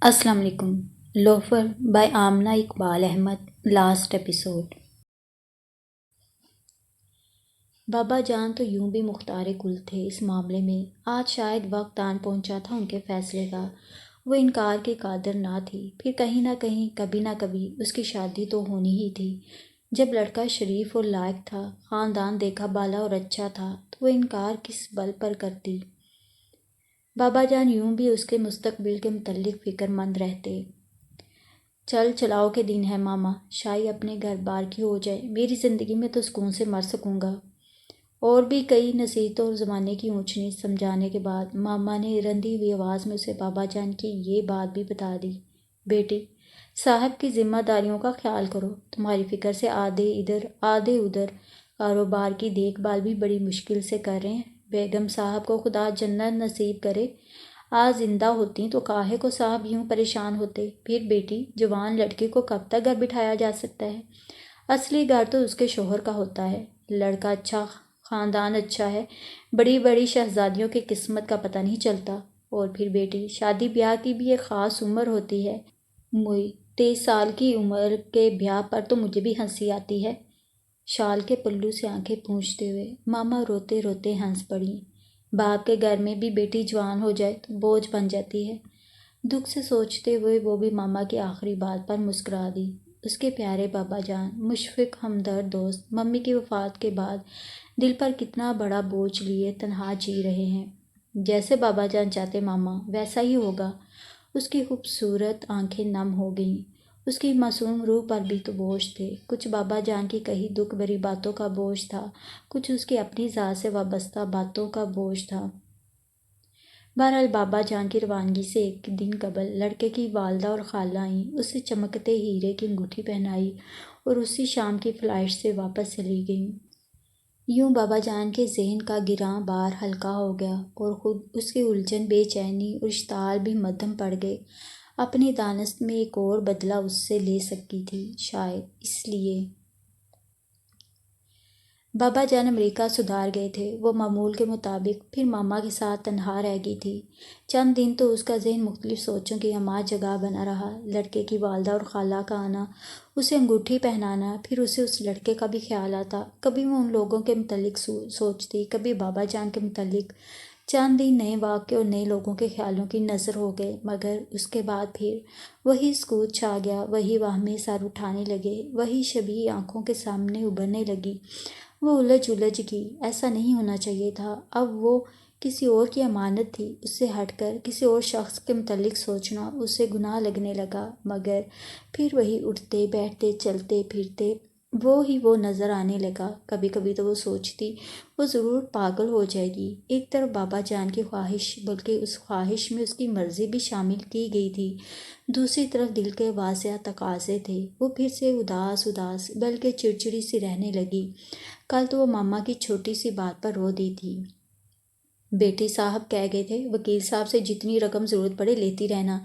السلام علیکم۔ Loafer by Amna Iqbal Ahmed. Last episode. بابا جان تو یوں بھی مختار کل تھے اس معاملے میں۔ آج شاید وقت آن پہنچا تھا ان کے فیصلے کا۔ وہ انکار کی قادر نہ تھی۔ پھر کہیں نہ کہیں کبھی نہ کبھی اس کی شادی تو ہونی ہی تھی۔ جب لڑکا شریف اور لائق تھا، خاندان دیکھا بالا اور اچھا تھا، تو وہ انکار کس بل پر کرتی؟ بابا جان یوں بھی اس کے مستقبل کے متعلق فکر مند رہتے۔ چل چلاؤ کے دن ہے ماما، شاہی اپنے گھر بار کی ہو جائے، میری زندگی میں تو سکون سے مر سکوں گا۔ اور بھی کئی نصیحتوں اور زمانے کی اونچ نیچ سمجھانے کے بعد ماما نے رندی ہوئی آواز میں اسے بابا جان کی یہ بات بھی بتا دی۔ بیٹی، صاحب کی ذمہ داریوں کا خیال کرو، تمہاری فکر سے آدھے ادھر آدھے ادھر کاروبار کی دیکھ بھال بھی بڑی مشکل سے کر رہے ہیں۔ بیگم صاحب کو خدا جنت نصیب کرے، آج زندہ ہوتی تو کاہے کو صاحب یوں پریشان ہوتے۔ پھر بیٹی، جوان لڑکی کو کب تک گھر بٹھایا جا سکتا ہے؟ اصلی گھر تو اس کے شوہر کا ہوتا ہے۔ لڑکا اچھا، خاندان اچھا ہے، بڑی بڑی شہزادیوں کی قسمت کا پتہ نہیں چلتا۔ اور پھر بیٹی، شادی بیاہ کی بھی ایک خاص عمر ہوتی ہے۔ 23 سال کی عمر کے بیاہ پر تو مجھے بھی ہنسی آتی ہے۔ شال کے پلو سے آنکھیں پونچھتے ہوئے ماما روتے روتے ہنس پڑیں۔ باپ کے گھر میں بھی بیٹی جوان ہو جائے تو بوجھ بن جاتی ہے۔ دکھ سے سوچتے ہوئے وہ بھی ماما کی آخری بات پر مسکرا دی۔ اس کے پیارے بابا جان، مشفق ہمدرد دوست، ممی کی وفات کے بعد دل پر کتنا بڑا بوجھ لیے تنہا جی رہے ہیں۔ جیسے بابا جان چاہتے ماما ویسا ہی ہوگا۔ اس کی خوبصورت آنکھیں نم ہو گئیں۔ اس کی معصوم روح پر بھی تو بوجھ تھے۔ کچھ بابا جان کی کہی دکھ بھری باتوں کا بوجھ تھا، کچھ اس کی اپنی ذات سے وابستہ باتوں کا بوجھ تھا۔ بہرحال بابا جان کی روانگی سے ایک دن قبل لڑکے کی والدہ اور خالہ آئیں، اسے چمکتے ہیرے کی انگوٹھی پہنائی اور اسی شام کی فلائٹ سے واپس چلی گئیں۔ یوں بابا جان کے ذہن کا گراں بار ہلکا ہو گیا اور خود اس کی الجھن، بے چینی اور اشتعال بھی مدھم پڑ گئے۔ اپنی دانست میں ایک اور بدلہ اس سے لے سکی تھی، شاید اس لیے بابا جان امریکہ سدھار گئے تھے۔ وہ معمول کے مطابق پھر ماما کے ساتھ تنہا رہ گئی تھی۔ چند دن تو اس کا ذہن مختلف سوچوں کی ہمہ جگہ بنا رہا۔ لڑکے کی والدہ اور خالہ کا آنا، اسے انگوٹھی پہنانا، پھر اسے اس لڑکے کا بھی خیال آتا۔ کبھی وہ ان لوگوں کے متعلق سوچتی، کبھی بابا جان کے متعلق۔ چند دن نئے واقعے اور نئے لوگوں کے خیالوں کی نظر ہو گئے، مگر اس کے بعد پھر وہی سکوت چھا گیا، وہی واہمے سر اٹھانے لگے، وہی شبیہ آنکھوں کے سامنے ابھرنے لگی۔ وہ الجھ گئی۔ ایسا نہیں ہونا چاہیے تھا۔ اب وہ کسی اور کی امانت تھی۔ اس سے ہٹ کر کسی اور شخص کے متعلق سوچنا اسے گناہ لگنے لگا، مگر پھر وہی اٹھتے بیٹھتے چلتے پھرتے وہ نظر آنے لگا۔ کبھی کبھی تو وہ سوچتی وہ ضرور پاگل ہو جائے گی۔ ایک طرف بابا جان کی خواہش، بلکہ اس خواہش میں اس کی مرضی بھی شامل کی گئی تھی، دوسری طرف دل کے واضح تقاضے تھے۔ وہ پھر سے اداس بلکہ چڑچڑی سی رہنے لگی۔ کل تو وہ ماما کی چھوٹی سی بات پر رو دی تھی۔ بیٹی، صاحب کہہ گئے تھے وکیل صاحب سے جتنی رقم ضرورت پڑے لیتی رہنا،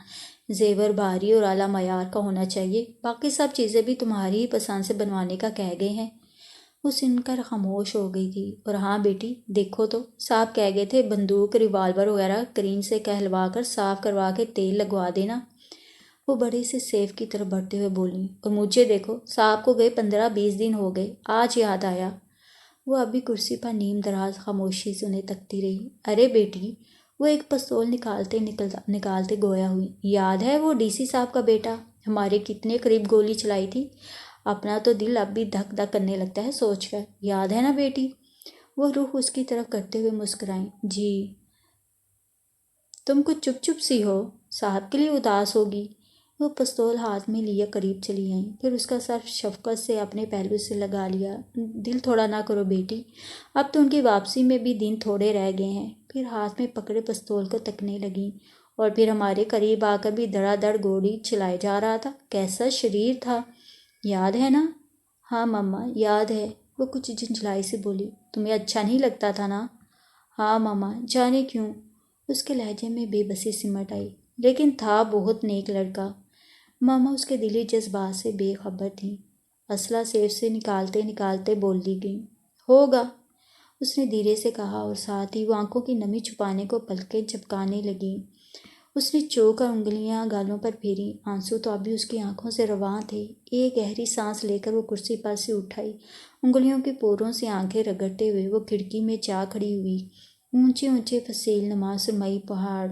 زیور بھاری اور اعلیٰ معیار کا ہونا چاہیے، باقی سب چیزیں بھی تمہاری ہی پسند سے بنوانے کا کہہ گئے ہیں۔ وہ سن کر خاموش ہو گئی تھی۔ اور ہاں بیٹی، دیکھو تو صاحب کہہ گئے تھے بندوق، ریوالور وغیرہ کرین سے کہلوا کر صاف کروا کے تیل لگوا دینا۔ وہ بڑے سے سیف کی طرف بڑھتے ہوئے بولیں، اور مجھے دیکھو، صاحب کو گئے 15-20 دن ہو گئے، آج یاد آیا۔ وہ ابھی کرسی پر نیم دراز خاموشی سے انہیں تکتی رہی۔ ارے بیٹی، وہ ایک پستول نکالتے گویا ہوئی، یاد ہے وہ DC صاحب کا بیٹا ہمارے کتنے قریب گولی چلائی تھی؟ اپنا تو دل اب بھی دھک دھک کرنے لگتا ہے سوچ کر، یاد ہے نا بیٹی؟ وہ رخ اس کی طرف کرتے ہوئے مسکرائیں، جی۔ تم کچھ چپ سی ہو، صاحب کے لیے اداس ہوگی۔ وہ پستول ہاتھ میں لیے قریب چلی آئیں، پھر اس کا سر شفقت سے اپنے پہلو سے لگا لیا۔ دل تھوڑا نہ کرو بیٹی، اب تو ان کی واپسی میں بھی دن تھوڑے رہ گئے ہیں۔ پھر ہاتھ میں پکڑے پستول کو تکنے لگیں، اور پھر ہمارے قریب آ کر بھی دڑا دڑ گولی چلائے جا رہا تھا، کیسا شریر تھا، یاد ہے نا؟ ہاں ماما، یاد ہے، وہ کچھ جھنجھلائی سے بولی۔ تمہیں اچھا نہیں لگتا تھا نا؟ ہاں ماما، جانے کیوں؟ اس کے لہجے میں بے بسی سمٹ آئی، لیکن تھا بہت نیک لڑکا۔ ماما اس کے دلی جذبات سے بے خبر تھیں۔ اسلحہ سیف سے نکالتے بول دی گئیں، ہوگا، اس نے دھیرے سے کہا، اور ساتھ ہی وہ آنکھوں کی نمی چھپانے کو پلکیں جھپکانے لگیں۔ اس نے چوک اور انگلیاں گالوں پر پھیری، آنسو تو ابھی اس کی آنکھوں سے رواں تھے۔ ایک گہری سانس لے کر وہ کرسی پر سے اٹھائی، انگلیوں کے پوروں سے آنکھیں رگڑتے ہوئے وہ کھڑکی میں جا کھڑی ہوئی۔ اونچے اونچے فصیل نما سرمئی پہاڑ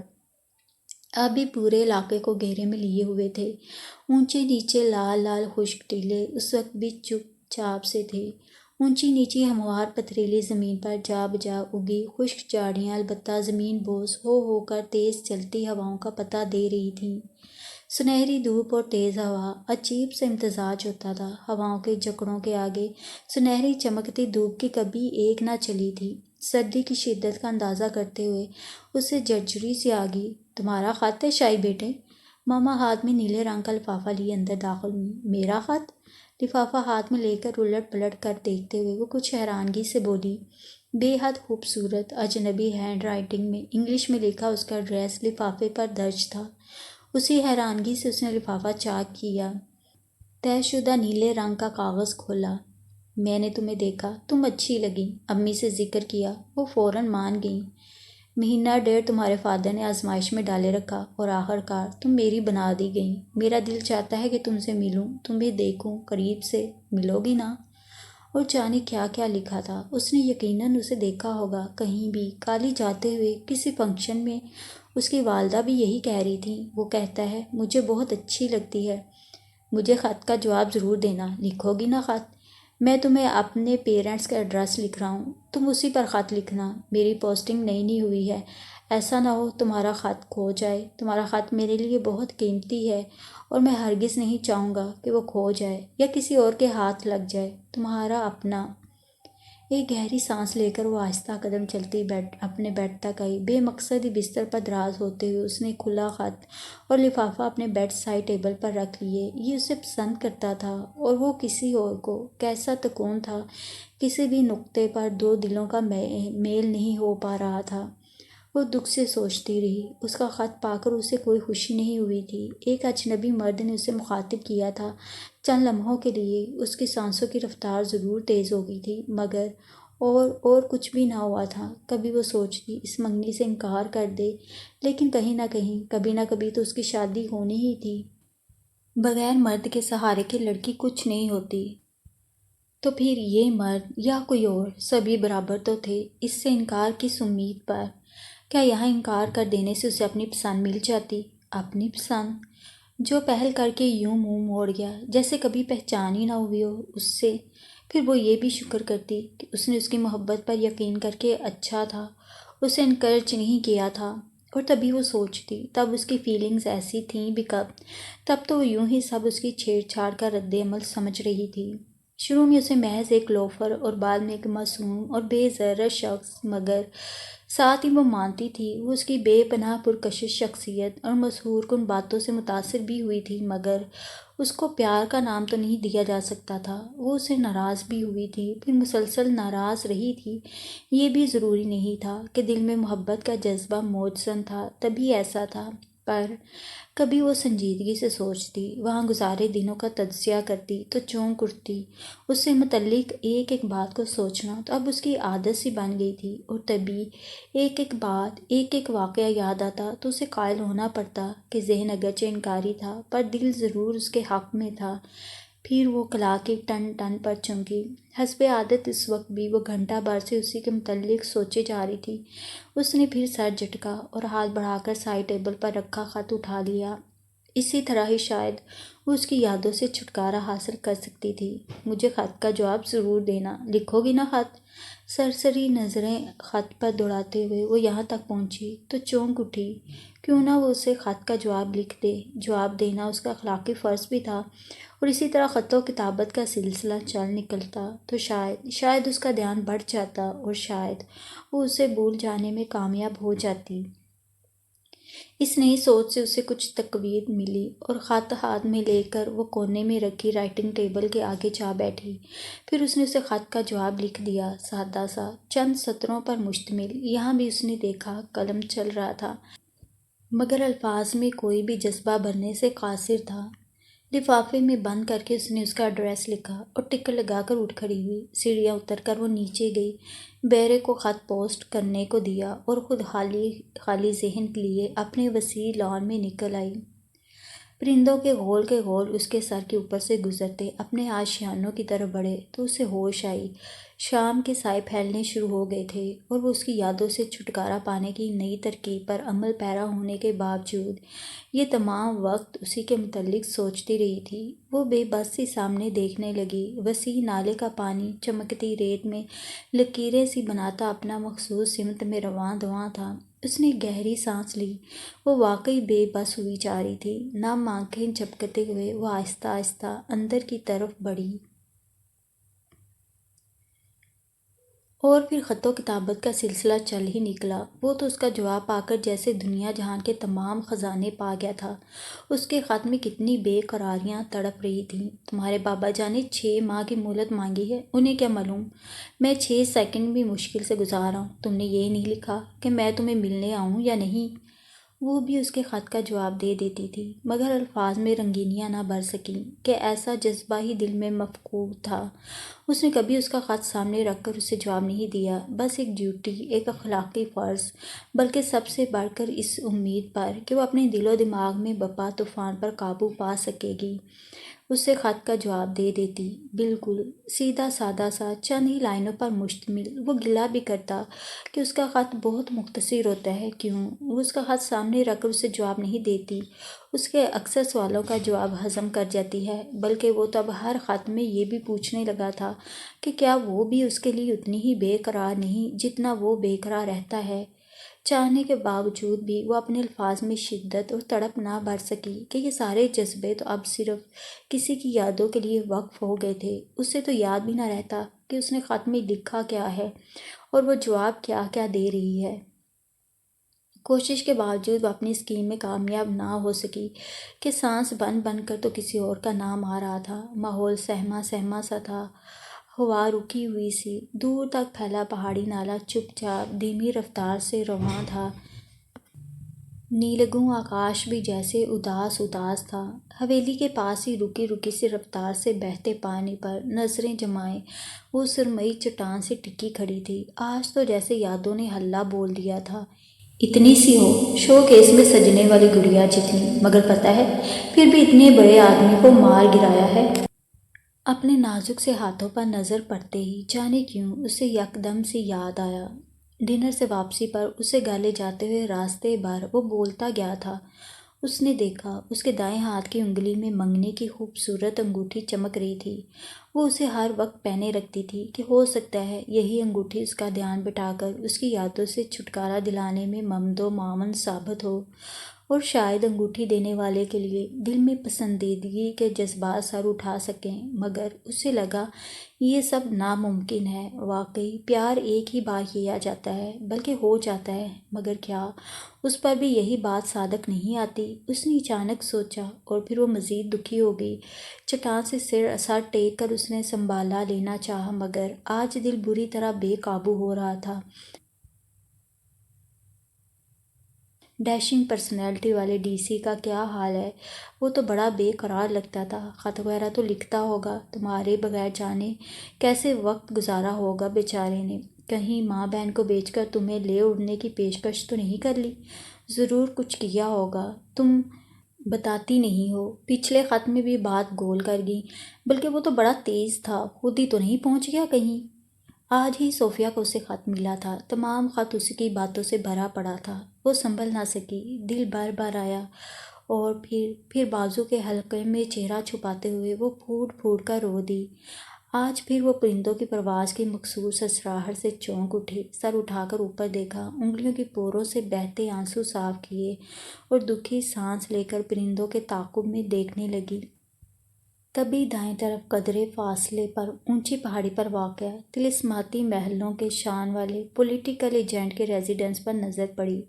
اب بھی پورے علاقے کو گھیرے میں لیے ہوئے تھے۔ اونچے نیچے لال لال خشک ٹیلے اس وقت بھی چپ چاپ سے تھے۔ اونچی نیچی ہموار پتھریلی زمین پر جا بجا اگی خشک جھاڑیاں البتہ زمین بوس ہو کر تیز چلتی ہواؤں کا پتہ دے رہی تھیں۔ سنہری دھوپ اور تیز ہوا، عجیب سا امتزاج ہوتا تھا۔ ہواؤں کے جھکڑوں کے آگے سنہری چمکتی دھوپ کی کبھی ایک نہ چلی تھی۔ سردی کی شدت کا اندازہ کرتے ہوئے اسے جھرجھری سی آ گئی۔ تمہارا خط ہے شاہی بیٹے؟ ماما ہاتھ میں نیلے رنگ کا لفافہ لیے اندر داخل ہوئی۔ میرا خط؟ لفافہ ہاتھ میں لے کر الٹ پلٹ کر دیکھتے ہوئے وہ کچھ حیرانگی سے بولی۔ بے حد خوبصورت اجنبی ہینڈ رائٹنگ میں انگلش میں لکھا اس کا ایڈریس لفافے پر درج تھا۔ اسی حیرانگی سے اس نے لفافہ چاک کیا، طے شدہ نیلے رنگ کا کاغذ کھولا۔ میں نے تمہیں دیکھا، تم اچھی لگیں، امی سے ذکر کیا، وہ فوراً مان گئیں۔ مہینہ ڈیڑھ تمہارے فادر نے آزمائش میں ڈالے رکھا اور آخر کار تم میری بنا دی گئیں۔ میرا دل چاہتا ہے کہ تم سے ملوں، تمہیں دیکھوں قریب سے، ملو گی نا؟ اور جانے کیا کیا لکھا تھا۔ اس نے یقیناً اسے دیکھا ہوگا کہیں بھی کالج جاتے ہوئے کسی فنکشن میں۔ اس کی والدہ بھی یہی کہہ رہی تھیں۔ وہ کہتا ہے مجھے بہت اچھی لگتی ہے، مجھے خط کا جواب ضرور دینا، لکھو گی نا خط؟ میں تمہیں اپنے پیرنٹس کا ایڈریس لکھ رہا ہوں، تم اسی پر خط لکھنا۔ میری پوسٹنگ نئی نہیں ہوئی ہے، ایسا نہ ہو تمہارا خط کھو جائے۔ تمہارا خط میرے لیے بہت قیمتی ہے اور میں ہرگز نہیں چاہوں گا کہ وہ کھو جائے یا کسی اور کے ہاتھ لگ جائے۔ تمہارا اپنا۔ ایک گہری سانس لے کر وہ آہستہ قدم چلتی اپنے بیڈ تک آئی۔ بے مقصد ہی بستر پر دراز ہوتے ہوئے اس نے کھلا خط اور لفافہ اپنے بیڈ سائڈ ٹیبل پر رکھ لیے۔ یہ اسے پسند کرتا تھا اور وہ کسی اور کو۔ کیسا تکون تھا، کسی بھی نقطے پر دو دلوں کا میل نہیں ہو پا رہا تھا۔ وہ دکھ سے سوچتی رہی۔ اس کا خط پا کر اسے کوئی خوشی نہیں ہوئی تھی۔ ایک اجنبی مرد نے اسے مخاطب کیا تھا۔ چند لمحوں کے لیے اس کی سانسوں کی رفتار ضرور تیز ہو گئی تھی، مگر اور کچھ بھی نہ ہوا تھا۔ کبھی وہ سوچتی اس منگنی سے انکار کر دے، لیکن کہیں نہ کہیں کبھی نہ کبھی تو اس کی شادی ہونی ہی تھی۔ بغیر مرد کے سہارے کی لڑکی کچھ نہیں ہوتی۔ تو پھر یہ مرد یا کوئی اور، سبھی برابر تو تھے۔ اس سے انکار کس امید پر؟ کیا یہاں انکار کر دینے سے اسے اپنی پسند مل جاتی؟ اپنی پسند؟ جو پہل کر کے یوں منہ موڑ گیا جیسے کبھی پہچان ہی نہ ہوئی ہو اس سے۔ پھر وہ یہ بھی شکر کرتی کہ اس نے اس کی محبت پر یقین کر کے اچھا تھا، اسے انکریج نہیں کیا تھا۔ اور تبھی وہ سوچتی، تب اس کی فیلنگز ایسی تھیں بھی کب؟ تب تو وہ یوں ہی سب اس کی چھیڑ چھاڑ کا رد عمل سمجھ رہی تھی۔ شروع میں اسے محض ایک لوفر اور بعد میں ایک معصوم اور بے ضرر شخص، مگر ساتھ ہی وہ مانتی تھی وہ اس کی بے پناہ پرکشش شخصیت اور مسحور کن باتوں سے متاثر بھی ہوئی تھی، مگر اس کو پیار کا نام تو نہیں دیا جا سکتا تھا۔ وہ اسے ناراض بھی ہوئی تھی، پھر مسلسل ناراض رہی تھی۔ یہ بھی ضروری نہیں تھا کہ دل میں محبت کا جذبہ موجزن تھا تبھی ایسا تھا، پر کبھی وہ سنجیدگی سے سوچتی، وہاں گزارے دنوں کا تجزیہ کرتی تو چونک اٹھتی۔ اس سے متعلق ایک ایک بات کو سوچنا تو اب اس کی عادت سی بن گئی تھی، اور تبھی ایک ایک بات، ایک ایک واقعہ یاد آتا تو اسے قائل ہونا پڑتا کہ ذہن اگرچہ انکاری تھا پر دل ضرور اس کے حق میں تھا۔ پھر وہ کلا کی ٹن ٹن پر چونکی۔ حسب عادت اس وقت بھی وہ گھنٹہ بھر سے اسی کے متعلق سوچے جا رہی تھی۔ اس نے پھر سر جھٹکا اور ہاتھ بڑھا کر سائڈ ٹیبل پر رکھا خط اٹھا لیا۔ اسی طرح ہی شاید وہ اس کی یادوں سے چھٹکارا حاصل کر سکتی تھی۔ مجھے خط کا جواب ضرور دینا، لکھو گی نا خط؟ سرسری نظریں خط پر دوڑاتے ہوئے وہ یہاں تک پہنچی تو چونک اٹھی۔ کیوں نہ وہ اسے خط کا جواب لکھ دے؟ جواب دینا اس کا اخلاقی فرض بھی تھا، اور اسی طرح خط و کتابت کا سلسلہ چل نکلتا تو شاید اس کا دھیان بڑھ جاتا، اور شاید وہ اسے بھول جانے میں کامیاب ہو جاتی۔ اس نئی سوچ سے اسے کچھ تقویت ملی، اور خط ہاتھ میں لے کر وہ کونے میں رکھی رائٹنگ ٹیبل کے آگے جا بیٹھی۔ پھر اس نے اسے خط کا جواب لکھ دیا، سادہ سا، چند سطروں پر مشتمل۔ یہاں بھی اس نے دیکھا قلم چل رہا تھا، مگر الفاظ میں کوئی بھی جذبہ بھرنے سے قاصر تھا۔ لفافے میں بند کر کے اس نے اس کا ایڈریس لکھا اور ٹکٹ لگا کر اٹھ کھڑی ہوئی۔ سیڑھیاں اتر کر وہ نیچے گئی، بیرے کو خط پوسٹ کرنے کو دیا اور خود خالی ذہن لیے اپنے وسیع لان میں نکل آئی۔ پرندوں کے غول اس کے سر کے اوپر سے گزرتے اپنے آشیانوں کی طرف بڑھے تو اسے ہوش آئی۔ شام کے سائے پھیلنے شروع ہو گئے تھے اور وہ اس کی یادوں سے چھٹکارا پانے کی نئی ترکیب پر عمل پیرا ہونے کے باوجود یہ تمام وقت اسی کے متعلق سوچتی رہی تھی۔ وہ بے بس سی سامنے دیکھنے لگی، وسیع نالے کا پانی چمکتی ریت میں لکیریں سی بناتا اپنا مخصوص سمت میں رواں دواں تھا۔ اس نے گہری سانس لی، وہ واقعی بے بس ہوئی جا رہی تھی۔ نم آنکھیں جھپکتے ہوئے وہ آہستہ آہستہ اندر کی طرف بڑھی اور پھر خط و کتابت کا سلسلہ چل ہی نکلا۔ وہ تو اس کا جواب پا کر جیسے دنیا جہان کے تمام خزانے پا گیا تھا۔ اس کے خط میں کتنی بے قراریاں تڑپ رہی تھیں۔ تمہارے بابا جان نے 6 ماہ کی مہلت مانگی ہے، انہیں کیا معلوم میں 6 سیکنڈ بھی مشکل سے گزار رہا ہوں۔ تم نے یہ نہیں لکھا کہ میں تمہیں ملنے آؤں یا نہیں۔ وہ بھی اس کے خط کا جواب دے دیتی تھی، مگر الفاظ میں رنگینیاں نہ بھر سکیں کہ ایسا جذبہ ہی دل میں مفقود تھا۔ اس نے کبھی اس کا خط سامنے رکھ کر اسے جواب نہیں دیا، بس ایک ڈیوٹی، ایک اخلاقی فرض، بلکہ سب سے بڑھ کر اس امید پر کہ وہ اپنے دل و دماغ میں بپا طوفان پر قابو پا سکے گی، اسے خط کا جواب دے دیتی۔ بالکل سیدھا سادہ سا، چند ہی لائنوں پر مشتمل۔ وہ گلہ بھی کرتا کہ اس کا خط بہت مختصر ہوتا ہے۔ کیوں وہ اس کا خط سامنے رکھ کر اسے جواب نہیں دیتی؟ اس کے اکثر سوالوں کا جواب ہضم کر جاتی ہے، بلکہ وہ تو اب ہر خط میں یہ بھی پوچھنے لگا تھا کہ کیا وہ بھی اس کے لیے اتنی ہی بے قرار نہیں جتنا وہ بے قرار رہتا ہے۔ چاہنے کے باوجود بھی وہ اپنے الفاظ میں شدت اور تڑپ نہ بھر سکی کہ یہ سارے جذبے تو اب صرف کسی کی یادوں کے لیے وقف ہو گئے تھے۔ اسے تو یاد بھی نہ رہتا کہ اس نے خط میں لکھا کیا ہے اور وہ جواب کیا کیا دے رہی ہے۔ کوشش کے باوجود وہ اپنی اسکیم میں کامیاب نہ ہو سکی کہ سانس بن بن کر تو کسی اور کا نام آ رہا تھا۔ ماحول سہما سہما سا تھا، ہوا رکی ہوئی سی، دور تک پھیلا پہاڑی نالا چپ چاپ دھیمی رفتار سے رواں تھا۔ نیلگوں آکاش بھی جیسے اداس اداس تھا۔ حویلی کے پاس ہی رکی رکی سی رفتار سے بہتے پانی پر نظریں جمائے وہ سرمئی چٹان سے ٹکی کھڑی تھی۔ آج تو جیسے یادوں نے ہلہ بول دیا تھا، اتنی سی ہو شو کیس میں سجنے والی گڑیا جتنی، مگر پتہ ہے پھر بھی اتنے بڑے آدمی کو مار گرایا ہے۔ اپنے نازک سے ہاتھوں پر نظر پڑتے ہی جانے کیوں اسے یکدم سے یاد آیا۔ ڈنر سے واپسی پر اسے گالے جاتے ہوئے راستے بھر وہ بولتا گیا تھا۔ اس نے دیکھا اس کے دائیں ہاتھ کی انگلی میں منگنی کی خوبصورت انگوٹھی چمک رہی تھی۔ وہ اسے ہر وقت پہنے رکھتی تھی کہ ہو سکتا ہے یہی انگوٹھی اس کا دھیان بٹا کر اس کی یادوں سے چھٹکارا دلانے میں ممد و معاون ثابت ہو، اور شاید انگوٹھی دینے والے کے لیے دل میں پسندیدگی کے جذبات سر اٹھا سکیں، مگر اسے لگا یہ سب ناممکن ہے۔ واقعی پیار ایک ہی بار کیا جاتا ہے، بلکہ ہو جاتا ہے، مگر کیا اس پر بھی یہی بات صادق نہیں آتی؟ اس نے اچانک سوچا اور پھر وہ مزید دکھی ہو گئی۔ چٹان سے سر ٹیک کر اس نے سنبھالا لینا چاہا، مگر آج دل بری طرح بے قابو ہو رہا تھا۔ ڈیشنگ پرسنالٹی والے ڈی سی کا کیا حال ہے؟ وہ تو بڑا بے قرار لگتا تھا۔ خط وغیرہ تو لکھتا ہوگا، تمہارے بغیر جانے کیسے وقت گزارا ہوگا بیچارے نے۔ کہیں ماں بہن کو بیچ کر تمہیں لے اڑنے کی پیشکش تو نہیں کر لی؟ ضرور کچھ کیا ہوگا، تم بتاتی نہیں ہو۔ پچھلے خط میں بھی بات گول کر گئی، بلکہ وہ تو بڑا تیز تھا، خود ہی تو نہیں پہنچ گیا کہیں۔ آج ہی صوفیہ کو اسے خط ملا تھا، تمام خط اس کی باتوں سے بھرا پڑا تھا۔ وہ سنبھل نہ سکی، دل بھر بھر آیا، اور پھر بازو کے حلقے میں چہرہ چھپاتے ہوئے وہ پھوٹ پھوٹ کر رو دی۔ آج پھر وہ پرندوں کی پرواز کی مخصوص اسرار سے چونک اٹھی، سر اٹھا کر اوپر دیکھا، انگلیوں کی پوروں سے بہتے آنسو صاف کیے اور دکھی سانس لے کر پرندوں کے تعاقب میں دیکھنے لگی۔ تبھی دائیں طرف قدرے فاصلے پر اونچی پہاڑی پر واقع طلسماتی محلوں کے شان والے پولیٹیکل ایجنٹ کے ریزیڈنس پر نظر پڑی۔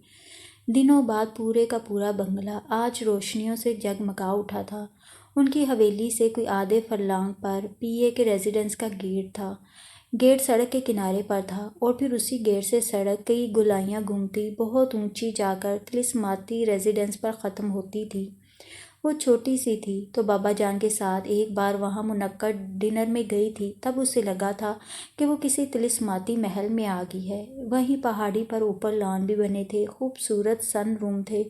دنوں بعد پورے کا پورا بنگلہ آج روشنیوں سے جگمگا اٹھا تھا۔ ان کی حویلی سے کوئی آدھے فرلانگ پر پی اے کے ریزیڈنس کا گیٹ تھا۔ گیٹ سڑک کے کنارے پر تھا، اور پھر اسی گیٹ سے سڑک کئی گولائیاں گھومتی بہت اونچی جا کر طلسماتی ریزیڈنس پر ختم ہوتی تھی۔ وہ چھوٹی سی تھی تو بابا جان کے ساتھ ایک بار وہاں منعقد ڈنر میں گئی تھی، تب اسے لگا تھا کہ وہ کسی طلسماتی محل میں آ گئی ہے۔ وہیں پہاڑی پر اوپر لان بھی بنے تھے، خوبصورت سن روم تھے،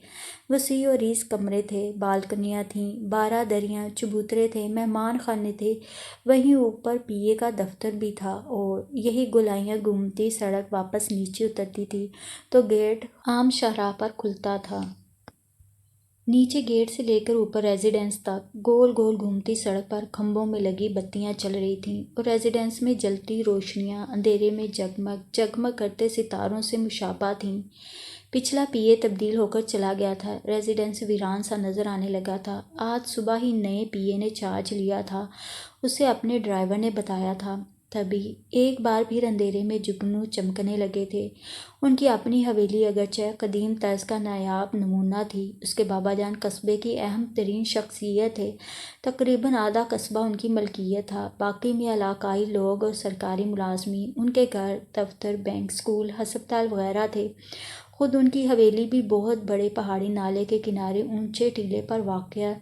وسیع و ریز کمرے تھے، بالکنیاں تھیں، بارہ دریاں، چبوترے تھے، مہمان خانے تھے۔ وہیں اوپر پی اے کا دفتر بھی تھا، اور یہی گولائیاں گھومتی سڑک واپس نیچے اترتی تھی تو گیٹ عام شاہراہ پر کھلتا تھا۔ نیچے گیٹ سے لے کر اوپر ریزیڈنس تک گول گول گھومتی سڑک پر کھمبوں میں لگی بتیاں چل رہی تھیں، اور ریزیڈنس میں جلتی روشنیاں اندھیرے میں جگمگ جگمگ کرتے ستاروں سے مشابہ تھیں۔ پچھلا پی اے تبدیل ہو کر چلا گیا تھا، ریزیڈنس ویران سا نظر آنے لگا تھا۔ آج صبح ہی نئے پی اے نے چارج لیا تھا، اسے اپنے ڈرائیور نے بتایا تھا۔ تبھی ایک بار پھر اندھیرے میں جگنو چمکنے لگے تھے۔ ان کی اپنی حویلی اگرچہ قدیم طرز کا نایاب نمونہ تھی، اس کے بابا جان قصبے کی اہم ترین شخصیت تھے۔ تقریباً آدھا قصبہ ان کی ملکیت تھا، باقی میں علاقائی لوگ اور سرکاری ملازمین۔ ان کے گھر، دفتر، بینک، اسکول، ہسپتال وغیرہ تھے۔ خود ان کی حویلی بھی بہت بڑے پہاڑی نالے کے کنارے اونچے ٹیلے پر واقع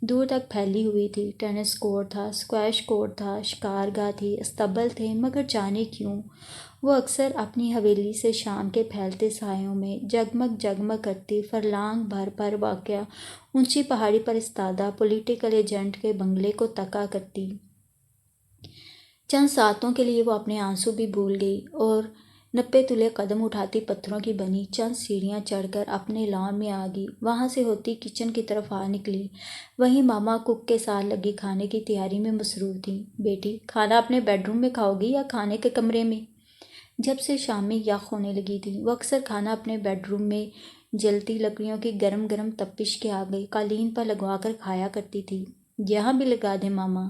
دور تک پھیلی ہوئی تھی۔ ٹینس کورٹ تھا، اسکواش کورٹ تھا، شکارگاہ تھی، استبل تھے، مگر جانے کیوں وہ اکثر اپنی حویلی سے شام کے پھیلتے سایوں میں جگمگ جگمگ کرتی فرلانگ بھر پر واقع اونچی پہاڑی پر ایستادہ پولیٹیکل ایجنٹ کے بنگلے کو تکا کرتی۔ چند ساعتوں کے لیے وہ اپنے آنسو بھی بھول گئی، اور نپے تلے قدم اٹھاتی پتھروں کی بنی چند سیڑھیاں چڑھ کر اپنے لان میں آ گئی۔ وہاں سے ہوتی کچن کی طرف آ نکلی۔ وہیں ماما کک کے ساتھ لگی کھانے کی تیاری میں مصروف تھیں۔ بیٹی، کھانا اپنے بیڈ روم میں کھاؤ گی یا کھانے کے کمرے میں؟ جب سے شام میں یخ ہونے لگی تھی، وہ اکثر کھانا اپنے بیڈ روم میں جلتی لکڑیوں کی گرم گرم تپش کے آگے قالین پر لگوا کر کھایا کرتی تھی۔ یہاں بھی لگا دیں ماما،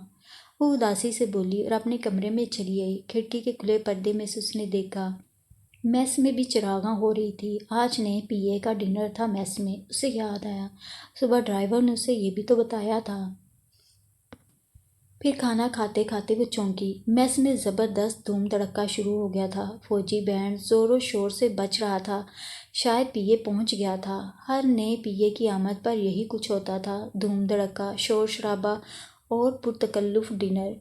وہ اداسی سے بولی اور اپنے کمرے میں چلی آئی۔ کھڑکی کے کھلے پردے میں سے اس نے دیکھا میس میں بھی چراغاں ہو رہی تھی۔ آج نئے پی اے کا ڈنر تھا میس میں۔ اسے یاد آیا، صبح ڈرائیور نے اسے یہ بھی تو بتایا تھا۔ پھر کھانا کھاتے کھاتے وہ چونکی۔ میس میں زبردست دھوم دھڑکا شروع ہو گیا تھا۔ فوجی بینڈ زور و شور سے بج رہا تھا، شاید پی اے پہنچ گیا تھا۔ ہر نئے پی اے کی آمد پر یہی کچھ ہوتا تھا، دھوم دھڑکا، شور شرابہ اور پرتکلف ڈنر۔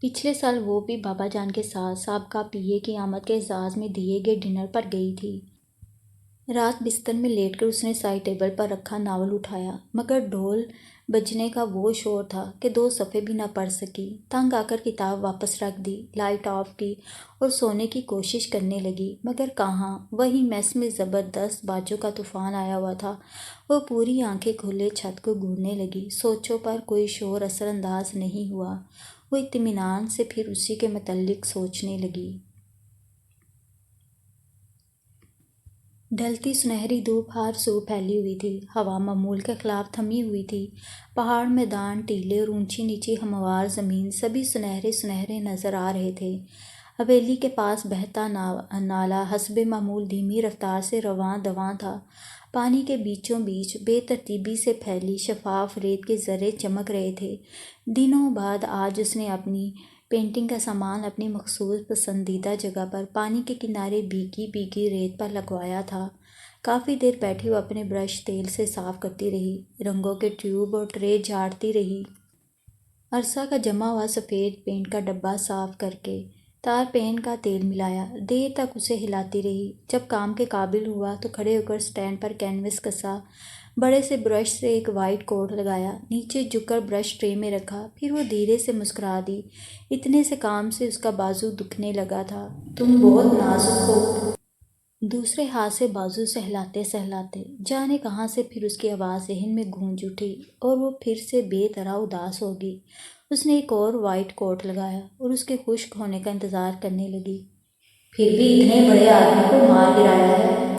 پچھلے سال وہ بھی بابا جان کے ساتھ سابقہ پی اے کی آمد کے اعزاز میں دیے گئے ڈنر پر گئی تھی۔ رات بستر میں لیٹ کر اس نے سائڈ ٹیبل پر رکھا ناول اٹھایا، مگر ڈھول بجنے کا وہ شور تھا کہ 2 صفحے بھی نہ پڑھ سکی۔ تنگ آ کر کتاب واپس رکھ دی، لائٹ آف کی اور سونے کی کوشش کرنے لگی، مگر کہاں! وہیں میس میں زبردست بازوں کا طوفان آیا ہوا تھا۔ وہ پوری آنکھیں کھولے چھت کو گھورنے لگی۔ سوچوں پر کوئی شور اثر انداز نہیں ہوا۔ وہ اطمینان سے پھر اسی کے متعلق سوچنے لگی۔ ڈھلتی سنہری دھوپ ہر سو پھیلی ہوئی تھی، ہوا معمول کے خلاف تھمی ہوئی تھی۔ پہاڑ، میدان، ٹیلے اور اونچی نیچی ہموار زمین سبھی سنہرے سنہرے نظر آ رہے تھے۔ حویلی کے پاس بہتا نالہ حسب معمول دھیمی رفتار سے رواں دواں تھا۔ پانی کے بیچوں بیچ بے ترتیبی سے پھیلی شفاف ریت کے ذرے چمک رہے تھے۔ دنوں بعد آج اس نے اپنی پینٹنگ کا سامان اپنی مخصوص پسندیدہ جگہ پر پانی کے کنارے بھیگی بھیگی ریت پر لگوایا تھا۔ کافی دیر بیٹھی وہ اپنے برش تیل سے صاف کرتی رہی، رنگوں کے ٹیوب اور ٹرے جھاڑتی رہی، عرصہ کا جمع ہوا سفید پینٹ کا ڈبہ صاف کر کے تار پین کا تیل ملایا۔ دیر تک اسے ہلاتی رہی۔ جب کام کے قابل ہوا تو کھڑے ہو کر سٹینڈ پر کینوس کسا، بڑے سے برش سے ایک وائٹ کوٹ لگایا، نیچے جھک کر برش ٹرے میں رکھا، پھر وہ دھیرے سے مسکرا دی۔ اتنے سے کام سے اس کا بازو دکھنے لگا تھا۔ تم بہت نازک ہو۔ دوسرے ہاتھ سے بازو سہلاتے سہلاتے جانے کہاں سے پھر اس کی آواز ذہن میں گونج اٹھی، اور وہ پھر سے بے طرح اداس ہو گئی۔ اس نے ایک اور وائٹ کوٹ لگایا اور اس کے خشک ہونے کا انتظار کرنے لگی۔ پھر بھی اتنے بڑے آدمی کو مار گرایا ہے۔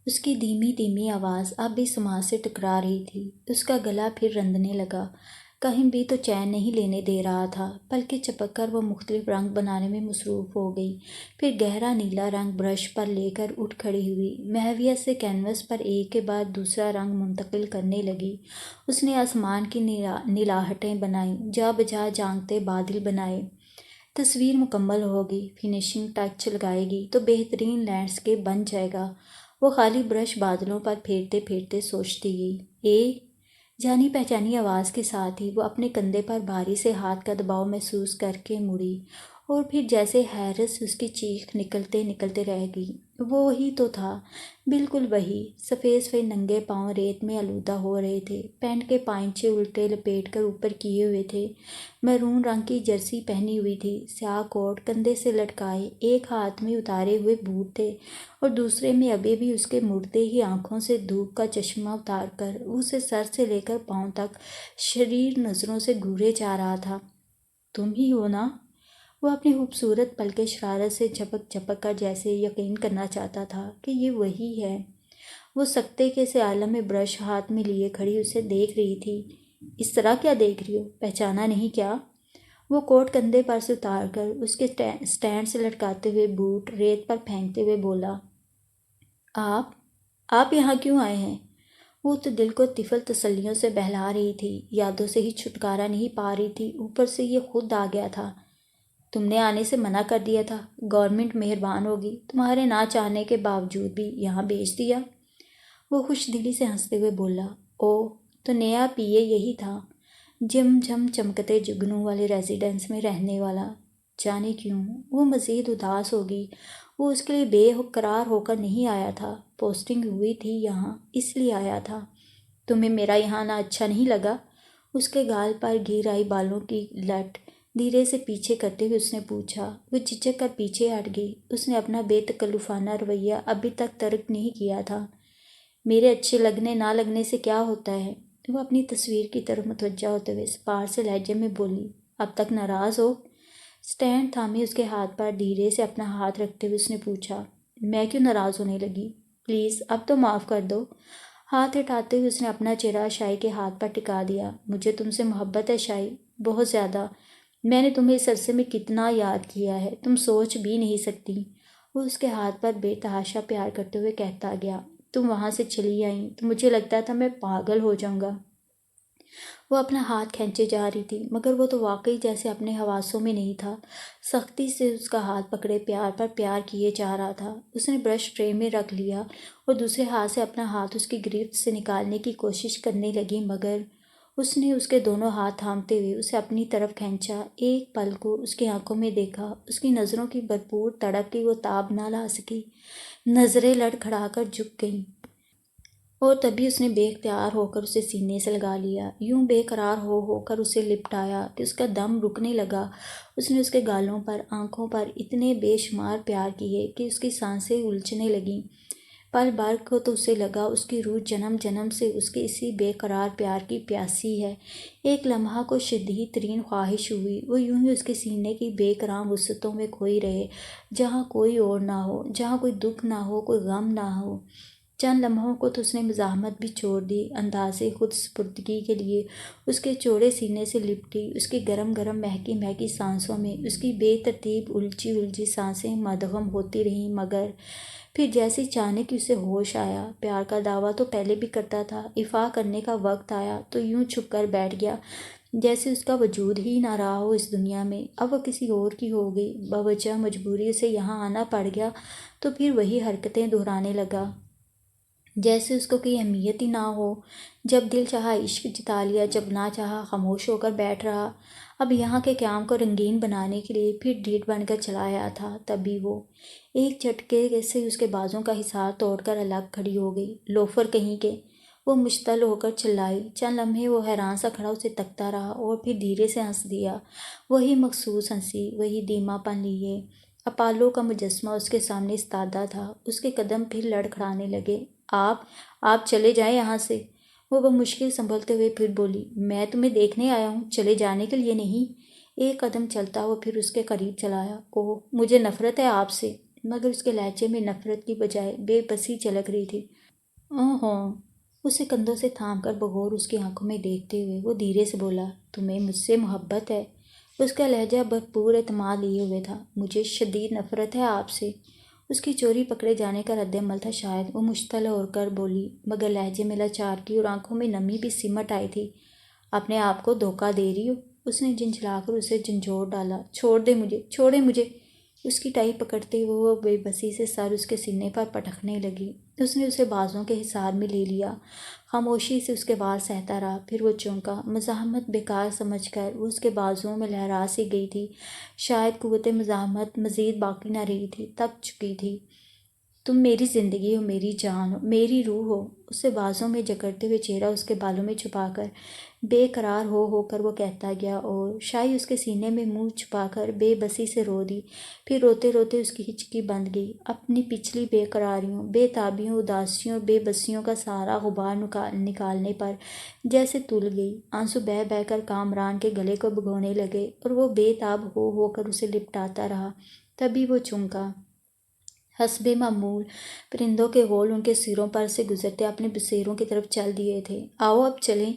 اس کی دھیمی دھیمی آواز اب بھی سماج سے ٹکرا رہی تھی۔ اس کا گلا پھر رندنے لگا، کہیں بھی تو چین نہیں لینے دے رہا تھا۔ پلکیں چپک کر وہ مختلف رنگ بنانے میں مصروف ہو گئی، پھر گہرا نیلا رنگ برش پر لے کر اٹھ کھڑی ہوئی، محویت سے کینوس پر ایک کے بعد دوسرا رنگ منتقل کرنے لگی۔ اس نے آسمان کی نیلاہٹیں بنائیں، جا بجا جھانکتے بادل بنائے۔ تصویر مکمل ہوگی، فنیشنگ ٹچ لگائے گی تو بہترین لینڈسکیپ بن جائے گا۔ وہ خالی برش بادلوں پر پھیرتے پھیرتے سوچتی گئی، جانی پہچانی آواز کے ساتھ ہی وہ اپنے کندھے پر بھاری سے ہاتھ کا دباؤ محسوس کر کے مڑی، اور پھر جیسے حیرت سے اس کی چیخ نکلتے نکلتے رہ گئی۔ وہ وہی تو تھا، بالکل وہی۔ سفید سفید ننگے پاؤں ریت میں آلودہ ہو رہے تھے، پینٹ کے پائنچے الٹے لپیٹ کر اوپر کیے ہوئے تھے، میرون رنگ کی جرسی پہنی ہوئی تھی، سیاہ کوٹ کندھے سے لٹکائے، ایک ہاتھ میں اتارے ہوئے بوٹ تھے اور دوسرے میں ابھی بھی اس کے مڑتے ہی آنکھوں سے دھوپ کا چشمہ اتار کر اسے سر سے لے کر پاؤں تک شریر نظروں سے گھورے جا رہا تھا۔ تم ہی ہو نا؟ وہ اپنی خوبصورت پلکیں شرارت سے جھپک جھپک کر جیسے یقین کرنا چاہتا تھا کہ یہ وہی ہے۔ وہ سکتے کے سے عالم میں برش ہاتھ میں لیے کھڑی اسے دیکھ رہی تھی۔ اس طرح کیا دیکھ رہی ہو؟ پہچانا نہیں کیا؟ وہ کوٹ کندھے پر سے اتار کر اس کے سٹینڈ سے لٹکاتے ہوئے بوٹ ریت پر پھینکتے ہوئے بولا، آپ یہاں کیوں آئے ہیں؟ وہ تو دل کو طفل تسلیوں سے بہلا رہی تھی، یادوں سے ہی چھٹکارا نہیں پا رہی تھی، اوپر سے یہ خود آ گیا تھا۔ تم نے آنے سے منع کر دیا تھا، گورنمنٹ مہربان ہوگی، تمہارے نہ چاہنے کے باوجود بھی یہاں بھیج دیا۔ وہ خوش دلی سے ہنستے ہوئے بولا، اوہ تو نیا پی اے یہی تھا، جم جم چمکتے جگنوں والے ریزیڈنس میں رہنے والا۔ جانے کیوں وہ مزید اداس ہوگی۔ وہ اس کے لیے بے قرار ہو کر نہیں آیا تھا، پوسٹنگ ہوئی تھی یہاں اس لیے آیا تھا۔ تمہیں میرا یہاں آنا اچھا نہیں لگا؟ اس کے گال پر گر آئی بالوں کی لٹ دھیرے سے پیچھے کرتے ہوئے اس نے پوچھا۔ وہ جھجک کر پیچھے ہٹ گئی، اس نے اپنا بے تکلفانہ رویہ ابھی تک ترک نہیں کیا تھا۔ میرے اچھے لگنے نہ لگنے سے کیا ہوتا ہے؟ وہ اپنی تصویر کی طرف متوجہ ہوتے ہوئے سپار سے لہجے میں بولی، اب تک ناراض ہو؟ سٹینڈ تھامے اس کے ہاتھ پر دھیرے سے اپنا ہاتھ رکھتے ہوئے اس نے پوچھا، میں کیوں ناراض ہونے لگی؟ پلیز اب تو معاف کر دو۔ ہاتھ ہٹاتے ہوئے اس نے اپنا چہرہ شائی کے ہاتھ پر ٹکا دیا۔ مجھے تم سے محبت ہے شائی، بہت زیادہ۔ میں نے تمہیں اس عرصے میں کتنا یاد کیا ہے، تم سوچ بھی نہیں سکتی۔ وہ اس کے ہاتھ پر بے تحاشا پیار کرتے ہوئے کہتا گیا، تم وہاں سے چلی آئیں تو مجھے لگتا تھا میں پاگل ہو جاؤں گا۔ وہ اپنا ہاتھ کھینچے جا رہی تھی، مگر وہ تو واقعی جیسے اپنے حواسوں میں نہیں تھا، سختی سے اس کا ہاتھ پکڑے پیار پر پیار کیے جا رہا تھا۔ اس نے برش ٹرے میں رکھ لیا اور دوسرے ہاتھ سے اپنا ہاتھ اس کی گرفت سے نکالنے کی کوشش کرنے لگی، مگر اس نے اس کے دونوں ہاتھ تھامتے ہوئے اسے اپنی طرف کھینچا۔ ایک پل کو اس کی آنکھوں میں دیکھا، اس کی نظروں کی بھرپور تڑپ کی وہ تاب نہ لا سکی، نظریں لڑکھڑا کر جھک گئیں، اور تبھی اس نے بے اختیار ہو کر اسے سینے سے لگا لیا، یوں بے قرار ہو کر اسے لپٹایا کہ اس کا دم رکنے لگا۔ اس نے اس کے گالوں پر، آنکھوں پر اتنے بے شمار پیار کیے کہ اس کی سانسیں الجھنے لگیں۔ پل بھر کو تو اسے لگا اس کی روح جنم جنم سے اس کے اسی بے قرار پیار کی پیاسی ہے۔ ایک لمحہ کو شدید ترین خواہش ہوئی وہ یوں ہی اس کے سینے کی بے کران وسعتوں میں کھوئی رہے، جہاں کوئی اور نہ ہو، جہاں کوئی دکھ نہ ہو، کوئی غم نہ ہو۔ چند لمحوں کو تو اس نے مزاحمت بھی چھوڑ دی، اندازے خود سپردگی کے لیے اس کے چوڑے سینے سے لپٹی، اس کی گرم گرم مہکی مہکی سانسوں میں اس کی بے ترتیب الجھی الجھی سانسیں مدغم ہوتی رہیں، مگر پھر جیسے اچانک اسے ہوش آیا، پیار کا دعویٰ تو پہلے بھی کرتا تھا، افاع کرنے کا وقت آیا تو یوں چھپ کر بیٹھ گیا جیسے اس کا وجود ہی نہ رہا ہو اس دنیا میں۔ اب وہ کسی اور کی ہو گئی، بوجہ مجبوری اسے یہاں آنا پڑ گیا تو پھر وہی حرکتیں دہرانے لگا جیسے اس کو کوئی اہمیت ہی نہ ہو۔ جب دل چاہا عشق جتا لیا، جب نہ چاہا خاموش ہو کر بیٹھ رہا۔ اب یہاں کے قیام کو رنگین بنانے کے لیے پھر ڈھیٹ بن کر چلا آیا تھا۔ تبھی وہ ایک جھٹکے سے اس کے بازوں کا حصار توڑ کر الگ کھڑی ہو گئی۔ لوفر کہیں کے! وہ مشتعل ہو کر چلائی۔ چند لمحے وہ حیران سا کھڑا اسے تکتا رہا اور پھر دھیرے سے ہنس دیا، وہی مخصوص ہنسی، وہی دھیما پن لیے۔ اپالو کا مجسمہ اس کے سامنے ایستادہ تھا۔ اس کے قدم پھر لڑکھڑانے لگے۔ آپ چلے جائیں یہاں سے۔ وہ بمشکل سنبھلتے ہوئے پھر بولی، میں تمہیں دیکھنے آیا ہوں، چلے جانے کے لیے نہیں۔ ایک قدم چلتا وہ پھر اس کے قریب چلا آیا۔ اوہ مجھے نفرت ہے آپ سے، مگر اس کے لہجے میں نفرت کی بجائے بے بسی جھلک رہی تھی۔ اوہ! اسے کندھوں سے تھام کر بغور اس کی آنکھوں میں دیکھتے ہوئے وہ دھیرے سے بولا، تمہیں مجھ سے محبت ہے؟ اس کا لہجہ بھرپور اعتماد لیے ہوئے تھا۔ مجھے شدید نفرت ہے آپ سے۔ اس کی چوری پکڑے جانے کا رد عمل تھا شاید۔ وہ مشتعل ہو کر بولی، مگر لہجے میں لاچارگی اور آنکھوں میں نمی بھی سمٹ آئی تھی۔ اپنے آپ کو دھوکہ دے رہی ہو؟ اس نے جھنجھلا کر اسے جھنجھوڑ ڈالا۔ چھوڑ دے مجھے، چھوڑے مجھے۔ اس کی ٹائی پکڑتے ہوئے وہ بے بسی سے سر اس کے سینے پر پٹکنے لگی۔ اس نے اسے بازوں کے حصار میں لے لیا، خاموشی سے اس کے بال سہتا رہا، پھر وہ چونکا۔ مزاحمت بیکار سمجھ کر وہ اس کے بازوؤں میں لہرا سی گئی تھی، شاید قوت مزاحمت مزید باقی نہ رہی تھی، تک چکی تھی۔ تم میری زندگی ہو، میری جان ہو، میری روح ہو، اسے بازوں میں جکڑتے ہوئے چہرہ اس کے بالوں میں چھپا کر بے قرار ہو کر وہ کہتا گیا، اور شاہی اس کے سینے میں منہ چھپا کر بے بسی سے رو دی۔ پھر روتے روتے اس کی ہچکی بند گئی۔ اپنی پچھلی بے قراریوں، بے تابیوں، اداسیوں، بے بسیوں کا سارا غبار نکالنے پر جیسے تل گئی۔ آنسو بہہ بہہ کر کامران کے گلے کو بھگونے لگے اور وہ بے تاب ہو کر اسے لپٹاتا رہا۔ تبھی وہ چونکا۔ حسب معمول پرندوں کے غول ان کے سروں پر سے گزرتے اپنے بسیروں کی طرف چل دیے تھے۔ آؤ اب چلیں۔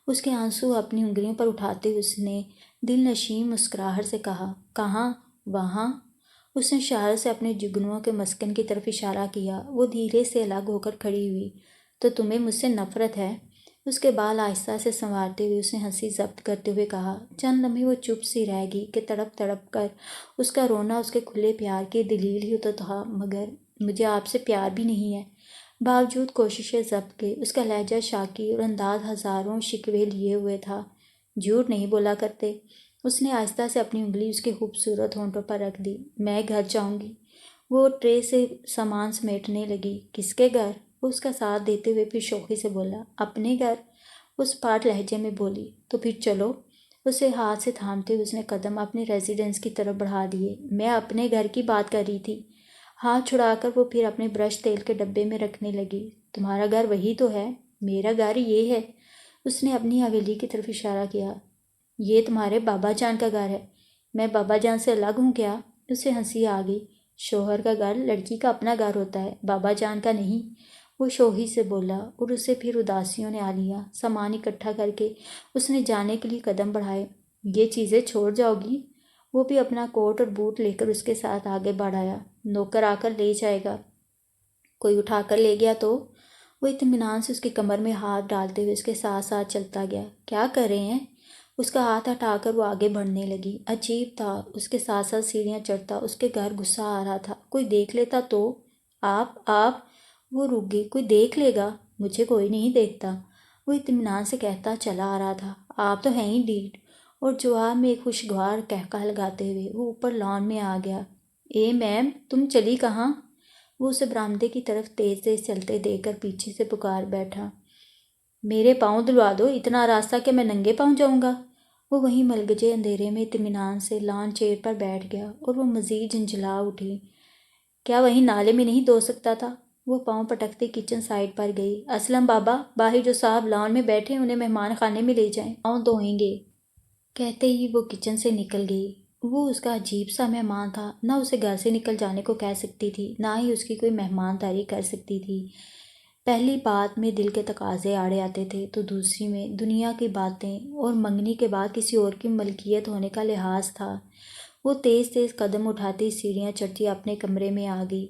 اس کے آنسو اپنی انگلیوں پر اٹھاتے ہوئے اس نے دل نشین مسکراہٹ سے کہا، کہاں؟ وہاں۔ اس نے اشارے سے اپنے جگنوں کے مسکن کی طرف اشارہ کیا۔ وہ دھیرے سے الگ ہو کر کھڑی ہوئی۔ تو تمہیں مجھ سے نفرت ہے؟ اس کے بال آہستہ سے سنوارتے ہوئے اس نے ہنسی ضبط کرتے ہوئے کہا۔ چند لمحے وہ چپ سی رہ گئی کہ تڑپ تڑپ کر اس کا رونا اس کے کھلے پیار کی دلیل ہی تو تھا۔ مگر مجھے آپ سے پیار بھی نہیں ہے۔ باوجود کوششیں ضبط کے اس کا لہجہ شاکی اور انداز ہزاروں شکوے لیے ہوئے تھا۔ جھوٹ نہیں بولا کرتے۔ اس نے آہستہ سے اپنی انگلی اس کے خوبصورت ہونٹوں پر رکھ دی۔ میں گھر جاؤں گی۔ وہ ٹرے سے سامان سمیٹنے لگی۔ کس کے گھر؟ وہ اس کا ساتھ دیتے ہوئے پھر شوخی سے بولا، اپنے گھر۔ وہ سپاٹ لہجے میں بولی، تو پھر چلو۔ اسے ہاتھ سے تھامتے ہوئے اس نے قدم اپنے ریزیڈنس کی طرف بڑھا دیے۔ میں اپنے گھر کی بات کر رہی تھی۔ ہاتھ چھڑا کر وہ پھر اپنے برش تیل کے ڈبے میں رکھنے لگی۔ تمہارا گھر وہی تو ہے۔ میرا گھر یہ ہے۔ اس نے اپنی حویلی کی طرف اشارہ کیا۔ یہ تمہارے بابا جان کا گھر ہے۔ میں بابا جان سے الگ ہوں کیا؟ اسے ہنسی آ گئی۔ شوہر کا گھر لڑکی کا اپنا گھر ہوتا ہے، بابا جان کا نہیں۔ وہ شوخی سے بولا اور اسے پھر اداسیوں نے آ لیا۔ سامان اکٹھا کر کے اس نے جانے کے لیے قدم بڑھائے۔ یہ چیزیں چھوڑ جاؤ گی؟ وہ بھی اپنا کوٹ اور بوٹ لے کر اس کے ساتھ آگے بڑھ آیا۔ نوکر آ کر لے جائے گا۔ کوئی اٹھا کر لے گیا تو؟ وہ اطمینان سے اس کی کمر میں ہاتھ ڈالتے ہوئے اس کے ساتھ ساتھ چلتا گیا۔ کیا کر رہے ہیں؟ اس کا ہاتھ ہٹا کر وہ آگے بڑھنے لگی۔ عجیب تھا، اس کے ساتھ ساتھ سیڑھیاں چڑھتا اس کے گھر غصہ آ رہا تھا۔ کوئی دیکھ لیتا تو؟ آپ وہ رک گئی۔ کوئی دیکھ لے گا؟ مجھے کوئی نہیں دیکھتا، وہ اطمینان سے کہتا چلا آ رہا تھا۔ آپ تو ہیں ہی ڈیٹ۔ اور جواب میں ایک خوشگوار قہقہ لگاتے ہوئے وہ اوپر لان میں آ گیا۔ اے میم، تم چلی کہاں؟ وہ اسے برآمدے کی طرف تیز تیز چلتے دیکھ کر پیچھے سے پکار بیٹھا۔ میرے پاؤں دلوا دو، اتنا راستہ کہ میں ننگے پاؤں جاؤں گا؟ وہ وہیں ملگجے اندھیرے میں اطمینان سے لان چیئر پر بیٹھ گیا اور وہ مزید جھنجھلا اٹھی۔ کیا وہیں نالے میں نہیں دھو سکتا تھا؟ وہ پاؤں پٹکتے کچن سائڈ پر گئی۔ اسلم بابا، باہر جو صاحب لان میں بیٹھے انہیں مہمان خانے میں لے جائیں، پاؤں دھوئیں گے۔ کہتے ہی وہ کچن سے نکل گئی۔ وہ اس کا عجیب سا مہمان تھا، نہ اسے گھر سے نکل جانے کو کہہ سکتی تھی، نہ ہی اس کی کوئی مہمان داری کر سکتی تھی۔ پہلی بات میں دل کے تقاضے آڑے آتے تھے تو دوسری میں دنیا کی باتیں اور منگنی کے بعد کسی اور کی ملکیت ہونے کا لحاظ تھا۔ وہ تیز تیز قدم اٹھاتی سیڑھیاں چڑھتی اپنے کمرے میں آ گئی۔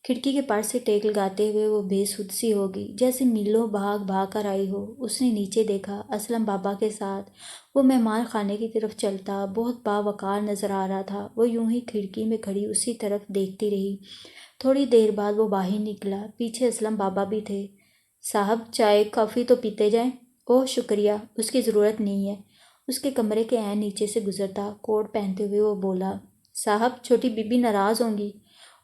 کھڑکی کے پٹ سے ٹیک لگاتے ہوئے وہ بے سدھ سی ہو گئی، جیسے میلوں بھاگ بھاگ کر آئی ہو۔ اس نے نیچے دیکھا، اسلم بابا کے ساتھ وہ مہمان خانے کی طرف چلتا بہت باوقار نظر آ رہا تھا۔ وہ یوں ہی کھڑکی میں کھڑی اسی طرف دیکھتی رہی۔ تھوڑی دیر بعد وہ باہر نکلا، پیچھے اسلم بابا بھی تھے۔ صاحب، چائے کافی تو پیتے جائیں۔ اوہ شکریہ، اس کی ضرورت نہیں ہے۔ اس کے کمرے کے عین نیچے سے گزرتا کوٹ پہنتے ہوئے وہ بولا، صاحب چھوٹی بی بی ناراض ہوں گی۔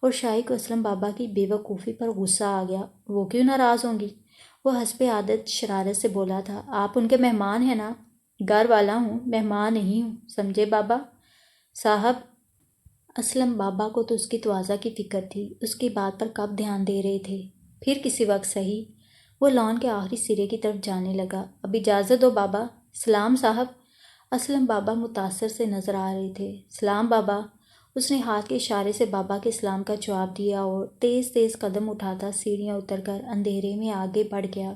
اور شاہی کو اسلم بابا کی بے وقوفی پر غصہ آ گیا۔ وہ کیوں ناراض ہوں گی؟ وہ حسب عادت شرارت سے بولا تھا، آپ ان کے مہمان ہیں نا؟ گھر والا ہوں، مہمان نہیں ہوں، سمجھے بابا صاحب؟ اسلم بابا کو تو اس کی تواضع کی فکر تھی، اس کی بات پر کب دھیان دے رہے تھے؟ پھر کسی وقت صحیح۔ وہ لان کے آخری سرے کی طرف جانے لگا۔ اب اجازت دو بابا۔ سلام صاحب۔ اسلم بابا متاثر سے نظر آ رہے تھے۔ سلام بابا۔ اس نے ہاتھ کے اشارے سے بابا کے سلام کا جواب دیا اور تیز تیز قدم اٹھاتا سیڑھیاں اتر کر اندھیرے میں آگے بڑھ گیا۔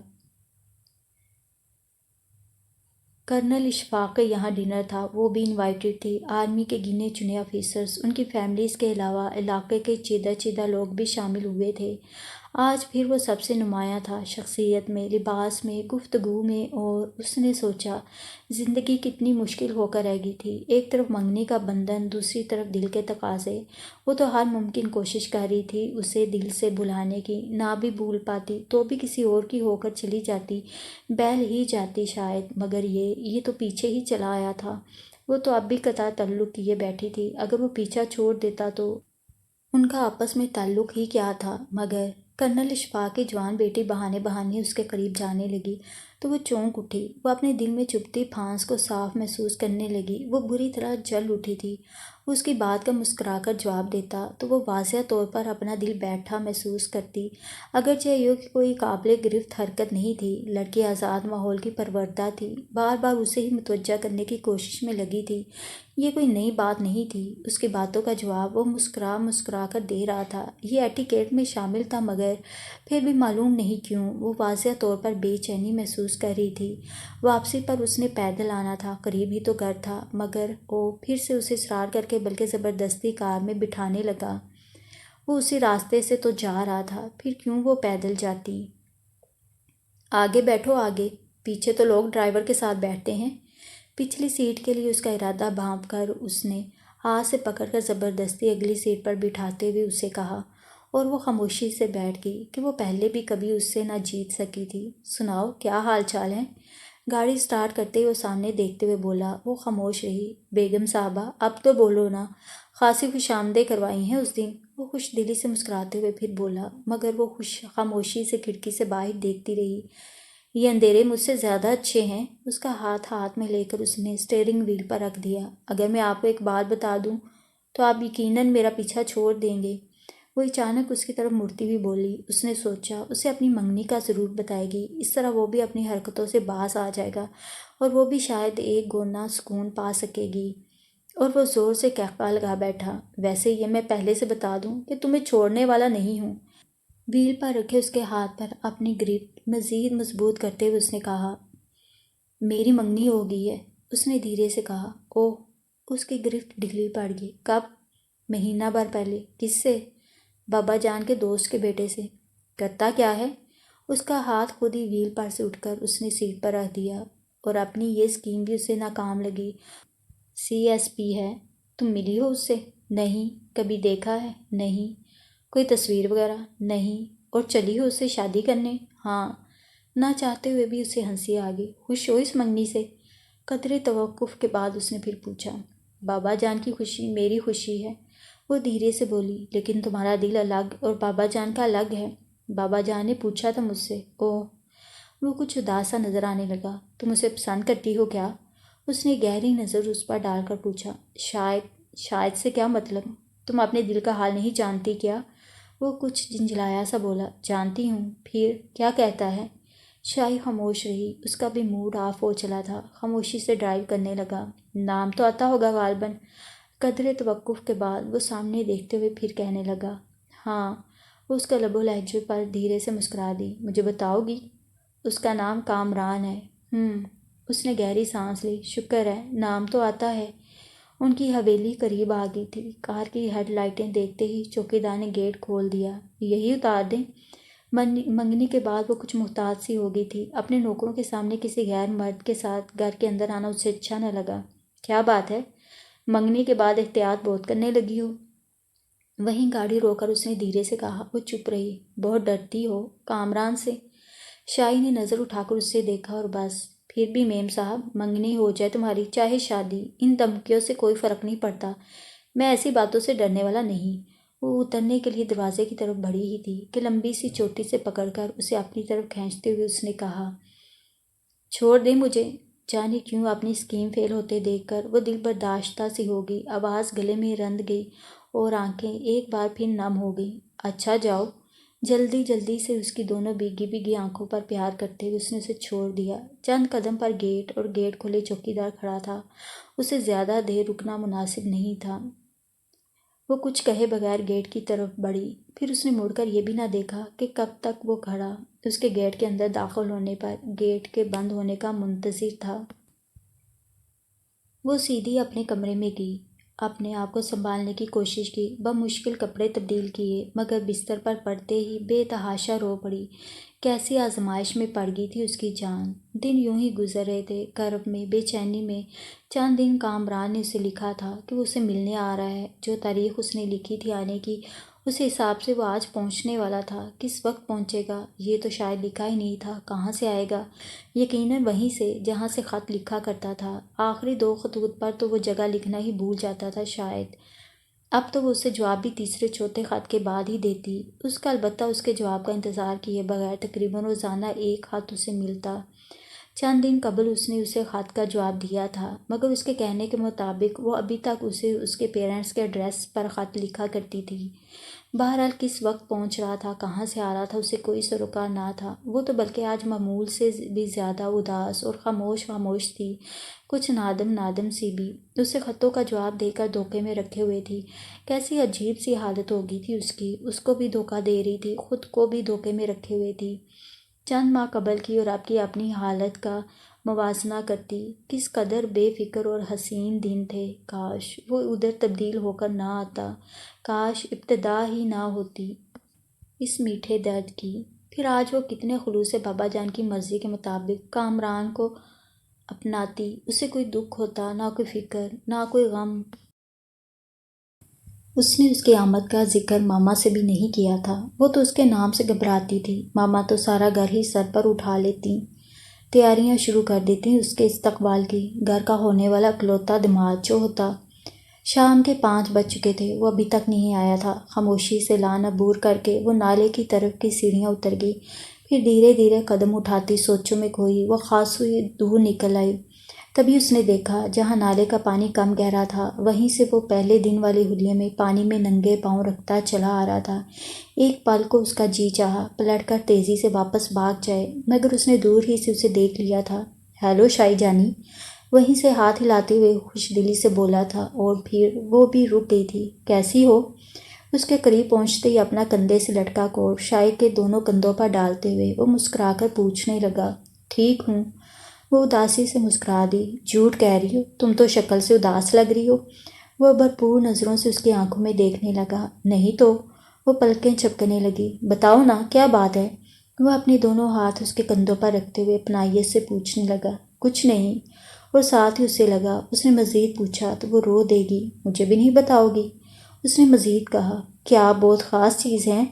کرنل اشفاق کے یہاں ڈنر تھا، وہ بھی انوائٹڈ تھی۔ آرمی کے گنے چنے آفیسرز، ان کی فیملیز کے علاوہ علاقے کے چیدہ چیدہ لوگ بھی شامل ہوئے تھے۔ آج پھر وہ سب سے نمایاں تھا، شخصیت میں، لباس میں، گفتگو میں، اور اس نے سوچا زندگی کتنی مشکل ہو کر رہ گئی تھی۔ ایک طرف منگنی کا بندھن، دوسری طرف دل کے تقاضے۔ وہ تو ہر ممکن کوشش کر رہی تھی اسے دل سے بھلانے کی، نہ بھی بھول پاتی تو بھی کسی اور کی ہو کر چلی جاتی، بہل ہی جاتی شاید، مگر یہ تو پیچھے ہی چلا آیا تھا۔ وہ تو اب بھی قطع تعلق کیے بیٹھی تھی، اگر وہ پیچھا چھوڑ دیتا تو ان کا آپس میں تعلق ہی کیا تھا؟ مگر کرنل اشفاق کی جوان بیٹی بہانے بہانے اس کے قریب جانے لگی تو وہ چونک اٹھی۔ وہ اپنے دل میں چبھتی پھانس کو صاف محسوس کرنے لگی۔ وہ بری طرح جل اٹھی تھی۔ اس کی بات کا مسکرا کر جواب دیتا تو وہ واضح طور پر اپنا دل بیٹھا محسوس کرتی، اگرچہ یہ کوئی قابل گرفت حرکت نہیں تھی۔ لڑکی آزاد ماحول کی پروردہ تھی، بار بار اسے ہی متوجہ کرنے کی کوشش میں لگی تھی۔ یہ کوئی نئی بات نہیں تھی۔ اس کی باتوں کا جواب وہ مسکرا مسکرا کر دے رہا تھا۔ یہ ایٹیکیٹ میں شامل تھا، مگر پھر بھی معلوم نہیں کیوں وہ واضح طور پر بے چینی محسوس کر رہی تھی۔ واپسی پر اس نے پیدل آنا تھا، قریب ہی تو گھر تھا، مگر وہ پھر سے اسے اصرار کر کے بلکہ زبردستی کار میں بٹھانے لگا۔ وہ اسی راستے سے تو جا رہا تھا، پھر کیوں وہ پیدل جاتی؟ آگے بیٹھو آگے، پیچھے تو لوگ ڈرائیور کے ساتھ بیٹھتے ہیں۔ پچھلی سیٹ کے لیے اس کا ارادہ بھانپ کر اس نے ہاتھ سے پکڑ کر زبردستی اگلی سیٹ پر بٹھاتے ہوئے اسے کہا، اور وہ خاموشی سے بیٹھ گئی کہ وہ پہلے بھی کبھی اس سے نہ جیت سکی تھی۔ سناؤ، کیا حال چال ہے؟ گاڑی سٹارٹ کرتے ہوئے سامنے دیکھتے ہوئے بولا۔ وہ خاموش رہی۔ بیگم صاحبہ، اب تو بولو نا، خاصی خوش آمدید کروائی ہیں اس دن۔ وہ خوش دلی سے مسکراتے ہوئے پھر بولا، مگر وہ خاموشی سے کھڑکی سے باہر دیکھتی رہی۔ یہ اندھیرے مجھ سے زیادہ اچھے ہیں۔ اس کا ہاتھ میں لے کر اس نے اسٹیئرنگ وہیل پر رکھ دیا۔ اگر میں آپ کو ایک بات بتا دوں تو آپ یقیناً میرا پیچھا چھوڑ دیں گے۔ وہ اچانک اس کی طرف مڑتی ہوئی بولی۔ اس نے سوچا اسے اپنی منگنی کا ضرور بتائے گی، اس طرح وہ بھی اپنی حرکتوں سے باز آ جائے گا اور وہ بھی شاید ایک گونا سکون پا سکے گی۔ اور وہ زور سے قہقہہ لگا بیٹھا۔ ویسے یہ میں پہلے سے بتا دوں کہ تمہیں چھوڑنے والا نہیں ہوں۔ وہیل پر رکھے اس کے ہاتھ پر اپنی گرفت مزید مضبوط کرتے ہوئے اس نے کہا، میری منگنی ہو گئی ہے۔ اس نے دھیرے سے کہا۔ اوہ! اس کی گرفت ڈھیلی پڑ گئی۔ کب؟ مہینہ بھر پہلے۔ کس سے؟ بابا جان کے دوست کے بیٹے سے۔ کرتا کیا ہے؟ اس کا ہاتھ خود ہی وہیل پر سے اٹھ کر اس نے سیٹ پر رکھ دیا۔ اور اپنی یہ اسکیم بھی اسے ناکام لگی۔ سی ایس پی ہے۔ تم ملی ہو اس سے؟ نہیں۔ کبھی دیکھا ہے؟ نہیں۔ کوئی تصویر وغیرہ؟ نہیں۔ اور چلی ہو اس سے شادی کرنے؟ ہاں۔ نہ چاہتے ہوئے بھی اسے ہنسی آ گئی۔ خوش ہو اس منگنی سے؟ قدرے توقف کے بعد اس نے پھر پوچھا۔ بابا جان کی خوشی میری خوشی ہے، وہ دھیرے سے بولی، لیکن تمہارا دل الگ اور بابا جان کا الگ ہے۔ بابا جان نے پوچھا تھا مجھ سے۔ اوہ! وہ کچھ اداس سا نظر آنے لگا۔ تم اسے پسند کرتی ہو کیا؟ اس نے گہری نظر اس پر ڈال کر پوچھا۔ شاید سے کیا مطلب؟ تم اپنے دل کا حال نہیں جانتی کیا؟ وہ کچھ جھنجھلایا سا بولا۔ جانتی ہوں۔ پھر کیا کہتا ہے؟ شاہی خاموش رہی۔ اس کا بھی موڈ آف ہو چلا تھا۔ خاموشی سے ڈرائیو کرنے لگا۔ نام تو آتا ہوگا غالباً؟ قدرے توقف کے بعد وہ سامنے دیکھتے ہوئے پھر کہنے لگا۔ ہاں۔ وہ اس کا لب و لہجے پر دھیرے سے مسکرا دی۔ مجھے بتاؤ گی؟ اس کا نام کامران ہے۔ اس نے گہری سانس لی۔ شکر ہے، نام تو آتا ہے۔ ان کی حویلی قریب آ گئی تھی۔ کار کی ہیڈ لائٹیں دیکھتے ہی چوکیدار نے گیٹ کھول دیا۔ یہی اتار دیں؟ منگنی کے بعد وہ کچھ محتاط سی ہو گئی تھی۔ اپنے نوکروں کے سامنے کسی غیر مرد کے ساتھ گھر کے اندر آنا اسے اچھا نہ لگا۔ کیا بات ہے؟ منگنی کے بعد احتیاط بہت کرنے لگی ہو؟ وہیں گاڑی روک کر اس نے دھیرے سے کہا۔ وہ چپ رہی۔ بہت ڈرتی ہو کامران سے؟ شاہی نے نظر اٹھا کر اس سے دیکھا اور بس۔ پھر بھی میم صاحب، منگنی ہو جائے تمہاری، چاہے شادی، ان دھمکیوں سے کوئی فرق نہیں پڑتا۔ میں ایسی باتوں سے ڈرنے والا نہیں۔ وہ اترنے کے لیے دروازے کی طرف بڑھی ہی تھی کہ لمبی سی چوٹی سے پکڑ کر اسے اپنی طرف کھینچتے ہوئے اس نے کہا، چھوڑ دیں مجھے۔ جانے کیوں اپنی اسکیم فیل ہوتے دیکھ کر وہ دل برداشتہ سی ہو گئی، آواز گلے میں رند گئی اور آنکھیں ایک بار پھر نم ہو گئیں۔ اچھا جاؤ۔ جلدی سے اس کی دونوں بھیگی بھیگی آنکھوں پر پیار کرتے ہوئے اس نے اسے چھوڑ دیا۔ چند قدم پر گیٹ اور گیٹ کھولے چوکیدار کھڑا تھا۔ اسے زیادہ دیر رکنا مناسب نہیں تھا۔ وہ کچھ کہے بغیر گیٹ کی طرف بڑھی۔ پھر اس نے مڑ کر یہ بھی نہ دیکھا کہ کب تک وہ کھڑا اس کے گیٹ کے اندر داخل ہونے پر گیٹ کے بند ہونے کا منتظر تھا۔ وہ سیدھی اپنے کمرے میں گئی اپنے آپ کو سنبھالنے کی کوشش کی، بمشکل کپڑے تبدیل کیے، مگر بستر پر پڑتے ہی بے تحاشا رو پڑی۔ کیسی آزمائش میں پڑ گئی تھی اس کی جان۔ دن یوں ہی گزر رہے تھے، کرب میں، بے چینی میں۔ چند دن کامران نے اسے لکھا تھا کہ وہ اسے ملنے آ رہا ہے۔ جو تاریخ اس نے لکھی تھی آنے کی، اس حساب سے وہ آج پہنچنے والا تھا۔ کس وقت پہنچے گا یہ تو شاید لکھا ہی نہیں تھا، کہاں سے آئے گا؟ یقیناً وہیں سے جہاں سے خط لکھا کرتا تھا۔ آخری 2 خطوط پر تو وہ جگہ لکھنا ہی بھول جاتا تھا شاید۔ اب تو وہ اسے جواب بھی تیسرے چوتھے خط کے بعد ہی دیتی۔ اس کا البتہ اس کے جواب کا انتظار کیے بغیر تقریباً روزانہ ایک خط اسے ملتا۔ چند دن قبل اس نے اسے خط کا جواب دیا تھا، مگر اس کے کہنے کے مطابق وہ ابھی تک اسے اس کے پیرنٹس کے ایڈریس پر خط لکھا کرتی تھی۔ بہرحال کس وقت پہنچ رہا تھا، کہاں سے آ رہا تھا، اسے کوئی سروکار نہ تھا۔ وہ تو بلکہ آج معمول سے بھی زیادہ اداس اور خاموش خاموش تھی، کچھ نادم نادم سی بھی۔ اسے خطوں کا جواب دے کر دھوکے میں رکھے ہوئے تھی۔ کیسی عجیب سی حالت ہو گئی تھی اس کی، اس کو بھی دھوکہ دے رہی تھی، خود کو بھی دھوکے میں رکھے ہوئے تھی۔ چند ماہ قبل کی اور اب کی اپنی حالت کا موازنہ کرتی، کس قدر بے فکر اور حسین دن تھے۔ کاش وہ ادھر تبدیل ہو کر نہ آتا، کاش ابتدا ہی نہ ہوتی اس میٹھے درد کی۔ پھر آج وہ کتنے خلوص سے بابا جان کی مرضی کے مطابق کامران کو اپناتی، اسے کوئی دکھ ہوتا، نہ کوئی فکر، نہ کوئی غم۔ اس نے اس کی آمد کا ذکر ماما سے بھی نہیں کیا تھا، وہ تو اس کے نام سے گھبراتی تھی۔ ماما تو سارا گھر ہی سر پر اٹھا لیتیں، تیاریاں شروع کر دیتیں اس کے استقبال کی۔ گھر کا ہونے والا اکلوتا داماد جو ہوتا۔ شام کے 5 بج چکے تھے، وہ ابھی تک نہیں آیا تھا۔ خاموشی سے لان عبور کر کے وہ نالے کی طرف کی سیڑھیاں اتر گئی، پھر دھیرے دھیرے قدم اٹھاتی سوچوں میں کھوئی۔ وہ خاصی دور نکل آئی، تبھی اس نے دیکھا جہاں نالے کا پانی کم گہرا تھا، وہیں سے وہ پہلے دن والے حلیے میں پانی میں ننگے پاؤں رکھتا چلا آ رہا تھا۔ ایک پل کو اس کا جی چاہا پلٹ کر تیزی سے واپس بھاگ جائے، مگر اس نے دور ہی سے اسے دیکھ لیا تھا۔ ہیلو شائی جانی، وہیں سے ہاتھ ہلاتے ہوئے خوش دلی سے بولا تھا، اور پھر وہ بھی رک گئی تھی۔ کیسی ہو؟ اس کے قریب پہنچتے ہی اپنا کندھے سے لٹکا کوٹ شائی کے دونوں کندھوں پر ڈالتے ہوئے وہ مسکرا کر پوچھنے لگا، ٹھیک ہوں؟ وہ اداسی سے مسکرا دی۔ جھوٹ کہہ رہی ہو، تم تو شکل سے اداس لگ رہی ہو۔ وہ بھرپور نظروں سے اس کی آنکھوں میں دیکھنے لگا۔ نہیں تو؟ وہ پلکیں جھپکنے لگی۔ بتاؤ نا، کیا بات ہے؟ وہ اپنے دونوں ہاتھ اس کے کندھوں پر رکھتے ہوئے اپنائیت سے پوچھنے لگا۔ کچھ نہیں، اور ساتھ ہی اسے لگا اس نے مزید پوچھا تو وہ رو دے گی۔ مجھے بھی نہیں بتاؤ گی؟ اس نے مزید کہا۔ کیا بہت خاص چیز ہے؟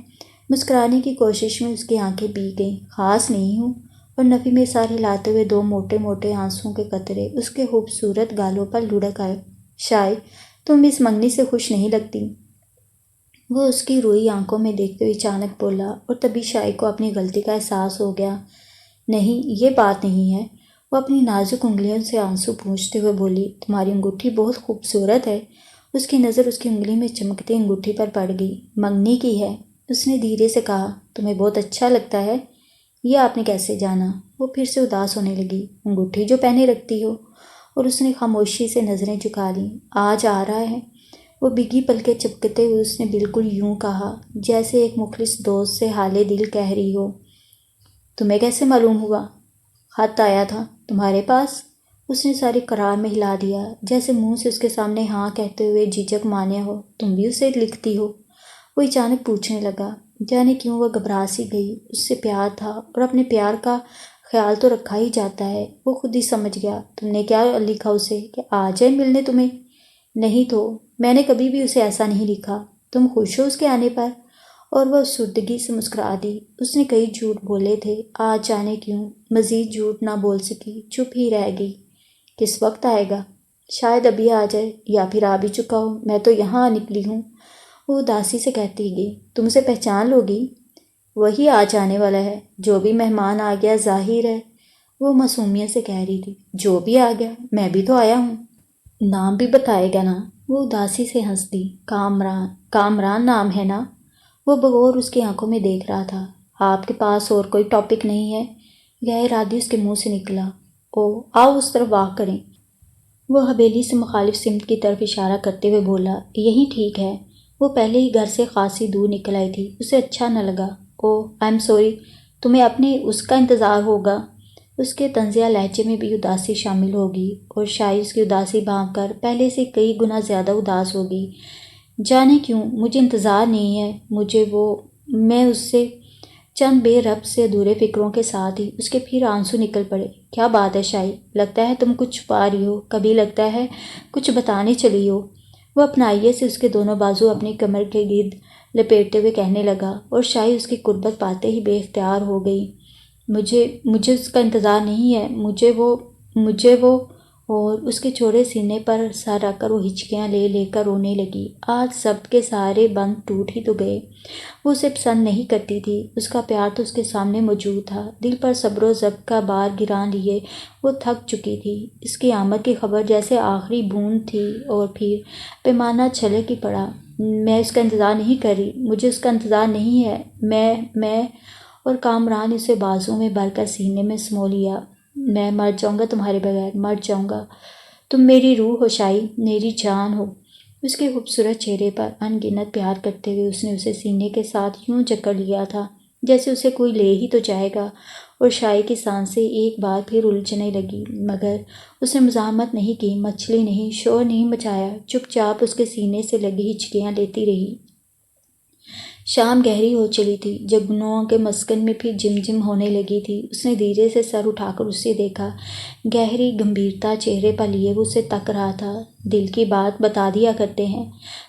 مسکرانے کی کوشش میں اس کی آنکھیں بھیگ گئیں۔ خاص نہیں ہوں، اور نفی میں سر ہلاتے ہوئے 2 موٹے موٹے آنسوؤں کے قطرے اس کے خوبصورت گالوں پر لڑک آئے۔ شائی، تم اس منگنی سے خوش نہیں لگتی۔ وہ اس کی روئی آنکھوں میں دیکھتے ہوئے اچانک بولا، اور تبھی شائی کو اپنی غلطی کا احساس ہو گیا۔ نہیں، یہ بات نہیں ہے۔ وہ اپنی نازک انگلیوں سے آنسو پونچھتے ہوئے بولی، تمہاری انگوٹھی بہت خوبصورت ہے۔ اس کی نظر اس کی انگلی میں چمکتی انگوٹھی پر پڑ گئی۔ منگنی کی ہے، اس نے دھیرے سے کہا۔ تمہیں بہت اچھا لگتا ہے؟ یہ آپ نے کیسے جانا؟ وہ پھر سے اداس ہونے لگی۔ انگوٹھی جو پہنے رکھتی ہو، اور اس نے خاموشی سے نظریں جھکا لیں۔ آج آ رہا ہے؟ وہ بھیگی پلکیں چپکتے ہوئے اس نے بالکل یوں کہا جیسے ایک مخلص دوست سے حال دل کہہ رہی ہو۔ تمہیں کیسے معلوم ہوا؟ خط آیا تھا تمہارے پاس؟ اس نے ساری قرار میں ہلا دیا، جیسے منہ سے اس کے سامنے ہاں کہتے ہوئے جھجک مانے ہو۔ تم بھی اسے لکھتی ہو؟ وہ اچانک پوچھنے لگا۔ جانے کیوں وہ گھبرا سی گئی۔ اس سے پیار تھا، اور اپنے پیار کا خیال تو رکھا ہی جاتا ہے۔ وہ خود ہی سمجھ گیا۔ تم نے کیا لکھا اسے کہ آ جائے ملنے تمہیں؟ نہیں تو، میں نے کبھی بھی اسے ایسا نہیں لکھا۔ تم خوش ہو اس کے آنے پر؟ اور وہ افسردگی سے مسکرا دی۔ اس نے کئی جھوٹ بولے تھے، آج جانے کیوں مزید جھوٹ نہ بول سکی، چپ ہی رہ گئی۔ کس وقت آئے گا؟ شاید ابھی آ جائے، یا پھر آ بھی چکا ہو، میں تو یہاں نکلی ہوں۔ وہ اداسی سے کہتی گئی۔ تم اسے پہچان لوگی؟ وہی آج آنے والا ہے، جو بھی مہمان آ گیا ظاہر ہے۔ وہ معصومیت سے کہہ رہی تھی۔ جو بھی آ گیا، میں بھی تو آیا ہوں۔ نام بھی بتائے گا نا؟ وہ اداسی سے ہنس دی۔ کامران، کامران نام ہے نا؟ وہ بغور اس کی آنکھوں میں دیکھ رہا تھا۔ آپ کے پاس اور کوئی ٹاپک نہیں ہے؟ غیر ارادی اس کے منہ سے نکلا۔ او، آؤ اس طرف واک کریں۔ وہ حویلی سے مخالف سمت کی طرف اشارہ کرتے ہوئے بولا، یہی ٹھیک ہے۔ وہ پہلے ہی گھر سے خاصی دور نکل آئی تھی، اسے اچھا نہ لگا۔ او، آئی ایم سوری، تمہیں اپنے اس کا انتظار ہوگا۔ اس کے طنزیہ لہجے میں بھی اداسی شامل ہوگی اور شاید اس کی اداسی بھانپ کر پہلے سے کئی گنا زیادہ اداس ہوگی۔ جانے کیوں مجھے انتظار نہیں ہے میں اس سے چند بے ربط سے ادھورے فکروں کے ساتھ ہی اس کے پھر آنسو نکل پڑے۔ کیا بات ہے شاہی، لگتا ہے تم کچھ چھپا رہی ہو، کبھی لگتا ہے کچھ بتانے چلی ہو۔ وہ اپنائیے سے اس کے دونوں بازو اپنی کمر کے گرد لپیٹتے ہوئے کہنے لگا اور شاہی اس کی قربت پاتے ہی بے اختیار ہو گئی۔ مجھے اس کا انتظار نہیں ہے، مجھے وہ اور اس کے چوڑے سینے پر سر رکھ کر وہ ہچکیاں لے لے کر رونے لگی۔ آج سب کے سارے بند ٹوٹ ہی تو گئے۔ وہ اسے پسند نہیں کرتی تھی، اس کا پیار تو اس کے سامنے موجود تھا، دل پر صبر و ضبط کا بار گران لیے وہ تھک چکی تھی۔ اس کی آمد کی خبر جیسے آخری بوند تھی اور پھر پیمانہ چھلک ہی پڑا۔ میں اس کا انتظار نہیں کر رہی، مجھے اس کا انتظار نہیں ہے، میں اور کامران نے اسے بازوؤں میں بھر کر سینے میں سمو لیا۔ میں مر جاؤں گا تمہارے بغیر، مر جاؤں گا۔ تم میری روح ہو شاہی، میری جان ہو۔ اس کے خوبصورت چہرے پر ان گنت پیار کرتے ہوئے اس نے اسے سینے کے ساتھ یوں جکڑ لیا تھا جیسے اسے کوئی لے ہی تو جائے گا، اور شاہی کی سانسیں ایک بار پھر الجھنے لگی، مگر اس نے مزاحمت نہیں کی، مچلی نہیں، شور نہیں مچایا، چپ چاپ اس کے سینے سے لگی ہچکیاں لیتی رہی۔ شام گہری ہو چلی تھی، جگنوں کے مسکن میں پھر جم جم ہونے لگی تھی۔ اس نے دھیرے سے سر اٹھا کر اسے دیکھا، گہری گمبھیرتا چہرے پر لیے وہ اسے تک رہا تھا۔ دل کی بات بتا دیا کرتے ہیں،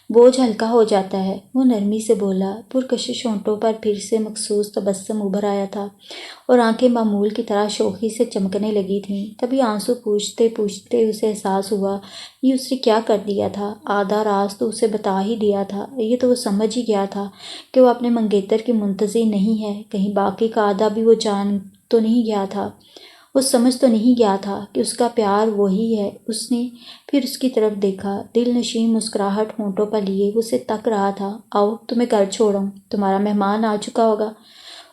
بوجھ ہلکا ہو جاتا ہے، وہ نرمی سے بولا۔ پرکشش ہونٹوں پر پھر سے مخصوص تبسم ابھر آیا تھا اور آنکھیں معمول کی طرح شوخی سے چمکنے لگی تھیں۔ تبھی آنسو پوچھتے پوچھتے اسے احساس ہوا یہ اس نے کیا کر دیا تھا۔ آدھا راز تو اسے بتا ہی دیا تھا، یہ تو وہ سمجھ ہی گیا تھا کہ وہ اپنے منگیتر کی منتظر نہیں ہے، کہیں باقی کا آدھا بھی وہ جان تو نہیں گیا تھا، وہ سمجھ تو نہیں گیا تھا کہ اس کا پیار وہی ہے۔ اس نے پھر اس کی طرف دیکھا، دل نشیں مسکراہٹ ہونٹوں پر لیے وہ اسے تک رہا تھا۔ آؤ تمہیں گھر چھوڑاؤں، تمہارا مہمان آ چکا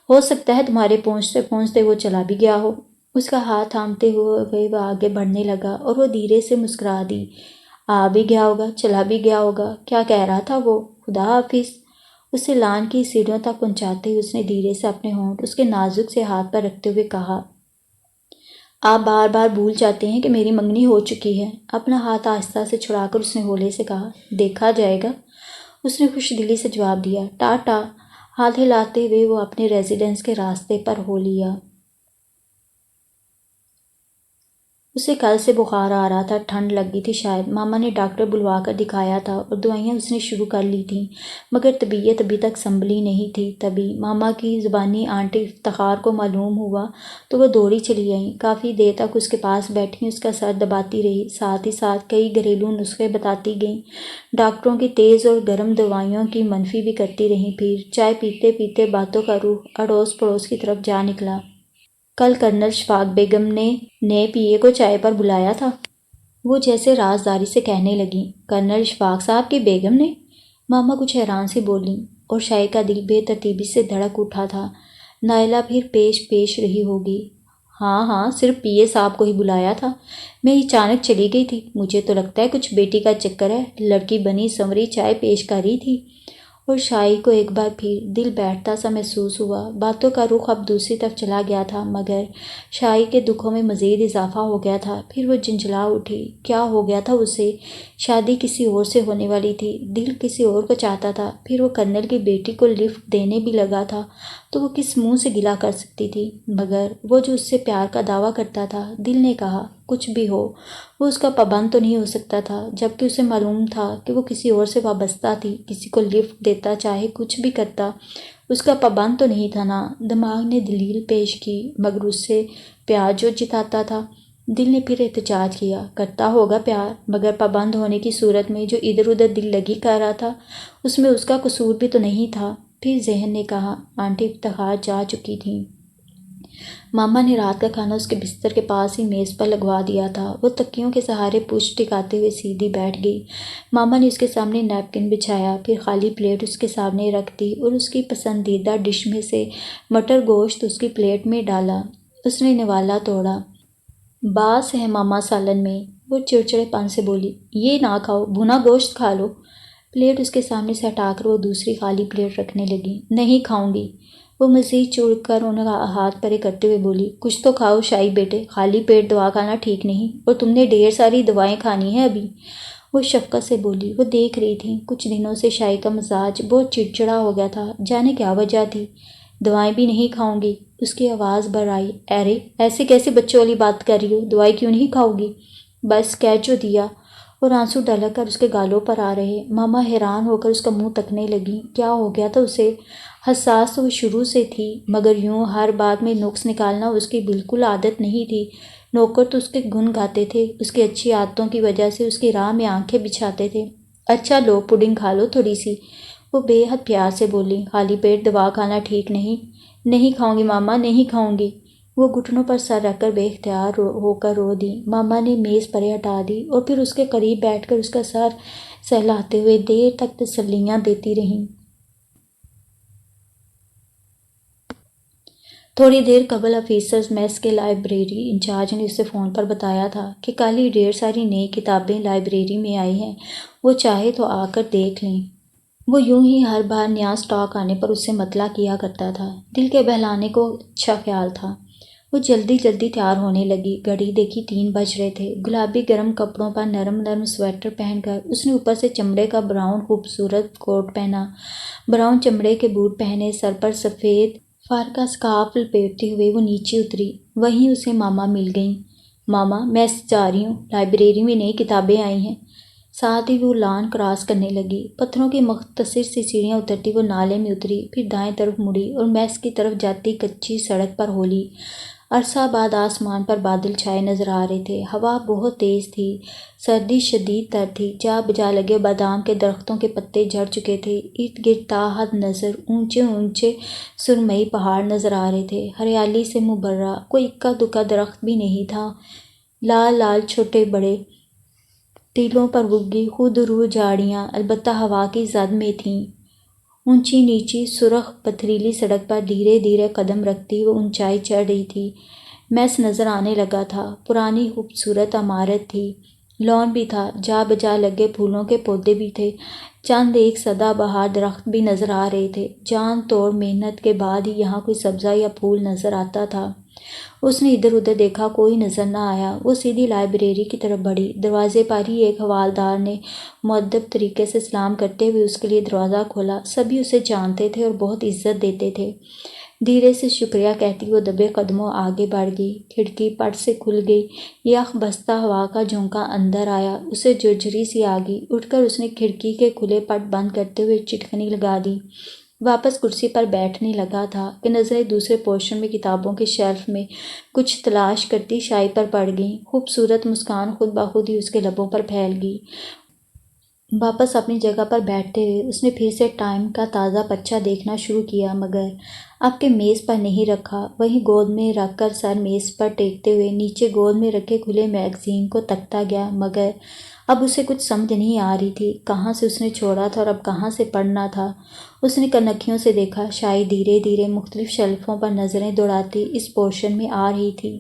ہو سکتا ہے تمہارے پہنچتے پہنچتے وہ چلا بھی گیا ہو۔ اس کا ہاتھ تھامتے ہوئے وہ آگے بڑھنے لگا اور وہ دھیرے سے مسکرا دی۔ آ بھی گیا ہوگا، چلا بھی گیا ہوگا، کیا کہہ رہا تھا وہ؟ خدا حافظ۔ اسے لان کی سیڑھیوں تک پہنچاتے ہوئے اس نے دھیرے سے اپنے ہونٹ اس کے نازک سے ہاتھ پر رکھتے ہوئے کہا، آپ بار بار بھول جاتے ہیں کہ میری منگنی ہو چکی ہے۔ اپنا ہاتھ آہستہ سے چھڑا کر اس نے ہولے سے کہا، دیکھا جائے گا۔ اس نے خوش دلی سے جواب دیا، ٹاٹا۔ ہاتھ ہلاتے ہوئے وہ اپنے ریزیڈنس کے راستے پر ہو لیا۔ اسے کل سے بخار آ رہا تھا، ٹھنڈ لگ گئی تھی شاید، ماما نے ڈاکٹر بلوا کر دکھایا تھا اور دوائیاں اس نے شروع کر لی تھیں، مگر طبیعت ابھی تک سنبھلی نہیں تھی۔ تبھی ماما کی زبانی آنٹی افتخار کو معلوم ہوا تو وہ دوڑی چلی آئیں، کافی دیر تک اس کے پاس بیٹھی اس کا سر دباتی رہی، ساتھ ہی ساتھ کئی گھریلو نسخے بتاتی گئیں، ڈاکٹروں کی تیز اور گرم دوائیوں کی منفی بھی کرتی رہیں۔ پھر چائے پیتے پیتے باتوں کا رخ اڑوس پڑوس کی طرف جا نکلا۔ کل کرنل شفاق بیگم نے پی اے کو چائے پر بلایا تھا، وہ جیسے رازداری سے کہنے لگیں۔ کرنل شفاق صاحب کی بیگم نے؟ ماما کچھ حیران سی بولیں اور شاہی کا دل بے ترتیبی سے دھڑک اٹھا تھا۔ نائلہ پھر پیش رہی ہوگی۔ ہاں، صرف پی اے صاحب کو ہی بلایا تھا، میں اچانک چلی گئی تھی، مجھے تو لگتا ہے کچھ بیٹی کا چکر ہے، لڑکی بنی سنوری چائے پیش کر رہی تھی۔ اور شاہی کو ایک بار پھر دل بیٹھتا سا محسوس ہوا۔ باتوں کا رخ اب دوسری طرف چلا گیا تھا، مگر شاہی کے دکھوں میں مزید اضافہ ہو گیا تھا۔ پھر وہ جھنجھلا اٹھی۔ کیا ہو گیا تھا اسے؟ شادی کسی اور سے ہونے والی تھی، دل کسی اور کو چاہتا تھا، پھر وہ کرنل کی بیٹی کو لفٹ دینے بھی لگا تھا تو وہ کس منہ سے گلہ کر سکتی تھی؟ مگر وہ جو اس سے پیار کا دعویٰ کرتا تھا، دل نے کہا کچھ بھی ہو وہ اس کا پابند تو نہیں ہو سکتا تھا، جبکہ اسے معلوم تھا کہ وہ کسی اور سے وابستہ تھی، کسی کو لفٹ دیتا، چاہے کچھ بھی کرتا، اس کا پابند تو نہیں تھا نا۔ دماغ نے دلیل پیش کی، مگر اس سے پیار جو جتاتا تھا۔ دل نے پھر احتجاج کیا، کرتا ہوگا پیار، مگر پابند ہونے کی صورت میں جو ادھر ادھر دل لگی کر رہا تھا اس میں اس کا قصور بھی تو نہیں تھا۔ پھر ذہن نے کہا، آنٹی افتخار جا چکی تھیں، ماما نے رات کا کھانا اس کے بستر کے پاس ہی میز پر لگوا دیا تھا۔ وہ تکیوں کے سہارے پشت ٹکاتے ہوئے سیدھی بیٹھ گئی۔ ماما نے اس کے سامنے نیپکن بچھایا، پھر خالی پلیٹ اس کے سامنے رکھ دی اور اس کی پسندیدہ ڈش میں سے مٹر گوشت اس کی پلیٹ میں ڈالا۔ اس نے نوالا توڑا۔ باس ہے ماما سالن میں، وہ چڑچڑے پن سے بولی، یہ نہ کھاؤ، بھنا گوشت کھا لو۔ پلیٹ اس کے سامنے سے ہٹا کر وہ دوسری خالی پلیٹ رکھنے لگی۔ نہیں کھاؤں گی۔ وہ مزید چڑ کر انہیں ہاتھ پرے کرتے ہوئے بولی، کچھ تو کھاؤ شاہی بیٹے، خالی پیٹ دوا کھانا ٹھیک نہیں، اور تم نے ڈھیر ساری دوائیں کھانی ہیں ابھی۔ وہ شفقت سے بولی۔ وہ دیکھ رہی تھیں کچھ دنوں سے شاہی کا مزاج بہت چڑچڑا ہو گیا تھا، جانے کیا وجہ تھی۔ دوائیں بھی نہیں کھاؤں گی؟ اس کی آواز بڑھ آئی۔ ارے ایسے کیسے بچوں والی بات کر رہی ہو، دوائی کیوں نہیں کھاؤ گی؟ بس کہہ جو دیا۔ اور آنسو ڈھلک کر اس کے گالوں پر آ رہے۔ ماما حیران ہو کر اس کا منہ تکنے لگیں۔ کیا ہو گیا تھا اسے؟ حساس تو وہ شروع سے تھی، مگر یوں ہر بات میں نقص نکالنا اس کی بالکل عادت نہیں تھی۔ نوکر تو اس کے گن گاتے تھے، اس کی اچھی عادتوں کی وجہ سے اس کی راہ میں آنکھیں بچھاتے تھے۔ اچھا لو پڈنگ کھا لو تھوڑی سی، وہ بے حد پیار سے بولی۔ خالی پیٹ دوا کھانا ٹھیک نہیں؟ نہیں کھاؤں گی ماما، نہیں کھاؤں گی۔ وہ گھٹنوں پر سر رکھ کر بے اختیار ہو کر رو دی۔ ماما نے میز پرے ہٹا دی اور پھر اس کے قریب بیٹھ کر اس کا سر سہلاتے ہوئے دیر تک تسلیاں دیتی رہیں۔ تھوڑی دیر قبل آفیسرز میس کے لائبریری انچارج نے اسے فون پر بتایا تھا کہ کل ہی ڈھیر ساری نئی کتابیں لائبریری میں آئی ہیں، وہ چاہے تو آ کر دیکھ لیں۔ وہ یوں ہی ہر بار نیا اسٹاک آنے پر اس سے مطلع کیا کرتا تھا۔ دل کے بہلانے کو اچھا خیال تھا۔ وہ جلدی جلدی تیار ہونے لگی۔ گھڑی دیکھی 3 بج رہے تھے۔ گلابی گرم کپڑوں پر نرم نرم سویٹر پہن کر اس نے اوپر سے چمڑے کا براؤن خوبصورت کوٹ پہنا، براؤن چمڑے کے بوٹ پہنے، سر پر سفید فر کا اسکارف لپیٹتے ہوئے وہ نیچے اتری۔ وہیں اسے ماما مل گئیں۔ ماما میں جا رہی ہوں، لائبریری میں نئی کتابیں آئی ہیں۔ ساتھ ہی وہ لان کراس کرنے لگی۔ پتھروں کی مختصر سی سیڑھیاں اترتی وہ نالے میں اتری، پھر دائیں طرف مڑی اور میس کی طرف جاتی کچی سڑک پر ہولی۔ عرصہ بعد آسمان پر بادل چھائے نظر آ رہے تھے۔ ہوا بہت تیز تھی، سردی شدید تر تھی۔ جا بجا لگے بادام کے درختوں کے پتے جھڑ چکے تھے۔ ارد گرد تا حد نظر اونچے اونچے سرمئی پہاڑ نظر آ رہے تھے، ہریالی سے مبرہ، کوئی اکا دکا درخت بھی نہیں تھا۔ لال لال چھوٹے بڑے ٹیلوں پر اگی خود رو جھاڑیاں البتہ ہوا کی زد میں تھیں۔ اونچی نیچی سرخ پتھریلی سڑک پر دھیرے دھیرے قدم رکھتی وہ اونچائی چڑھ رہی تھی۔ میس نظر آنے لگا تھا۔ پرانی خوبصورت عمارت تھی، لان بھی تھا، جا بجا لگے پھولوں کے پودے بھی تھے، چند ایک سدا بہار درخت بھی نظر آ رہے تھے۔ جان توڑ محنت کے بعد ہی یہاں کوئی سبزہ یا پھول نظر آتا تھا۔ اس نے ادھر ادھر دیکھا، کوئی نظر نہ آیا۔ وہ سیدھی لائبریری کی طرف بڑھی۔ دروازے پر ہی ایک حوالدار نے مؤدب طریقے سے سلام کرتے ہوئے اس کے لیے دروازہ کھولا۔ سبھی اسے جانتے تھے اور بہت عزت دیتے تھے۔ دھیرے سے شکریہ کہتی وہ دبے قدموں آگے بڑھ گئی۔ کھڑکی پٹ سے کھل گئی، یخ بستہ ہوا کا جھونکا اندر آیا، اسے جھرجھری سی آ گئی۔ اٹھ کر اس نے کھڑکی کے کھلے پٹ بند کرتے ہوئے چٹکنی لگا دی۔ واپس کرسی پر بیٹھنے لگا تھا کہ نظریں دوسرے پورشن میں کتابوں کے شیلف میں کچھ تلاش کرتی شاہی پر پڑ گئیں۔ خوبصورت مسکان خود بخود ہی اس کے لبوں پر پھیل گئی۔ واپس اپنی جگہ پر بیٹھتے ہوئے اس نے پھر سے ٹائم کا تازہ پرچہ دیکھنا شروع کیا، مگر اب کہ میز پر نہیں رکھا، وہیں گود میں رکھ کر سر میز پر ٹیکتے ہوئے نیچے گود میں رکھے کھلے میگزین کو تکتا گیا، مگر اب اسے کچھ سمجھ نہیں آ رہی تھی، کہاں سے اس نے چھوڑا تھا اور اب کہاں سے پڑھنا تھا۔ اس نے کنکھیوں سے دیکھا، شاہی دھیرے دھیرے مختلف شیلفوں پر نظریں دوڑاتی اس پورشن میں آ رہی تھی۔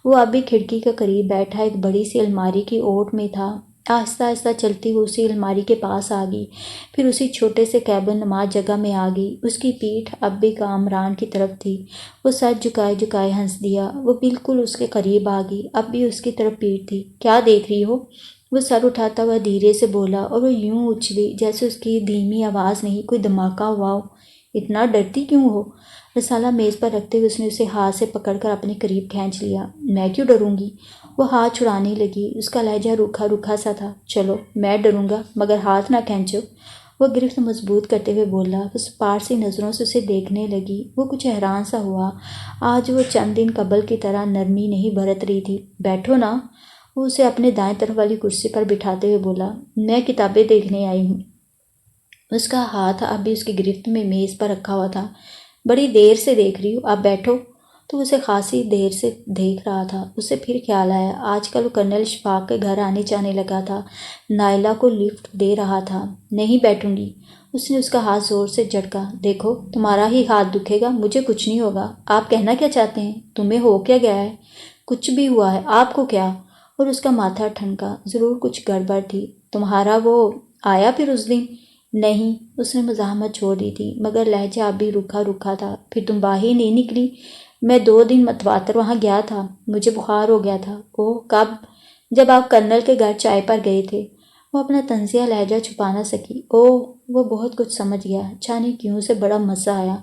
وہ اب بھی کھڑکی کے قریب بیٹھا ایک بڑی سی الماری کی اوٹ میں تھا۔ آہستہ آہستہ چلتی وہ اسی الماری کے پاس آ گئی، پھر اسی چھوٹے سے کیبن نما جگہ میں آ گئی۔ اس کی پیٹھ اب بھی کامران کی طرف تھی۔ وہ سر جھکائے جھکائے ہنس دیا۔ وہ بالکل اس کے قریب آ گئی، اب بھی اس کی طرف پیٹھ تھی۔ کیا دیکھ رہی ہو؟ وہ سر اٹھاتا ہوا دھیرے سے بولا، اور وہ یوں اچھلی جیسے اس کی دھیمی آواز نہیں کوئی دھماکہ ہوا ہو۔ اتنا ڈرتی کیوں ہو؟ رسالہ میز پر رکھتے ہوئے اس نے اسے ہاتھ سے پکڑ کر اپنے قریب کھینچ لیا۔ میں کیوں ڈروں گی؟ وہ ہاتھ چھڑانے لگی، اس کا لہجہ روکھا روکھا سا تھا۔ چلو میں ڈروں گا، مگر ہاتھ نہ کھینچو، وہ گرفت مضبوط کرتے ہوئے بولا۔ وہ سپاٹ سی نظروں سے اسے دیکھنے لگی۔ وہ کچھ حیران سا ہوا، آج وہ چند دن قبل کی طرح نرمی نہیں برت رہی تھی۔ بیٹھو نا، وہ اسے اپنے دائیں طرف والی کرسی پر بٹھاتے ہوئے بولا۔ میں کتابیں دیکھنے آئی ہوں۔ اس کا ہاتھ اب بھی اس کی گرفت میں میز پر رکھا ہوا تھا۔ بڑی دیر سے دیکھ رہی ہوں، اب بیٹھو۔ تو اسے خاصی دیر سے دیکھ رہا تھا۔ اسے پھر خیال آیا، آج کل وہ کرنل اشفاق کے گھر آنے جانے لگا تھا، نائلہ کو لفٹ دے رہا تھا۔ نہیں بیٹھوں گی، اس نے اس کا ہاتھ زور سے جھٹکا۔ دیکھو تمہارا ہی ہاتھ دکھے گا، مجھے کچھ نہیں ہوگا۔ آپ کہنا کیا چاہتے ہیں؟ تمہیں ہو کیا گیا ہے؟ کچھ بھی ہوا ہے، آپ کو کیا؟ اور اس کا ماتھا ٹھنکا، ضرور کچھ گڑبڑ تھی۔ تمہارا وہ آیا پھر اس دن؟ نہیں، اس نے مزاحمت چھوڑ دی تھی، مگر لہجہ اب بھی روکھا روکھا تھا۔ پھر تم باہر نہیں نکلی؟ میں 2 دن متواتر وہاں گیا تھا، مجھے بخار ہو گیا تھا۔ اوہ کب؟ جب آپ کرنل کے گھر چائے پر گئے تھے۔ وہ اپنا طنزیہ لہجہ چھپا نہ سکی۔ اوہ، وہ بہت کچھ سمجھ گیا، جانے کیوں سے بڑا مزہ آیا۔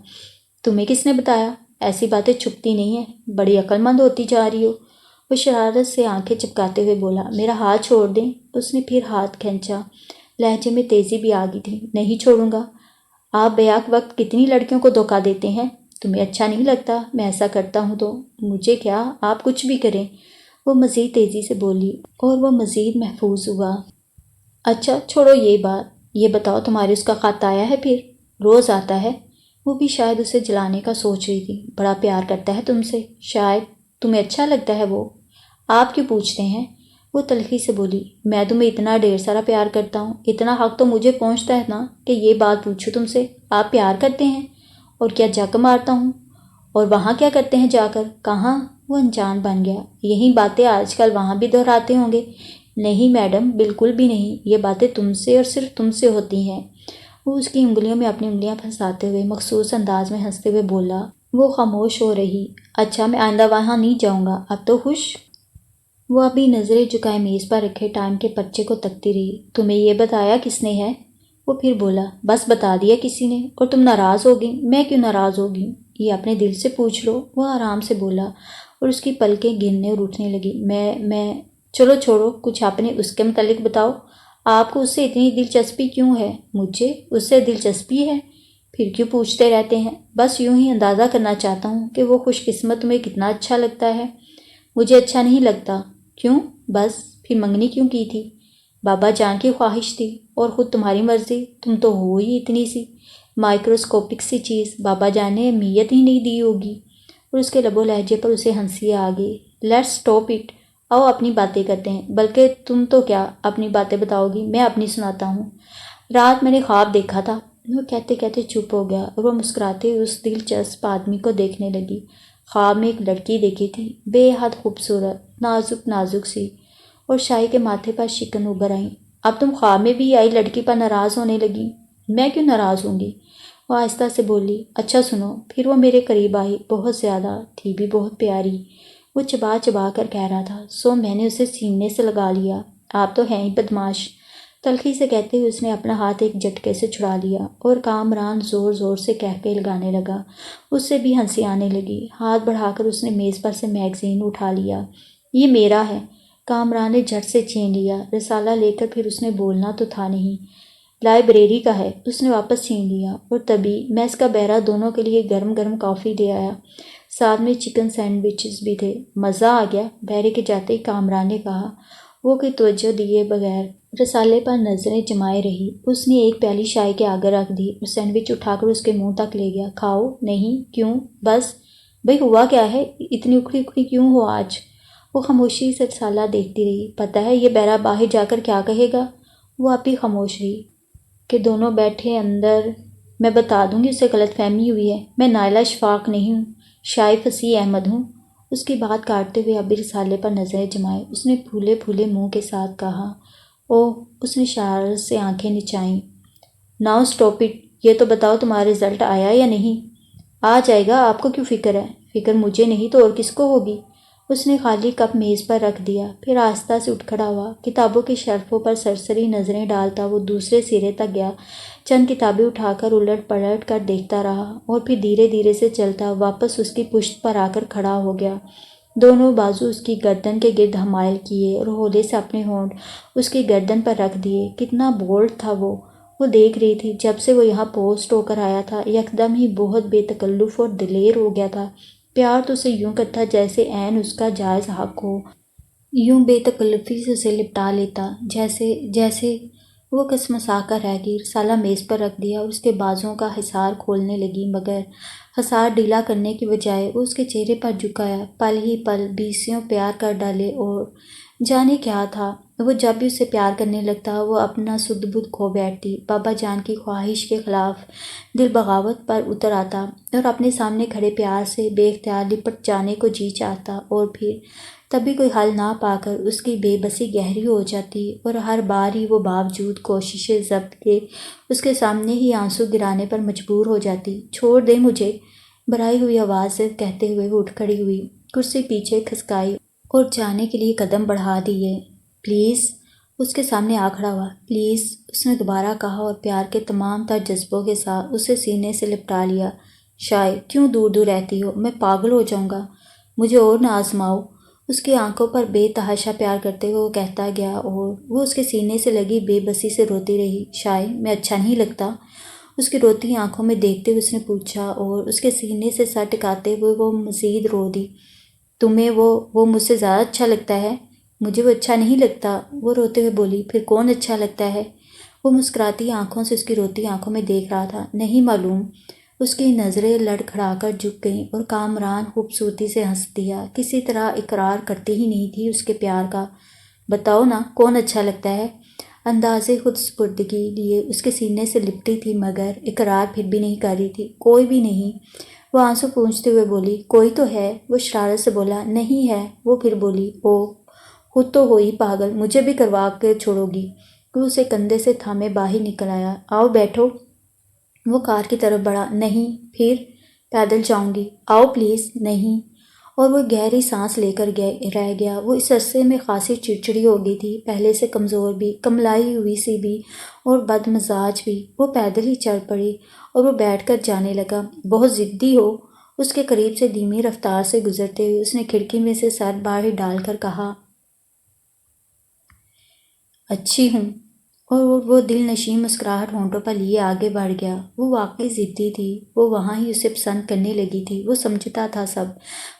تمہیں کس نے بتایا؟ ایسی باتیں چھپتی نہیں ہیں، بڑی عقل مند ہوتی جا رہی ہو۔ وہ شرارت سے آنکھیں چپکاتے ہوئے بولا۔ میرا ہاتھ چھوڑ دیں۔ اس نے پھر ہاتھ کھینچا، لہجے میں تیزی بھی آ گئی تھی۔ نہیں چھوڑوں گا۔ آپ بیاک وقت کتنی لڑکیوں کو دھوکہ دیتے ہیں، تمہیں اچھا نہیں لگتا میں ایسا کرتا ہوں تو؟ مجھے کیا، آپ کچھ بھی کریں، وہ مزید تیزی سے بولی، اور وہ مزید محفوظ ہوا۔ اچھا چھوڑو یہ بات، یہ بتاؤ تمہارے اس کا خط آیا ہے پھر؟ روز آتا ہے۔ وہ بھی شاید اسے جلانے کا سوچ رہی تھی۔ بڑا پیار کرتا ہے تم سے، شاید تمہیں اچھا لگتا ہے وہ؟ آپ کیوں پوچھتے ہیں؟ وہ تلخی سے بولی۔ میں تمہیں اتنا ڈھیر سارا پیار کرتا ہوں، اتنا حق تو مجھے پہنچتا ہے نا کہ یہ بات پوچھوں تم سے۔ آپ پیار کرتے ہیں؟ اور کیا جک مارتا ہوں؟ اور وہاں کیا کرتے ہیں جا کر؟ کہاں؟ وہ انجان بن گیا۔ یہی باتیں آج کل وہاں بھی دہراتے ہوں گے؟ نہیں میڈم، بالکل بھی نہیں، یہ باتیں تم سے اور صرف تم سے ہوتی ہیں۔ وہ اس کی انگلیوں میں اپنی انگلیاں پھنساتے ہوئے مخصوص انداز میں ہنستے ہوئے بولا۔ وہ خاموش ہو رہی۔ اچھا میں آئندہ وہاں نہیں جاؤں گا، اب تو خوش؟ وہ ابھی نظریں جھکائے میز پر رکھے ٹائم کے پرچے کو تکتی رہی۔ تمہیں یہ بتایا کس نے ہے؟ وہ پھر بولا۔ بس بتا دیا کسی نے، اور تم ناراض ہوگی؟ میں کیوں ناراض ہوگی؟ یہ اپنے دل سے پوچھ لو، وہ آرام سے بولا، اور اس کی پلکیں گرنے اور اٹھنے لگی۔ میں چلو چھوڑو، کچھ اپنے اس کے متعلق بتاؤ۔ آپ کو اس سے اتنی دلچسپی کیوں ہے؟ مجھے اس سے دلچسپی ہے؟ پھر کیوں پوچھتے رہتے ہیں؟ بس یوں ہی اندازہ کرنا چاہتا ہوں کہ وہ خوش قسمت تمہیں کتنا اچھا لگتا ہے۔ مجھے اچھا نہیں لگتا۔ کیوں؟ بس پھر منگنی کیوں کی تھی؟ بابا جان کی خواہش تھی، اور خود تمہاری مرضی، تم تو ہو ہی اتنی سی مائکروسکوپک سی چیز، بابا جان نے اہمیت ہی نہیں دی ہوگی۔ اور اس کے لب و لہجے پر اسے ہنسی آ گئی۔ لیٹس اسٹاپ اٹ، آؤ اپنی باتیں کرتے ہیں، بلکہ تم تو کیا اپنی باتیں بتاؤ گی، میں اپنی سناتا ہوں۔ رات میں نے خواب دیکھا تھا۔ وہ کہتے کہتے چپ ہو گیا، اور وہ مسکراتے ہوئے اس دلچسپ آدمی کو دیکھنے لگی۔ خواب میں ایک لڑکی دیکھی تھی، بے حد خوبصورت، نازک نازک سی، اور شاہی کے ماتھے پر شکن ابھر آئیں۔ اب تم خواب میں بھی آئی لڑکی پر ناراض ہونے لگی؟ میں کیوں ناراض ہوں گی؟ وہ آہستہ سے بولی۔ اچھا سنو، پھر وہ میرے قریب آئی، بہت زیادہ، تھی بھی بہت پیاری۔ وہ چبا چبا کر کہہ رہا تھا، سو میں نے اسے سینے سے لگا لیا۔ آپ تو ہیں ہی بدماش، تلخی سے کہتے ہوئے اس نے اپنا ہاتھ ایک جھٹکے سے چھڑا لیا، اور کامران زور زور سے کہکے لگانے لگا۔ اس سے بھی ہنسی آنے لگی۔ ہاتھ بڑھا کر اس نے میز پر سے میگزین اٹھا لیا۔ یہ میرا ہے، کامران نے جھٹ سے چھین لیا۔ رسالہ لے کر پھر اس نے بولنا تو تھا نہیں۔ لائبریری کا ہے، اس نے واپس چھین لیا، اور تبھی میس کا بہرہ دونوں کے لیے گرم گرم کافی لے آیا، ساتھ میں چکن سینڈوچز بھی تھے۔ مزہ آ گیا، بہرے کے جاتے ہی کامران نے کہا۔ وہ کوئی توجہ دیے بغیر رسالے پر نظریں جمائے رہی۔ اس نے ایک پیالی چائے کے آگے رکھ دی، اور سینڈوچ اٹھا کر اس کے منہ تک لے گیا۔ کھاؤ؟ نہیں؟ کیوں؟ بس بھئی ہوا کیا ہے، اتنی اکھڑی اکھڑی کیوں ہو آج؟ وہ خاموشی سے رسالہ دیکھتی رہی۔ پتہ ہے یہ بہرہ باہر جا کر کیا کہے گا؟ وہ اب بھی خاموش رہی کہ دونوں بیٹھے اندر۔ میں بتا دوں گی اسے غلط فہمی ہوئی ہے، میں نائلہ اشفاق نہیں ہوں، شاہ فصیح احمد ہوں۔ اس کی بات کاٹتے ہوئے اب بھی رسالے پر نظریں جمائے اس نے پھولے پھولے منہ کے ساتھ کہا۔ اوہ، اس نے شرارت سے آنکھیں نچائیں۔ ناؤ اسٹاپ اٹ، یہ تو بتاؤ تمہارا رزلٹ آیا یا نہیں؟ آ جائے گا، آپ کو کیوں فکر ہے؟ فکر مجھے نہیں تو اور کس کو ہوگی؟ اس نے خالی کپ میز پر رکھ دیا، پھر آہستہ سے اٹھ کھڑا ہوا۔ کتابوں کی شیلفوں پر سرسری نظریں ڈالتا وہ دوسرے سرے تک گیا، چند کتابیں اٹھا کر الٹ پلٹ کر دیکھتا رہا، اور پھر دھیرے دھیرے سے چلتا واپس اس کی پشت پر آ کر کھڑا ہو گیا، دونوں بازو اس کی گردن کے گرد حمائل کیے، اور ہولے سے اپنے ہونٹ اس کی گردن پر رکھ دیے۔ کتنا بولڈ تھا وہ دیکھ رہی تھی۔ جب سے وہ یہاں پوسٹ ہو کر آیا تھا، یکدم ہی بہت بے تکلف اور دلیر ہو گیا تھا۔ پیار تو اسے یوں کرتا جیسے عین اس کا جائز حق ہو، یوں بے تکلفی سے اسے لپٹا لیتا جیسے وہ کسمسا کر رہ گئی۔ رسالہ میز پر رکھ دیا اور اس کے بازوؤں کا حصار کھولنے لگی، مگر حصار ڈھیلا کرنے کی بجائے وہ اس کے چہرے پر جھکایا، پل ہی پل بیسیوں پیار کر ڈالے، اور جانے کیا تھا، وہ جب بھی اسے پیار کرنے لگتا وہ اپنا سدھ بدھ کھو بیٹھتی، بابا جان کی خواہش کے خلاف دل بغاوت پر اتر آتا اور اپنے سامنے کھڑے پیار سے بے اختیار لپٹ جانے کو جی چاہتا، اور پھر تبھی کوئی حل نہ پا کر اس کی بے بسی گہری ہو جاتی اور ہر بار ہی وہ باوجود کوششیں ضبط کے اس کے سامنے ہی آنسو گرانے پر مجبور ہو جاتی۔ چھوڑ دے مجھے، بھرائی ہوئی آواز سے کہتے ہوئے وہ اٹھ کھڑی ہوئی، کرسی پیچھے کھسکائی اور جانے کے لیے قدم بڑھا دیے۔ پلیز، اس کے سامنے آ کھڑا ہوا۔ پلیز، اس نے دوبارہ کہا اور پیار کے تمام تر جذبوں کے ساتھ اسے سینے سے لپٹا لیا۔ شائع، کیوں دور دور رہتی ہو؟ میں پاگل ہو جاؤں گا، مجھے اور نہ آزماؤ۔ اس کی آنکھوں پر بے تحاشا پیار کرتے ہوئے وہ کہتا گیا اور وہ اس کے سینے سے لگی بے بسی سے روتی رہی۔ شائع، میں اچھا نہیں لگتا؟ اس کی روتی آنکھوں میں دیکھتے ہوئے اس نے پوچھا اور اس کے سینے سے سر ٹکاتے ہوئے وہ مزید رو دی۔ تمہیں وہ مجھ سے زیادہ اچھا لگتا ہے؟ مجھے وہ اچھا نہیں لگتا، وہ روتے ہوئے بولی۔ پھر کون اچھا لگتا ہے؟ وہ مسکراتی آنکھوں سے اس کی روتی آنکھوں میں دیکھ رہا تھا۔ نہیں معلوم۔ اس کی نظریں لڑکھڑا کر جھک گئیں اور کامران خوبصورتی سے ہنس دیا۔ کسی طرح اقرار کرتی ہی نہیں تھی اس کے پیار کا۔ بتاؤ نا، کون اچھا لگتا ہے؟ اندازے خود سپردگی لیے اس کے سینے سے لپٹی تھی مگر اقرار پھر بھی نہیں کر رہی تھی۔ کوئی بھی نہیں، وہ آنسو پونچھتے ہوئے بولی۔ کوئی تو ہے، وہ شرارت سے بولا۔ نہیں ہے، وہ پھر بولی۔ او، خود تو ہوئی پاگل، مجھے بھی کروا کے چھوڑو گی؟ وہ اسے کندھے سے تھامے باہر نکل آیا۔ آؤ بیٹھو۔ وہ کار کی طرف بڑھا۔ نہیں، پھر پیدل جاؤں گی۔ آؤ پلیز۔ نہیں، اور وہ گہری سانس لے کر رہ گیا۔ وہ اس عرصے میں خاصی چڑچڑی ہو گئی تھی، پہلے سے کمزور بھی، کملائی ہوئی سی بھی اور بد مزاج بھی۔ وہ پیدل ہی چل پڑی اور وہ بیٹھ کر جانے لگا۔ بہت ضدی ہو، اس کے قریب سے دھیمی رفتار سے گزرتے ہوئے اس نے کھڑکی میں سے سر باہر ڈال کر کہا۔ اچھی ہوں، اور وہ دل نشین مسکراہٹ ہونٹوں پر لیے آگے بڑھ گیا۔ وہ واقعی ضدی تھی، وہ وہاں ہی اسے پسند کرنے لگی تھی۔ وہ سمجھتا تھا سب،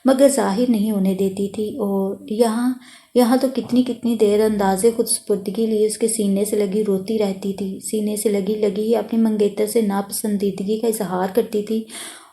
مگر ظاہر نہیں ہونے دیتی تھی، اور یہاں تو کتنی دیر اندازے خود سپردگی لیے اس کے سینے سے لگی روتی رہتی تھی، سینے سے لگی ہی اپنی منگیتر سے ناپسندیدگی کا اظہار کرتی تھی،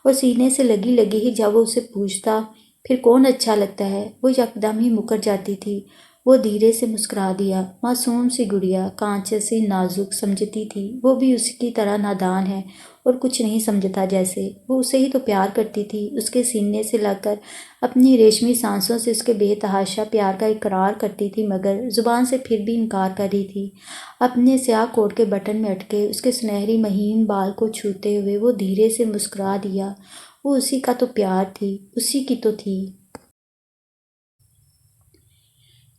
اور سینے سے لگی ہی جب وہ اسے پوچھتا پھر کون اچھا لگتا ہے، وہ یکدم ہی مکر جاتی تھی۔ وہ دھیرے سے مسکرا دیا۔ معصوم سی گڑیا، کانچے سی نازک سمجھتی تھی وہ بھی اسی کی طرح نادان ہے اور کچھ نہیں سمجھتا جیسے۔ وہ اسے ہی تو پیار کرتی تھی، اس کے سینے سے لگ کر اپنی ریشمی سانسوں سے اس کے بے تحاشا پیار کا اقرار کرتی تھی، مگر زبان سے پھر بھی انکار کر رہی تھی۔ اپنے سیاہ کوٹ کے بٹن میں اٹکے اس کے سنہری مہین بال کو چھوتے ہوئے وہ دھیرے سے مسکرا دیا۔ وہ اسی کا تو پیار تھی، اسی کی تو تھی۔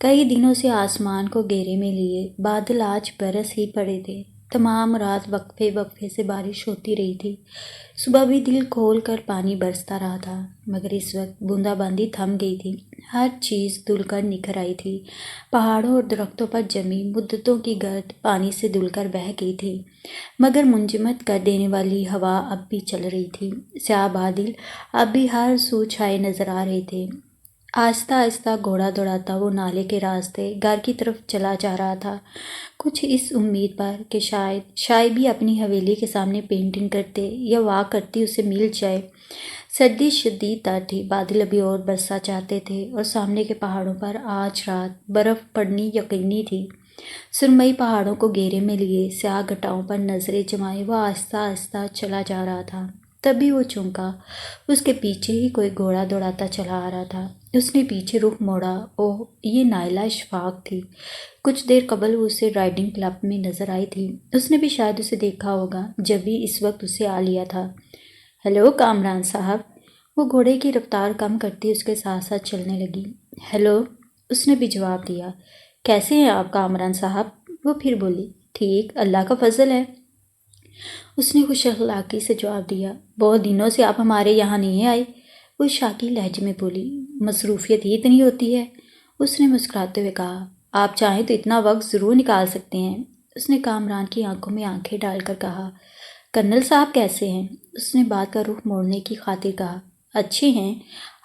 کئی دنوں سے آسمان کو گھیرے میں لیے بادل آج برس ہی پڑے تھے۔ تمام رات وقفے سے بارش ہوتی رہی تھی۔ صبح بھی دل کھول کر پانی برستا رہا تھا، مگر اس وقت بوندا باندی تھم گئی تھی۔ ہر چیز دھل کر نکھر آئی تھی۔ پہاڑوں اور درختوں پر جمی مدتوں کی گرد پانی سے دھل کر بہہ گئی تھی، مگر منجمد کر دینے والی ہوا اب بھی چل رہی تھی۔ سیاہ بادل اب بھی ہر سو چھائے نظر آ رہے تھے۔ آہستہ آہستہ گھوڑا دوڑاتا وہ نالے کے راستے گھر کی طرف چلا جا رہا تھا، کچھ اس امید پر کہ شاید بھی اپنی حویلی کے سامنے پینٹنگ کرتے یا واک کرتی اسے مل جائے۔ سردی شدید تر تھی، بادل ابھی اور برسا چاہتے تھے اور سامنے کے پہاڑوں پر آج رات برف پڑنی یقینی تھی۔ سرمئی پہاڑوں کو گھیرے میں لیے سیاہ گھٹاؤں پر نظریں جمائے وہ آہستہ آہستہ چلا جا رہا تھا۔ تبھی وہ چونکا، اس کے پیچھے ہی کوئی گھوڑا دوڑاتا چلا آ رہا تھا۔ اس نے پیچھے رخ موڑا۔ اوہ، یہ نائلہ اشفاق تھی۔ کچھ دیر قبل وہ اسے رائڈنگ کلب میں نظر آئی تھی۔ اس نے بھی شاید اسے دیکھا ہوگا جب بھی اس وقت اسے آ لیا تھا۔ ہیلو کامران صاحب۔ وہ گھوڑے کی رفتار کم کرتی اس کے ساتھ ساتھ چلنے لگی۔ ہیلو، اس نے بھی جواب دیا۔ کیسے ہیں آپ کامران صاحب؟ وہ پھر بولی۔ ٹھیک، اللہ کا فضل ہے، اس نے خوش اخلاقی سے جواب دیا۔ بہت دنوں سے آپ ہمارے یہاں نہیں آئے، وہ شاکی لہجے میں بولی۔ مصروفیت ہی اتنی ہوتی ہے، اس نے مسکراتے ہوئے کہا۔ آپ چاہیں تو اتنا وقت ضرور نکال سکتے ہیں، اس نے کامران کی آنکھوں میں آنکھیں ڈال کر کہا۔ کرنل صاحب کیسے ہیں؟ اس نے بات کا رخ موڑنے کی خاطر کہا۔ اچھے ہیں،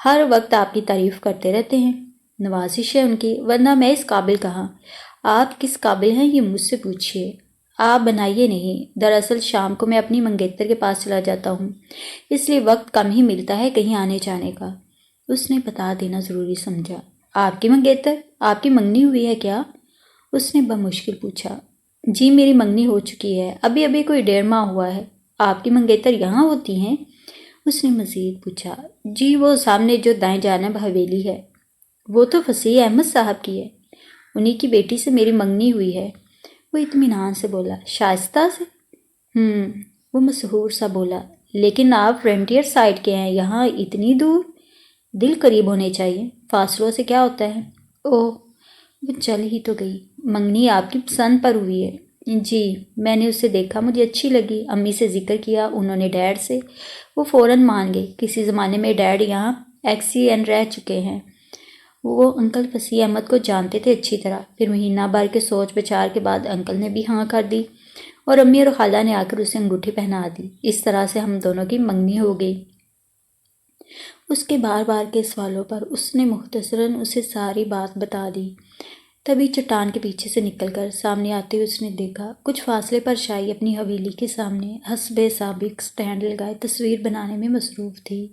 ہر وقت آپ کی تعریف کرتے رہتے ہیں۔ نوازش ہے ان کی، ورنہ میں اس قابل کہاں۔ آپ کس قابل ہیں یہ مجھ سے پوچھیے، آپ بنائیے نہیں۔ دراصل شام کو میں اپنی منگیتر کے پاس چلا جاتا ہوں، اس لیے وقت کم ہی ملتا ہے کہیں آنے جانے کا، اس نے بتا دینا ضروری سمجھا۔ آپ کی منگیتر؟ آپ کی منگنی ہوئی ہے کیا؟ اس نے بمشکل پوچھا۔ جی میری منگنی ہو چکی ہے، ابھی ابھی کوئی 1.5 ماہ ہوا ہے۔ آپ کی منگیتر یہاں ہوتی ہیں؟ اس نے مزید پوچھا۔ جی وہ سامنے جو دائیں جانب حویلی ہے۔ وہ تو فصیح احمد صاحب کی ہے، انہی کی بیٹی سے میری منگنی ہوئی ہے۔ وہ اطمینان سے بولا۔ شائستہ سے؟ وہ مسحور سا بولا۔ لیکن آپ فرنٹیئر سائڈ کے ہیں، یہاں اتنی دور؟ دل قریب ہونے چاہیے، فاصلوں سے کیا ہوتا ہے؟ اوہ، وہ چل ہی تو گئی۔ منگنی آپ کی پسند پر ہوئی ہے؟ جی، میں نے اسے دیکھا، مجھے اچھی لگی، امی سے ذکر کیا، انہوں نے ڈیڈ سے، وہ فوراً مان گئے۔ کسی زمانے میں ڈیڈ یہاں XCN رہ چکے ہیں۔ وہ انکل فصیح احمد کو جانتے تھے اچھی طرح۔ پھر مہینہ بھر کے سوچ بچار کے بعد انکل نے بھی ہاں کر دی اور امی اور خالہ نے آ کر اسے انگوٹھی پہنا دی۔ اس طرح سے ہم دونوں کی منگنی ہو گئی۔ اس کے بار بار کے سوالوں پر اس نے مختصراً اسے ساری بات بتا دی۔ تبھی چٹان کے پیچھے سے نکل کر سامنے آتے ہوئے اس نے دیکھا کچھ فاصلے پر شاہی اپنی حویلی کے سامنے حسب سابق سٹینڈ لگائے تصویر بنانے میں مصروف تھی۔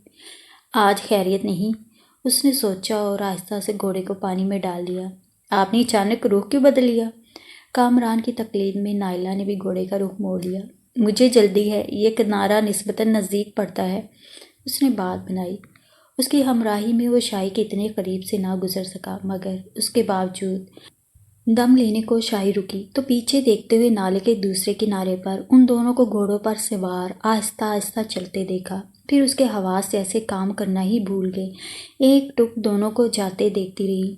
آج خیریت نہیں، اس نے سوچا اور آہستہ سے گھوڑے کو پانی میں ڈال دیا۔ آپ نے اچانک رخ کیوں بدل لیا؟ کامران کی تقلید میں نائلہ نے بھی گھوڑے کا رخ موڑ لیا۔ مجھے جلدی ہے، یہ کنارہ نسبتاً نزدیک پڑتا ہے، اس نے بات بنائی۔ اس کی ہمراہی میں وہ شاہی کے اتنے قریب سے نہ گزر سکا، مگر اس کے باوجود دم لینے کو شاہی رکی تو پیچھے دیکھتے ہوئے نالے کے دوسرے کنارے پر ان دونوں کو گھوڑوں پر سوار آہستہ آہستہ چلتے دیکھا۔ پھر اس کے حواس جیسے کام کرنا ہی بھول گئے۔ ایک ٹک دونوں کو جاتے دیکھتی رہی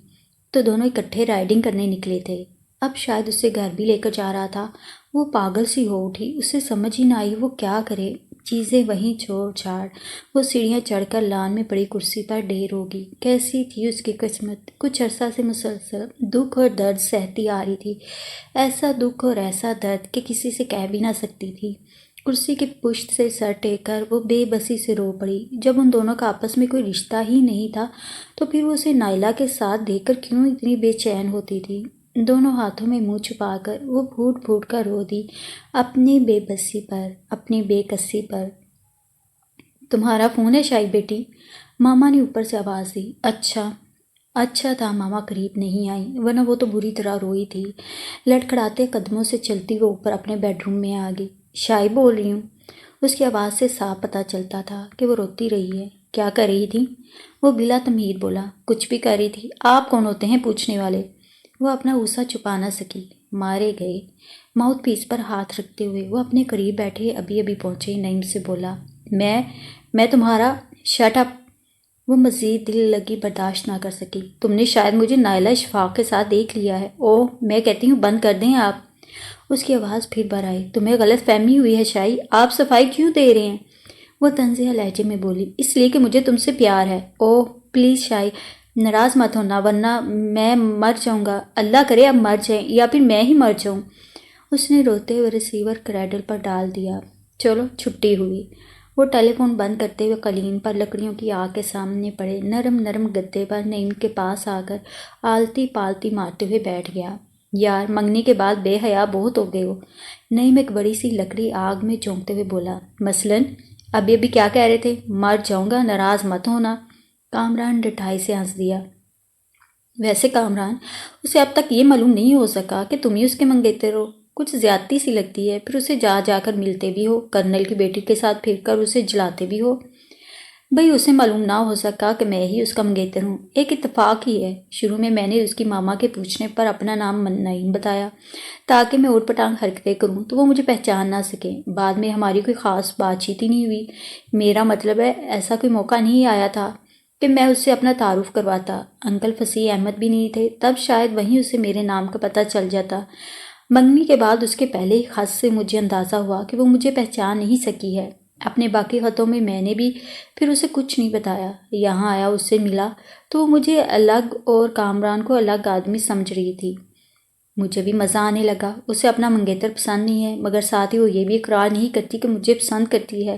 تو دونوں اکٹھے رائڈنگ کرنے نکلے تھے۔ اب شاید اسے گھر بھی لے کر جا رہا تھا۔ وہ پاگل سی ہو اٹھی، اسے سمجھ ہی نہ آئی وہ کیا کرے۔ چیزیں وہیں چھوڑ چھاڑ وہ سیڑھیاں چڑھ کر لان میں پڑی کرسی پر ڈھیر ہوگی۔ کیسی تھی اس کی قسمت، کچھ عرصہ سے مسلسل دکھ اور درد سہتی آ رہی تھی، ایسا دکھ اور ایسا درد کہ کسی سے کہہ بھی نہ سکتی تھی۔ کرسی کی پشت سے سر ٹیک کر وہ بے بسی سے رو پڑی۔ جب ان دونوں کا آپس میں کوئی رشتہ ہی نہیں تھا تو پھر وہ اسے نائلہ کے ساتھ دیکھ کر کیوں اتنی بے چین ہوتی تھی؟ دونوں ہاتھوں میں منہ چھپا کر وہ پھوٹ پھوٹ کر رو دی، اپنی بے بسی پر، اپنی بے کسی پر۔ تمہارا فون ہے شاہی بیٹی؟ ماما نے اوپر سے آواز دی۔ اچھا تھا ماما قریب نہیں آئیں، ورنہ وہ تو بری طرح روئی تھی۔ لڑکھڑاتے قدموں سے چلتی وہ اوپر اپنے بیڈ روم میں آ گئی۔ شاہی بول رہی ہوں۔ اس کی آواز سے صاف پتہ چلتا تھا کہ وہ روتی رہی ہے۔ کیا کر رہی تھی؟ وہ بلا تمہید بولا۔ کچھ بھی کر رہی تھی، آپ کون ہوتے ہیں پوچھنے والے؟ وہ اپنا غصہ چھپا نہ سکی۔ مارے گئے۔ ماؤتھ پیس پر ہاتھ رکھتے ہوئے وہ اپنے قریب بیٹھے ابھی ابھی پہنچے نعیم سے بولا۔ میں تمہارا شٹ اپ۔ وہ مزید دل لگی برداشت نہ کر سکی۔ تم نے شاید مجھے نائلہ اشفاق کے ساتھ دیکھ لیا ہے۔ اوہ، میں کہتی ہوں بند کر دیں آپ۔ اس کی آواز پھر بھر آئی۔ تمہیں غلط فہمی ہوئی ہے شاہی، آپ صفائی کیوں دے رہے ہیں؟ وہ طنزیہ لہجے میں بولی۔ اس لیے کہ مجھے تم سے پیار ہے۔ اوہ پلیز شاہی، ناراض مت ہونا ورنہ میں مر جاؤں گا۔ اللہ کرے اب مر جائیں یا پھر میں ہی مر جاؤں۔ اس نے روتے ہوئے ریسیور کریڈل پر ڈال دیا۔ چلو چھٹی ہوئی۔ وہ ٹیلی فون بند کرتے ہوئے قالین پر لکڑیوں کی آگ کے سامنے پڑے نرم نرم گدے پر نعیم کے پاس آ کر آلتی پالتی مارتے ہوئے بیٹھ گیا۔ یار منگنی کے بعد بے حیا بہت ہو گئے ہو۔ نعیم ایک بڑی سی لکڑی آگ میں چونکتے ہوئے بولا۔ مثلاً ابھی کیا کہہ رہے تھے؟ مر جاؤں گا، ناراض مت ہونا۔ کامران ڈٹھائی سے ہنس دیا۔ ویسے کامران، اسے اب تک یہ معلوم نہیں ہو سکا کہ تم ہی اس کے منگیتر ہو۔ کچھ زیادتی سی لگتی ہے، پھر اسے جا جا کر ملتے بھی ہو، کرنل کی بیٹی کے ساتھ پھر کر اسے جلاتے بھی ہو۔ بھئی اسے معلوم نہ ہو سکا کہ میں ہی اس کا منگیتر ہوں، ایک اتفاق ہی ہے۔ شروع میں نے اس کی ماما کے پوچھنے پر اپنا نام نعیم بتایا تاکہ میں اوٹ پٹانگ حرکتیں کروں تو وہ مجھے پہچان نہ سکیں۔ بعد میں ہماری کوئی خاص بات چیت ہی نہیں ہوئی۔ میرا مطلب ہے ایسا کوئی موقع نہیں آیا تھا کہ میں اس سے اپنا تعارف کرواتا۔ انکل فصیح احمد بھی نہیں تھے، تب شاید وہیں اسے میرے نام کا پتہ چل جاتا۔ منگنی کے بعد اس کے پہلے ہی خط سے مجھے اندازہ ہوا کہ وہ مجھے پہچان نہیں سکی ہے۔ اپنے باقی خطوں میں نے بھی پھر اسے کچھ نہیں بتایا۔ یہاں آیا، اس سے ملا تو وہ مجھے الگ اور کامران کو الگ آدمی سمجھ رہی تھی۔ مجھے بھی مزہ آنے لگا۔ اسے اپنا منگیتر پسند نہیں ہے، مگر ساتھ ہی وہ یہ بھی اقرار نہیں کرتی کہ مجھے پسند کرتی ہے۔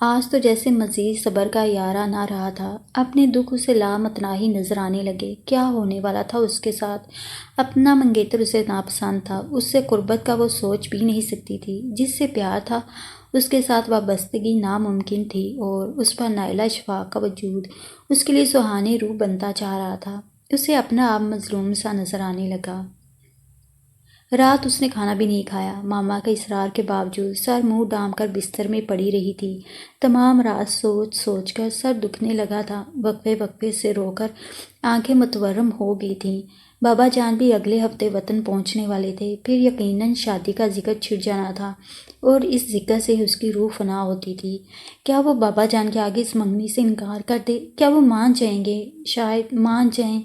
آج تو جیسے مزید صبر کا یارہ نہ رہا تھا۔ اپنے دکھ اسے لامتناہی نظر آنے لگے۔ کیا ہونے والا تھا اس کے ساتھ؟ اپنا منگیتر اسے ناپسند تھا، اس سے قربت کا وہ سوچ بھی نہیں سکتی تھی۔ جس سے پیار تھا اس کے ساتھ وابستگی ناممکن تھی، اور اس پر نائلہ اشفاق کا وجود اس کے لیے سہانی روح بنتا جا رہا تھا۔ اسے اپنا آپ مظلوم سا نظر آنے لگا۔ رات اس نے کھانا بھی نہیں کھایا۔ ماما کے اصرار کے باوجود سر منہ ڈام کر بستر میں پڑی رہی تھی۔ تمام رات سوچ سوچ کر سر دکھنے لگا تھا۔ وقفے وقفے سے رو کر آنکھیں متورم ہو گئی تھیں۔ بابا جان بھی اگلے ہفتے وطن پہنچنے والے تھے، پھر یقیناً شادی کا ذکر چھڑ جانا تھا، اور اس ذکر سے اس کی روح فنا ہوتی تھی۔ کیا وہ بابا جان کے آگے اس منگنی سے انکار کر دے؟ کیا وہ مان جائیں گے؟ شاید مان جائیں۔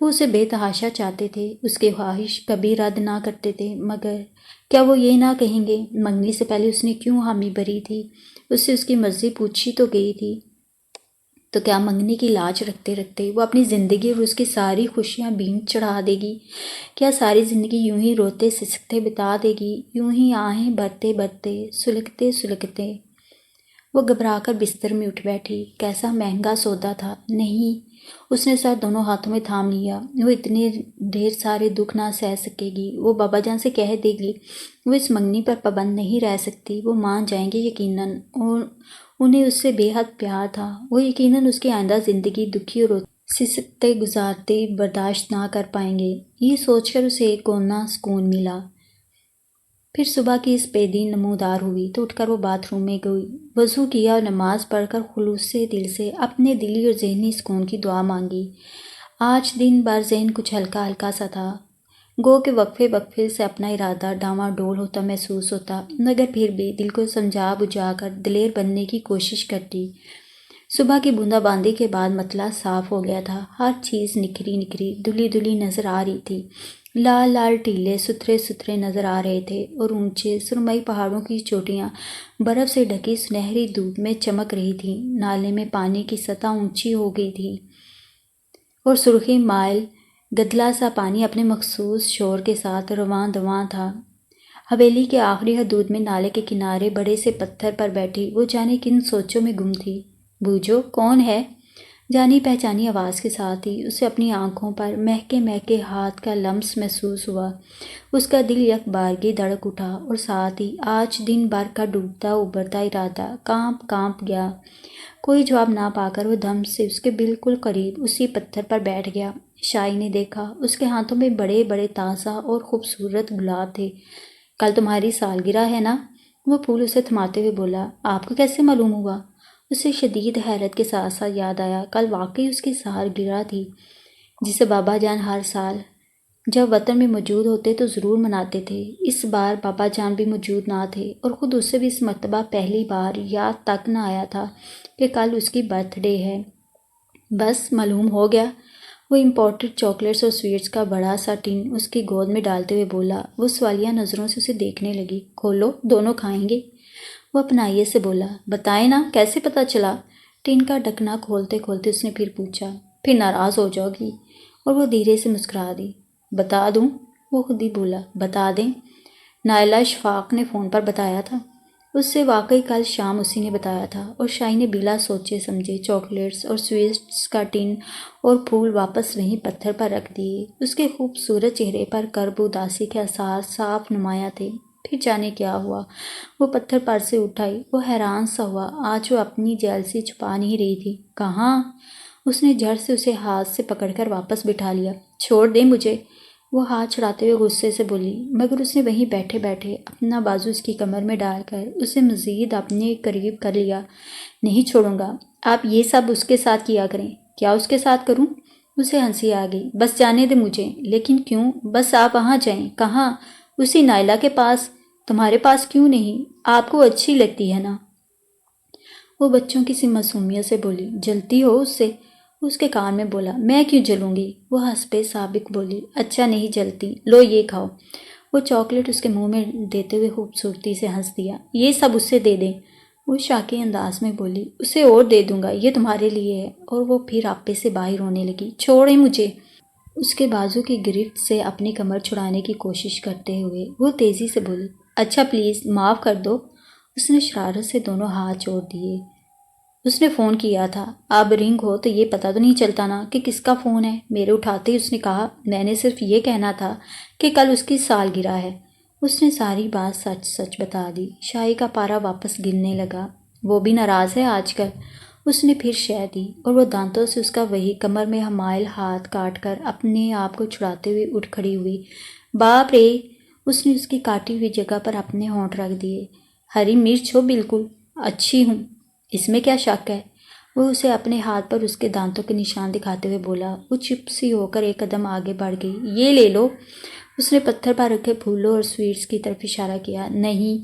وہ اسے بے تحاشا چاہتے تھے، اس کی خواہش کبھی رد نہ کرتے تھے، مگر کیا وہ یہ نہ کہیں گے؟ منگنی سے پہلے اس نے کیوں حامی بھری تھی؟ اس سے اس کی مرضی پوچھی تو گئی تھی، تو کیا منگنی کی لاج رکھتے رکھتے وہ اپنی زندگی اور اس کی ساری خوشیاں بین چڑھا دے گی؟ کیا ساری زندگی یوں ہی روتے سسکتے بتا دے گی، یوں ہی آہیں بھرتے بھرتے، سلگتے سلگتے؟ وہ گھبرا کر بستر میں اٹھ بیٹھی۔ کیسا مہنگا سودا تھا! نہیں، اس نے سر دونوں ہاتھوں میں تھام لیا۔ وہ اتنے ڈھیر سارے دکھ نہ سہ سکے گی۔ وہ بابا جان سے کہہ دے گی، وہ اس منگنی پر پابند نہیں رہ سکتی۔ وہ مان جائیں گے یقیناً، اور انہیں اس سے بے حد پیار تھا۔ وہ یقیناً اس کی آئندہ زندگی دکھی اور روتے سسکتے گزارتے برداشت نہ کر پائیں گے۔ یہ سوچ کر اسے ایک کونا سکون ملا۔ پھر صبح کی اس بے دین نمودار ہوئی تو اٹھ کر وہ باتھ روم میں گئی، وضو کیا اور نماز پڑھ کر خلوص دل سے اپنے دلی اور ذہنی سکون کی دعا مانگی۔ آج دن بھر ذہن کچھ ہلکا ہلکا سا تھا، گو کہ وقفے وقفے سے اپنا ارادہ ڈاواں ڈول ہوتا محسوس ہوتا، مگر پھر بھی دل کو سمجھا بجھا کر دلیر بننے کی کوشش کرتی۔ صبح کی بوندا باندی کے بعد مطلع صاف ہو گیا تھا۔ ہر چیز نکھری نکھری دھلی دھلی نظر آ رہی تھی۔ لال لال ٹیلے ستھرے ستھرے نظر آ رہے تھے، اور اونچے سرمئی پہاڑوں کی چوٹیاں برف سے ڈھکی سنہری دھوپ میں چمک رہی تھیں۔ نالے میں پانی کی سطح اونچی ہو گئی تھی، اور سرخی مائل گدلا سا پانی اپنے مخصوص شور کے ساتھ رواں دواں تھا۔ حویلی کے آخری حدود میں نالے کے کنارے بڑے سے پتھر پر بیٹھی وہ جانے کن سوچوں میں گم تھی۔ بوجھو، کون ہے؟ جانی پہچانی آواز کے ساتھ ہی اسے اپنی آنکھوں پر مہکے مہکے ہاتھ کا لمس محسوس ہوا۔ اس کا دل یک بارگی دھڑک اٹھا، اور ساتھ ہی آج دن بھر کا ڈوبتا ابھرتا ارادہ کانپ کانپ گیا۔ کوئی جواب نہ پا کر وہ دم سے اس کے بالکل قریب اسی پتھر پر بیٹھ گیا۔ شائی نے دیکھا، اس کے ہاتھوں میں بڑے بڑے تازہ اور خوبصورت گلاب تھے۔ کل تمہاری سالگرہ ہے نا؟ وہ پھول اسے تھماتے ہوئے بولا۔ آپ کو کیسے معلوم ہوا؟ اسے شدید حیرت کے ساتھ ساتھ یاد آیا، کل واقعی اس کی سالگرہ تھی، جسے بابا جان ہر سال جب وطن میں موجود ہوتے تو ضرور مناتے تھے۔ اس بار بابا جان بھی موجود نہ تھے، اور خود اسے بھی اس مرتبہ پہلی بار یاد تک نہ آیا تھا کہ کل اس کی برتھ ڈے ہے۔ بس معلوم ہو گیا۔ وہ امپورٹڈ چاکلیٹس اور سویٹس کا بڑا سا ٹن اس کی گود میں ڈالتے ہوئے بولا۔ وہ سوالیہ نظروں سے اسے دیکھنے لگی۔ کھولو، دونوں کھائیں گے؟ وہ اپنائیت سے بولا۔ بتائیں نا، کیسے پتہ چلا؟ ٹن کا ڈھکنا کھولتے کھولتے اس نے پھر پوچھا۔ پھر ناراض ہو جاؤ گی؟ اور وہ دھیرے سے مسکرا دی۔ بتا دوں؟ وہ خود ہی بولا۔ بتا دیں۔ نائلہ اشفاق نے فون پر بتایا تھا؟ اس سے واقعی کل شام اسی نے بتایا تھا، اور شاہی نے بلا سوچے سمجھے چاکلیٹس اور سویٹس کا ٹن اور پھول واپس وہیں پتھر پر رکھ دیے۔ اس کے خوبصورت چہرے پر کرب و اداسی کے آثار صاف نمایاں تھے۔ پھر جانے کیا ہوا؟ وہ پتھر پر سے اٹھائی۔ وہ حیران سا ہوا، آج وہ اپنی جیلسی چھپا نہیں رہی تھی۔ کہاں؟ اس نے جھٹ سے اسے ہاتھ سے پکڑ کر واپس بٹھا لیا۔ چھوڑ دیں مجھے، وہ ہاتھ چھڑاتے ہوئے غصے سے بولی، مگر اس نے وہیں بیٹھے بیٹھے اپنا بازو اس کی کمر میں ڈال کر اسے مزید اپنے قریب کر لیا۔ نہیں چھوڑوں گا، آپ یہ سب اس کے ساتھ کیا کریں۔ کیا اس کے ساتھ کروں؟ اسے ہنسی آ گئی۔ بس جانے دے مجھے۔ لیکن کیوں؟ بس آپ وہاں جائیں۔ کہاں؟ اسی نائلہ کے پاس۔ تمہارے پاس کیوں نہیں؟ آپ کو اچھی لگتی ہے نا؟ وہ بچوں کی سی معصومیت سے بولی۔ جلتی ہو اس سے؟ اس کے کان میں بولا۔ میں کیوں جلوں گی؟ وہ حسبِ سابق بولی۔ اچھا نہیں جلتی، لو یہ کھاؤ۔ وہ چاکلیٹ اس کے منہ میں دیتے ہوئے خوبصورتی سے ہنس دیا۔ یہ سب اسے دے دیں، وہ شاکی انداز میں بولی۔ اسے اور دے دوں گا، یہ تمہارے لیے ہے۔ اور وہ پھر آپے سے باہر ہونے لگی۔ چھوڑیں مجھے۔ اس کے بازو کی گرفت سے اپنی کمر چھڑانے کی کوشش کرتے ہوئے وہ تیزی سے بولی۔ اچھا پلیز معاف کر دو۔ اس نے شرارت سے دونوں ہاتھ جوڑ دیے۔ اس نے فون کیا تھا، اب رنگ ہو تو یہ پتہ تو نہیں چلتا نا کہ کس کا فون ہے۔ میرے اٹھاتے ہی اس نے کہا، میں نے صرف یہ کہنا تھا کہ کل اس کی سالگرہ ہے۔ اس نے ساری بات سچ سچ بتا دی۔ شاہی کا پارا واپس گرنے لگا۔ وہ بھی ناراض ہے آج کل۔ اس نے پھر شہ دی اور وہ دانتوں سے اس کا وہی کمر میں حمائل ہاتھ کاٹ کر اپنے آپ کو چھڑاتے ہوئے اٹھ کھڑی ہوئی۔ باپ رے! اس نے اس کی کاٹی ہوئی جگہ پر اپنے ہونٹ رکھ دیے۔ ہری مرچ ہو بالکل، اچھی ہوں، اس میں کیا شک ہے؟ وہ اسے اپنے ہاتھ پر اس کے دانتوں کے نشان دکھاتے ہوئے بولا۔ وہ چپ سی ہو کر ایک قدم آگے بڑھ گئی۔ یہ لے لو۔ اس نے پتھر پر رکھے پھولوں اور سویٹس کی طرف اشارہ کیا۔ نہیں،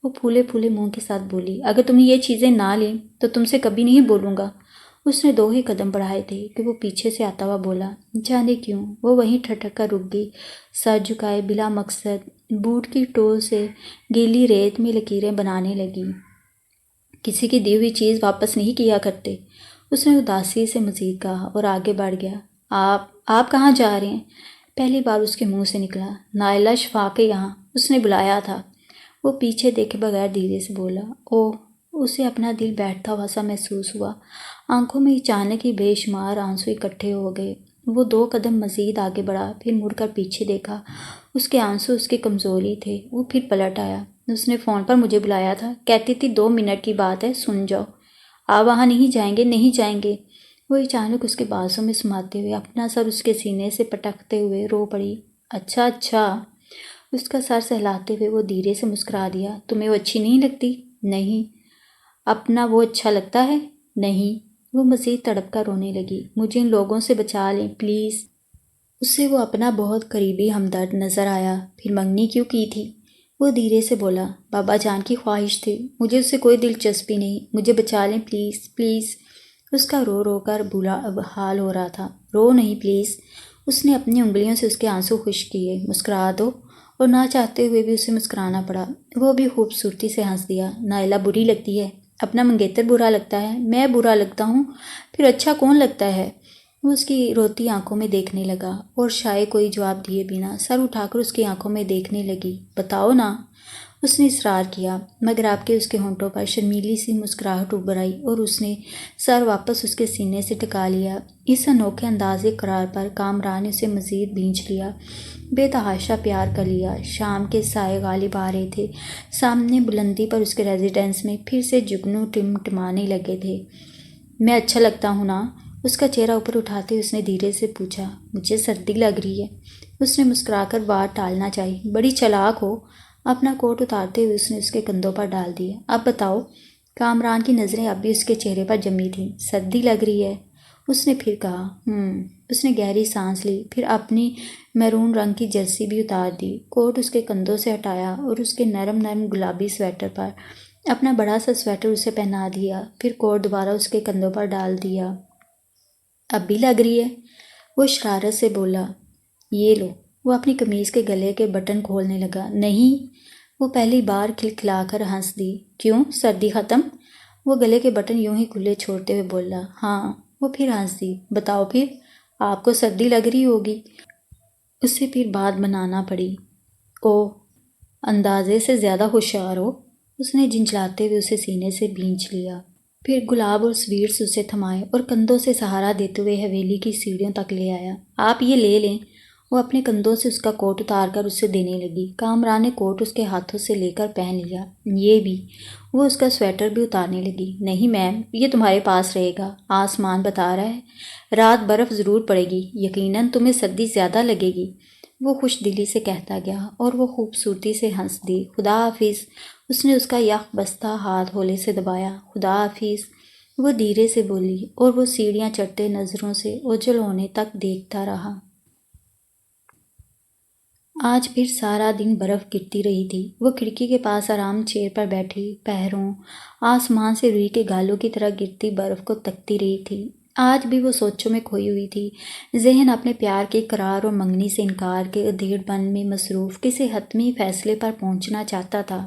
وہ پھولے پھولے منہ کے ساتھ بولی، اگر تم نے یہ چیزیں نہ لیں تو تم سے کبھی نہیں بولوں گا۔ اس نے 2 ہی قدم بڑھائے تھے کہ وہ پیچھے سے آتا ہوا بولا۔ جانے کیوں وہ وہیں ٹھٹک کر رک گئی، سر جھکائے بلا مقصد بوٹ کی ٹو سے گیلی ریت میں لکیریں بنانے لگی۔ کسی کی دی ہوئی چیز واپس نہیں کیا کرتے، اس نے اداسی سے مزید کہا اور آگے بڑھ گیا۔ آپ کہاں جا رہے ہیں؟ پہلی بار اس کے منہ سے نکلا۔ نائلہ شفاق کے یہاں، اس نے بلایا تھا۔ وہ پیچھے دیکھے بغیر دھیرے سے بولا۔ اوہ! اسے اپنا دل بیٹھتا ہوا سا محسوس ہوا۔ آنکھوں میں اچانک ہی بے شمار آنسو اکٹھے ہو گئے۔ وہ 2 قدم مزید آگے بڑھا، پھر مڑ کر پیچھے دیکھا۔ اس کے آنسو اس کی کمزوری تھے۔ وہ پھر پلٹ آیا۔ اس نے فون پر مجھے بلایا تھا، کہتی تھی 2 منٹ کی بات ہے، سن جاؤ۔ آپ وہاں نہیں جائیں گے، نہیں جائیں گے۔ وہ اچانک اس کے بازوں میں سماتے ہوئے اپنا سر اس کے سینے سے پٹکتے ہوئے رو پڑی۔ اچھا اچھا۔ اس کا سر سہلاتے ہوئے وہ دھیرے سے مسکرا دیا۔ تمہیں وہ اچھی نہیں لگتی؟ نہیں۔ اپنا وہ اچھا لگتا ہے؟ نہیں۔ وہ مزید تڑپ کر رونے لگی۔ مجھے ان لوگوں سے بچا لیں پلیز۔ اسے وہ اپنا بہت قریبی ہمدرد نظر آیا۔ پھر منگنی کیوں کی تھی؟ وہ دھیرے سے بولا۔ بابا جان کی خواہش تھی، مجھے اس سے کوئی دلچسپی نہیں، مجھے بچا لیں پلیز پلیز۔ اس کا رو رو کر برا حال ہو رہا تھا۔ رو نہیں پلیز۔ اس نے اپنی انگلیوں سے اس کے آنسو خشک کیے۔ مسکرا دو۔ اور نہ چاہتے ہوئے بھی اسے مسکرانا پڑا۔ وہ بھی خوبصورتی سے ہنس دیا۔ نائلہ بری لگتی ہے؟ اپنا منگیتر برا لگتا ہے؟ میں برا لگتا ہوں؟ پھر اچھا کون لگتا ہے؟ وہ اس کی روتی آنکھوں میں دیکھنے لگا اور شائع کوئی جواب دیے بنا سر اٹھا کر اس کی آنکھوں میں دیکھنے لگی۔ بتاؤ نا۔ اس نے اصرار کیا، مگر آپ کے اس کے ہونٹوں پر شرمیلی سی مسکراہٹ ابھر آئی اور اس نے سر واپس اس کے سینے سے ٹکا لیا۔ اس انوکھے انداز قرار پر کامران نے اسے مزید بھینچ لیا، بے تحاشا پیار کر لیا۔ شام کے سائے غالب آ رہے تھے۔ سامنے بلندی پر اس کے ریزیڈنس میں پھر سے جگنو ٹمٹمانے لگے تھے۔ میں اچھا لگتا ہوں نا؟ اس کا چہرہ اوپر اٹھاتے اس نے دھیرے سے پوچھا۔ مجھے سردی لگ رہی ہے۔ اس نے مسکرا کر بات ٹالنا چاہی۔ بڑی چالاک ہو۔ اپنا کوٹ اتارتے ہوئے اس نے اس کے کندھوں پر ڈال دیا۔ اب بتاؤ۔ کامران کی نظریں اب بھی اس کے چہرے پر جمی تھیں۔ سردی لگ رہی ہے، اس نے پھر کہا۔ اس نے گہری سانس لی، پھر اپنی میرون رنگ کی جرسی بھی اتار دی، کوٹ اس کے کندھوں سے ہٹایا اور اس کے نرم نرم گلابی سویٹر پر اپنا بڑا سا سویٹر اسے پہنا دیا، پھر کوٹ دوبارہ اس کے کندھوں پر ڈال دیا۔ اب بھی لگ رہی ہے؟ وہ شرارت سے بولا۔ یہ لو۔ وہ اپنی قمیض کے گلے کے بٹن کھولنے لگا۔ نہیں۔ وہ پہلی بار کھلکھلا کر ہنس دی۔ کیوں؟ سردی ختم؟ وہ گلے کے بٹن یوں ہی کھلے چھوڑتے ہوئے بولا۔ ہاں۔ وہ پھر ہنس دی۔ بتاؤ پھر، آپ کو سردی لگ رہی ہوگی۔ اسے پھر بات بنانا پڑی۔ اوہ، اندازے سے زیادہ ہوشیار ہو۔ اس نے جھنجھلاتے ہوئے اسے سینے سے بھینچ لیا، پھر گلاب اور سویٹس اسے تھمائے اور کندھوں سے سہارا دیتے ہوئے حویلی کی سیڑھیوں تک لے آیا۔ آپ یہ لے لیں۔ وہ اپنے کندھوں سے اس کا کوٹ اتار کر اسے دینے لگی۔ کامران نے کوٹ اس کے ہاتھوں سے لے کر پہن لیا۔ یہ بھی۔ وہ اس کا سویٹر بھی اتارنے لگی۔ نہیں میم، یہ تمہارے پاس رہے گا۔ آسمان بتا رہا ہے رات برف ضرور پڑے گی، یقیناً تمہیں سردی زیادہ لگے گی۔ وہ خوش دلی سے کہتا گیا اور وہ خوبصورتی سے ہنس دی۔ خدا حافظ۔ اس نے اس کا یخ بستہ ہاتھ ہولے سے دبایا۔ خدا حافظ۔ وہ دھیرے سے بولی اور وہ سیڑھیاں چڑھتے نظروں سے اوجھل ہونے تک دیکھتا رہا۔ آج پھر سارا دن برف گرتی رہی تھی۔ وہ کھڑکی کے پاس آرام چیئر پر بیٹھی پہروں آسمان سے روئی کے گالوں کی طرح گرتی برف کو تکتی رہی تھی۔ آج بھی وہ سوچوں میں کھوئی ہوئی تھی، ذہن اپنے پیار کے اقرار اور منگنی سے انکار کے ادھیڑ پن میں مصروف کسی حتمی فیصلے پر پہنچنا چاہتا تھا۔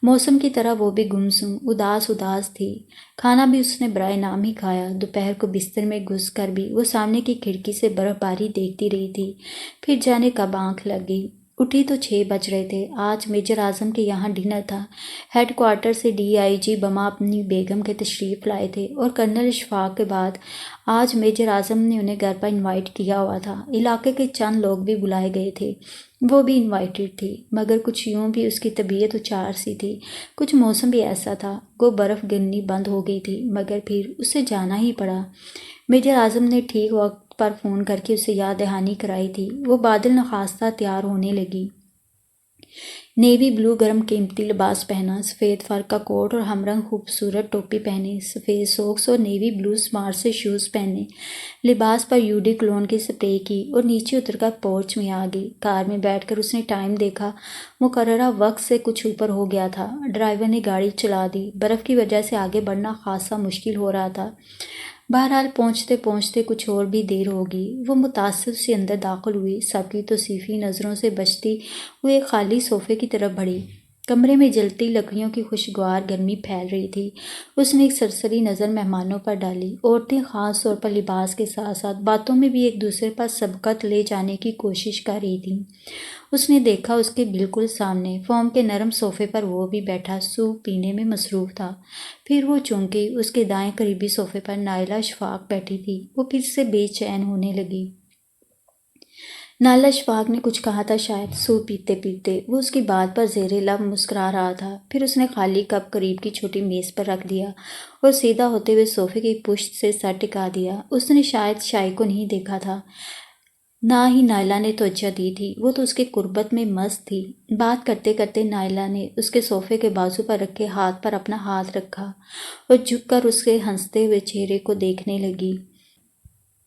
موسم کی طرح وہ بھی گمسم اداس تھی۔ کھانا بھی اس نے برائے نام ہی کھایا۔ دوپہر کو بستر میں گھس کر بھی وہ سامنے کی کھڑکی سے برف باری دیکھتی رہی تھی۔ پھر جانے کب آنکھ لگ گئی۔ اٹھی تو 6 بج رہے تھے۔ آج میجر اعظم کے یہاں ڈنر تھا۔ ہیڈ کوارٹر سے DIG بما اپنی بیگم کے تشریف لائے تھے اور کرنل اشفاق کے بعد آج میجر اعظم نے انہیں گھر پر انوائٹ کیا ہوا تھا۔ علاقے کے چند لوگ بھی بلائے گئے تھے، وہ بھی انوائٹڈ تھی، مگر کچھ یوں بھی اس کی طبیعت اچار سی تھی، کچھ موسم بھی ایسا تھا۔ وہ برف گرنی بند ہو گئی تھی مگر پھر اسے جانا ہی پڑا۔ میجر اعظم نے ٹھیک وقت پر فون کر کے اسے یاد دہانی کرائی تھی۔ وہ بادل نخواستہ تیار ہونے لگی۔ نیوی بلو گرم قیمتی لباس پہنا، سفید فر کا کوٹ اور ہم رنگ خوبصورت ٹوپی پہنے، سفید سوکس اور نیوی بلو سمارٹ سے شوز پہنے، لباس پر یوڈی کلون کی سپرے کی اور نیچے اتر کر پورچ میں آ گئی۔ کار میں بیٹھ کر اس نے ٹائم دیکھا، مقررہ وقت سے کچھ اوپر ہو گیا تھا۔ ڈرائیور نے گاڑی چلا دی، برف کی وجہ سے آگے بڑھنا خاصا مشکل ہو رہا تھا۔ بہرحال پہنچتے پہنچتے کچھ اور بھی دیر ہوگی۔ وہ متاثر سے اندر داخل ہوئی، سب کی توصیفی نظروں سے بچتی ہوئی ایک خالی صوفے کی طرف بڑھی۔ کمرے میں جلتی لکڑیوں کی خوشگوار گرمی پھیل رہی تھی۔ اس نے ایک سرسری نظر مہمانوں پر ڈالی۔ عورتیں خاص طور پر لباس کے ساتھ ساتھ باتوں میں بھی ایک دوسرے پر سبقت لے جانے کی کوشش کر رہی تھیں۔ اس نے دیکھا اس کے بالکل سامنے فوم کے نرم صوفے پر وہ بھی بیٹھا سوپ پینے میں مصروف تھا۔ پھر وہ چونکی اس کے دائیں قریبی صوفے پر نائلہ اشفاق بیٹھی تھی۔ وہ پھر سے بے چین ہونے لگی۔ نائلہ اشفاق نے کچھ کہا تھا شاید، سوپ پیتے پیتے۔ وہ اس کی بات پر زیر لب مسکرا رہا تھا۔ پھر اس نے خالی کپ قریب کی چھوٹی میز پر رکھ دیا اور سیدھا ہوتے ہوئے صوفے کی پشت سے سر ٹکا دیا۔ اس نے شاید شائی کو نہیں دیکھا تھا، نہ ہی نائلہ نے توجہ دی تھی، وہ تو اس کے قربت میں مست تھی۔ بات کرتے کرتے نائلہ نے اس کے صوفے کے بازو پر رکھے ہاتھ پر اپنا ہاتھ رکھا اور جھک کر اس کے ہنستے ہوئے چہرے کو دیکھنے لگی۔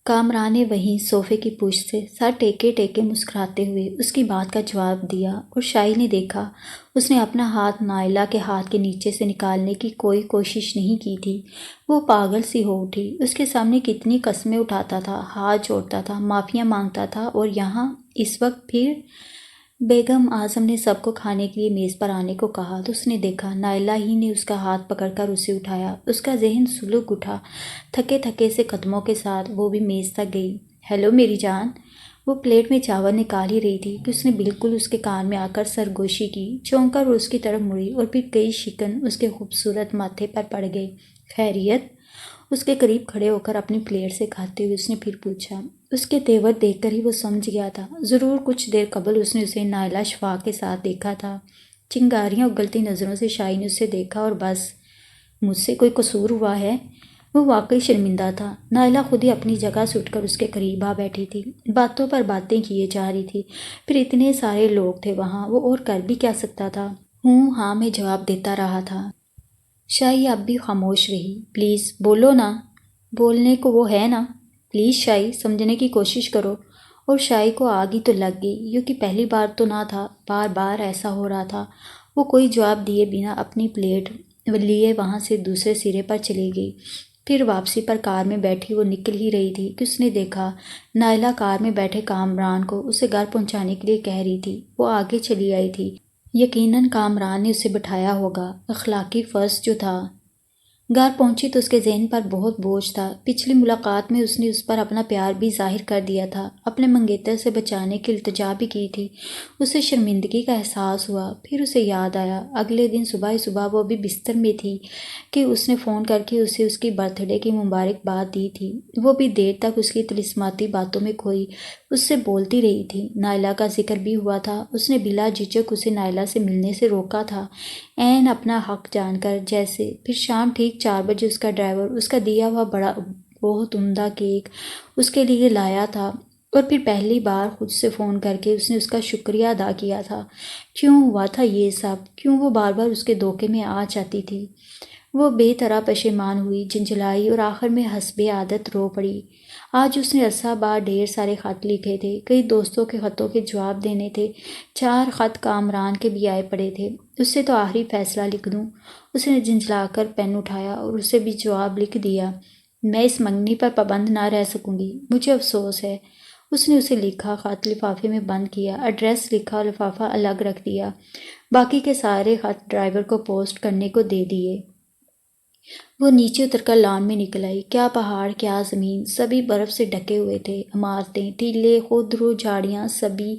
کامران نے وہیں صوفے کی پشت سے سر ٹیکے ٹیکے مسکراتے ہوئے اس کی بات کا جواب دیا اور شائی نے دیکھا اس نے اپنا ہاتھ نائلہ کے ہاتھ کے نیچے سے نکالنے کی کوئی کوشش نہیں کی تھی۔ وہ پاگل سی ہو اٹھی۔ اس کے سامنے کتنی قسمیں اٹھاتا تھا، ہاتھ جوڑتا تھا، معافیاں مانگتا تھا، اور یہاں اس وقت پھر بیگم اعظم نے سب کو کھانے کے لیے میز پر آنے کو کہا تو اس نے دیکھا نائلہ ہی نے اس کا ہاتھ پکڑ کر اسے اٹھایا۔ اس کا ذہن سلک اٹھا، تھکے تھکے سے قدموں کے ساتھ وہ بھی میز تک گئی۔ ہیلو میری جان۔ وہ پلیٹ میں چاول نکال ہی رہی تھی کہ اس نے بالکل اس کے کان میں آ کر سرگوشی کی۔ چونک کر وہ اس کی طرف مڑی اور پھر کئی شکن اس کے خوبصورت ماتھے پر پڑ گئے۔ خیریت؟ اس کے قریب کھڑے ہو کر اپنی پلیٹ سے کھاتے ہوئے اس نے پھر پوچھا۔ اس کے تیور دیکھ کر ہی وہ سمجھ گیا تھا، ضرور کچھ دیر قبل اس نے اسے نائلہ اشفاق کے ساتھ دیکھا تھا۔ چنگاریاں اگلتی نظروں سے شائی نے اسے دیکھا اور بس، مجھ سے کوئی قصور ہوا ہے؟ وہ واقعی شرمندہ تھا۔ نائلہ خود ہی اپنی جگہ سے اٹھ کر اس کے قریب آ بیٹھی تھی، باتوں پر باتیں کیے جا رہی تھی۔ پھر اتنے سارے لوگ تھے وہاں، وہ اور کر بھی کیا سکتا تھا؟ ہوں ہاں میں جواب دیتا رہا تھا۔ شائی اب بھی خاموش رہی۔ پلیز بولو نا، بولنے کو وہ ہے نا، پلیز شائی سمجھنے کی کوشش کرو۔ اور شائی کو آگ ہی تو لگ گئی، یوں کہ پہلی بار تو نہ تھا، بار بار ایسا ہو رہا تھا۔ وہ کوئی جواب دیے بنا اپنی پلیٹ لیے وہاں سے دوسرے سرے پر چلی گئی۔ پھر واپسی پر کار میں بیٹھی وہ نکل ہی رہی تھی کہ اس نے دیکھا نائلہ کار میں بیٹھے کامران کو اسے گھر پہنچانے کے لیے کہہ رہی تھی۔ وہ آگے چلی آئی تھی۔ یقیناً کامران نے اسے بٹھایا ہوگا، اخلاقی فرض جو تھا۔ گھر پہنچی تو اس کے ذہن پر بہت بوجھ تھا۔ پچھلی ملاقات میں اس نے اس پر اپنا پیار بھی ظاہر کر دیا تھا، اپنے منگیتر سے بچانے کی التجا بھی کی تھی۔ اسے شرمندگی کا احساس ہوا۔ پھر اسے یاد آیا اگلے دن صبح ہی صبح وہ بھی بستر میں تھی کہ اس نے فون کر کے اسے اس کی برتھ ڈے کی مبارکباد دی تھی۔ وہ بھی دیر تک اس کی طلسماتی باتوں میں کھوئی اس سے بولتی رہی تھی۔ نائلہ کا ذکر بھی ہوا تھا۔ اس نے بلا جھجک اسے نائلہ سے ملنے سے روکا تھا، عین اپنا حق جان کر جیسے۔ پھر شام ٹھیک 4 بجے اس کا ڈرائیور اس کا دیا ہوا بہت عمدہ کیک اس کے لیے لایا تھا، اور پھر پہلی بار خود سے فون کر کے اس نے اس کا شکریہ ادا کیا تھا۔ کیوں ہوا تھا یہ سب؟ کیوں وہ بار بار اس کے دھوکے میں آ جاتی تھی؟ وہ بے طرح پشیمان ہوئی، جھنجھلائی اور آخر میں حسب عادت رو پڑی۔ آج اس نے عرصہ بعد ڈھیر سارے خط لکھے تھے، کئی دوستوں کے خطوں کے جواب دینے تھے، 4 خط کامران کے بھی آئے پڑے تھے۔ اس سے تو آخری فیصلہ لکھ دوں۔ اس نے جھنجھلا کر پین اٹھایا اور اسے بھی جواب لکھ دیا۔ میں اس منگنی پر پابند نہ رہ سکوں گی، مجھے افسوس ہے۔ اس نے اسے لکھا خط لفافے میں بند کیا، ایڈریس لکھا اور لفافہ الگ رکھ دیا۔ باقی کے سارے خط ڈرائیور کو پوسٹ کرنے کو دے دیے۔ وہ نیچے اتر کر لان میں نکل آئی۔ کیا پہاڑ، کیا زمین، سبھی برف سے ڈھکے ہوئے تھے۔ عمارتیں، ٹیلے، خودرو، جھاڑیاں، سبھی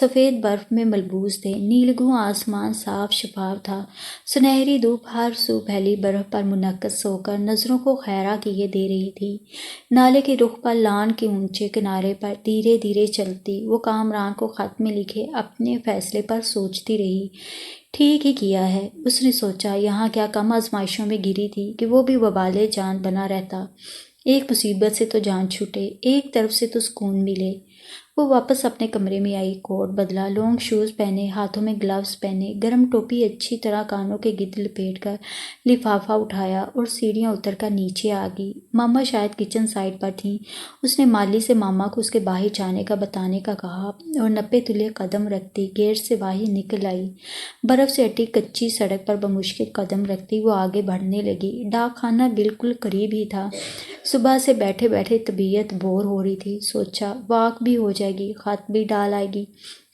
سفید برف میں ملبوس تھے۔ نیلگوں آسمان صاف شفاف تھا۔ سنہری دھوپ ہر سو پھیلی برف پر منعکس ہو کر نظروں کو خیرہ کیے دے رہی تھی۔ نالے کے رخ پر لان کے اونچے کنارے پر دھیرے دھیرے چلتی وہ کامران کو خط میں لکھے اپنے فیصلے پر سوچتی رہی۔ ٹھیک ہی کیا ہے، اس نے سوچا۔ یہاں کیا کم آزمائشوں میں گری تھی کہ وہ بھی وبالِ جان بنا رہتا۔ ایک مصیبت سے تو جان چھوٹے، ایک طرف سے تو سکون ملے۔ وہ واپس اپنے کمرے میں آئی، کوٹ بدلا، لانگ شوز پہنے، ہاتھوں میں گلوز پہنے، گرم ٹوپی اچھی طرح کانوں کے گرد لپیٹ کر لفافہ اٹھایا اور سیڑھیاں اتر کر نیچے آ گئی۔ ماما شاید کچن سائڈ پر تھیں۔ اس نے مالی سے ماما کو اس کے باہر جانے کا بتانے کا کہا اور 90 تلے قدم رکھتی گیٹ سے باہر نکل آئی۔ برف سے اٹی کچی سڑک پر بمشکل قدم رکھتی وہ آگے بڑھنے لگی۔ ڈاک خانہ بالکل قریب ہی تھا۔ صبح سے بیٹھے بیٹھے طبیعت بور ہو رہی تھی۔ سوچا واک بھی ہو جائے گی، خط بھی ڈال آئے گی۔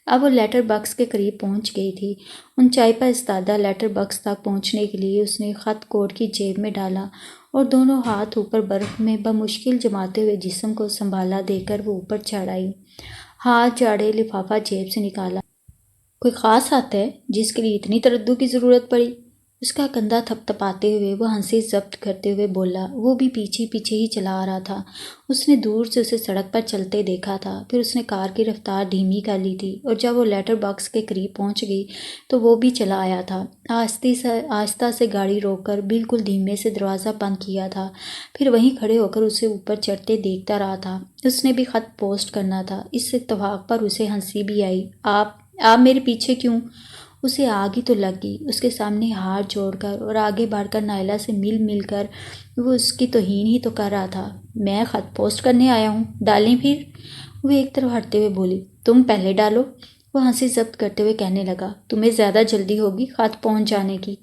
اب وہ لیٹر باکس کے قریب پہنچ گئی تھی۔ اونچائی پر استادہ لیٹر باکس تک پہنچنے کے لیے اس نے خط کوٹ کی جیب میں ڈالا اور دونوں ہاتھ اوپر برف میں بمشکل جماتے ہوئے جسم کو سنبھالا دے کر وہ اوپر چڑھ آئی۔ ہاتھ جھاڑے، لفافہ جیب سے نکالا۔ کوئی خاص خط ہے جس کے لیے اتنی تردد کی ضرورت پڑی؟ اس کا کندھا تھپ تھپاتے ہوئے وہ ہنسی ضبط کرتے ہوئے بولا۔ وہ بھی پیچھے پیچھے ہی چلا آ رہا تھا۔ اس نے دور سے اسے سڑک پر چلتے دیکھا تھا، پھر اس نے کار کی رفتار دھیمی کر لی تھی اور جب وہ لیٹر باکس کے قریب پہنچ گئی تو وہ بھی چلا آیا تھا۔ آہستہ سے گاڑی روک کر بالکل دھیمے سے دروازہ بند کیا تھا، پھر وہیں کھڑے ہو کر اسے اوپر چڑھتے دیکھتا رہا تھا۔ اس نے بھی خط پوسٹ کرنا تھا۔ اس اتفاق پر اسے ہنسی بھی آئی۔ آپ میرے پیچھے کیوں؟ اسے آگ ہی تو لگ گئی۔ اس کے سامنے ہاتھ جوڑ کر اور آگے بڑھ کر نائلہ سے مل کر وہ اس کی توہین ہی تو کر رہا تھا۔ میں خط پوسٹ کرنے آیا ہوں، ڈالیں پھر؟ وہ ایک طرف ہٹتے ہوئے بولی۔ تم پہلے ڈالو۔ وہ ہنسی ضبط کرتے ہوئے کہنے لگا۔ تمہیں زیادہ جلدی ہوگی خط پہنچ جانے کی؟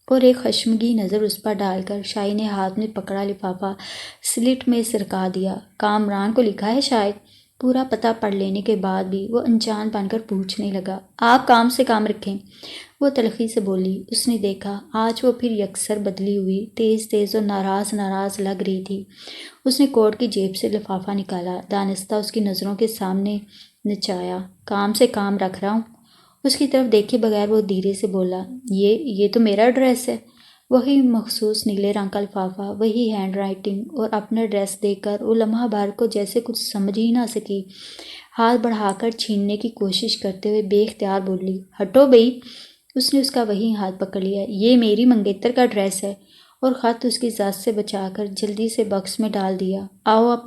اور ایک خشمگین نظر اس پر ڈال کر شاہی نے ہاتھ میں پکڑا لفافہ سلٹ میں سرکا دیا۔ کامران کو لکھا ہے شاید؟ پورا پتہ پڑھ لینے کے بعد بھی وہ انجان بن کر پوچھنے لگا۔ آپ کام سے کام رکھیں، وہ تلخی سے بولی۔ اس نے دیکھا آج وہ پھر یکسر بدلی ہوئی، تیز اور ناراض لگ رہی تھی۔ اس نے کوٹ کی جیب سے لفافہ نکالا، دانستہ اس کی نظروں کے سامنے نچایا۔ کام سے کام رکھ رہا ہوں۔ اس کی طرف دیکھے بغیر وہ دھیرے سے بولا۔ یہ تو میرا ایڈریس ہے۔ وہی مخصوص نیلے رنگ کا لفافہ، وہی ہینڈ رائٹنگ، اور اپنا ایڈریس دیکھ کر وہ لمحہ بھر کو جیسے کچھ سمجھ ہی نہ سکی۔ ہاتھ بڑھا کر چھیننے کی کوشش کرتے ہوئے بے اختیار بولی۔ ہٹو بھئی۔ اس نے اس کا وہی ہاتھ پکڑ لیا۔ یہ میری منگیتر کا ایڈریس ہے، اور خط اس کی ذات سے بچا کر جلدی سے باکس میں ڈال دیا۔ آؤ اب۔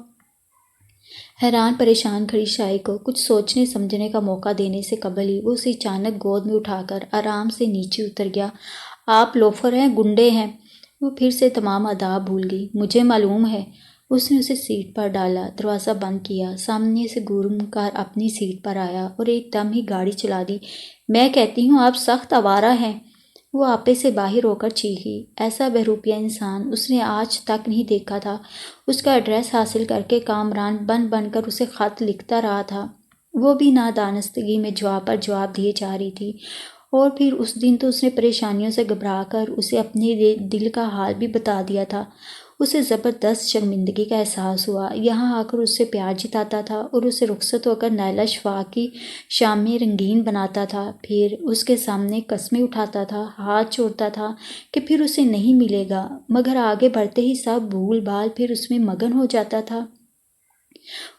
حیران پریشان کھڑی شاہی کو کچھ سوچنے سمجھنے کا موقع دینے سے قبل ہی وہ اسے اچانک گود میں اٹھا کر آرام سے نیچے اتر گیا۔ آپ لوفر ہیں، گنڈے ہیں؟ وہ پھر سے تمام آداب بھول گئی۔ مجھے معلوم ہے۔ اس نے اسے سیٹ پر ڈالا، دروازہ بند کیا، سامنے سے گھوم کر اپنی سیٹ پر آیا اور ایک دم ہی گاڑی چلا دی۔ میں کہتی ہوں آپ سخت آوارہ ہیں، وہ آپے سے باہر ہو کر چیخی۔ ایسا بہروپیہ انسان اس نے آج تک نہیں دیکھا تھا۔ اس کا ایڈریس حاصل کر کے کامران بن کر اسے خط لکھتا رہا تھا، وہ بھی نادانستگی میں جواب پر جواب دیے جا رہی تھی۔ اور پھر اس دن تو اس نے پریشانیوں سے گھبرا کر اسے اپنے دل کا حال بھی بتا دیا تھا۔ اسے زبردست شرمندگی کا احساس ہوا۔ یہاں آ کر اس سے پیار جتاتا تھا اور اسے رخصت ہو کر نائلہ شفاق کی شام میں رنگین بناتا تھا، پھر اس کے سامنے قسمیں اٹھاتا تھا، ہاتھ جوڑتا تھا کہ پھر اسے نہیں ملے گا، مگر آگے بڑھتے ہی سب بھول بھال پھر اس میں مگن ہو جاتا تھا۔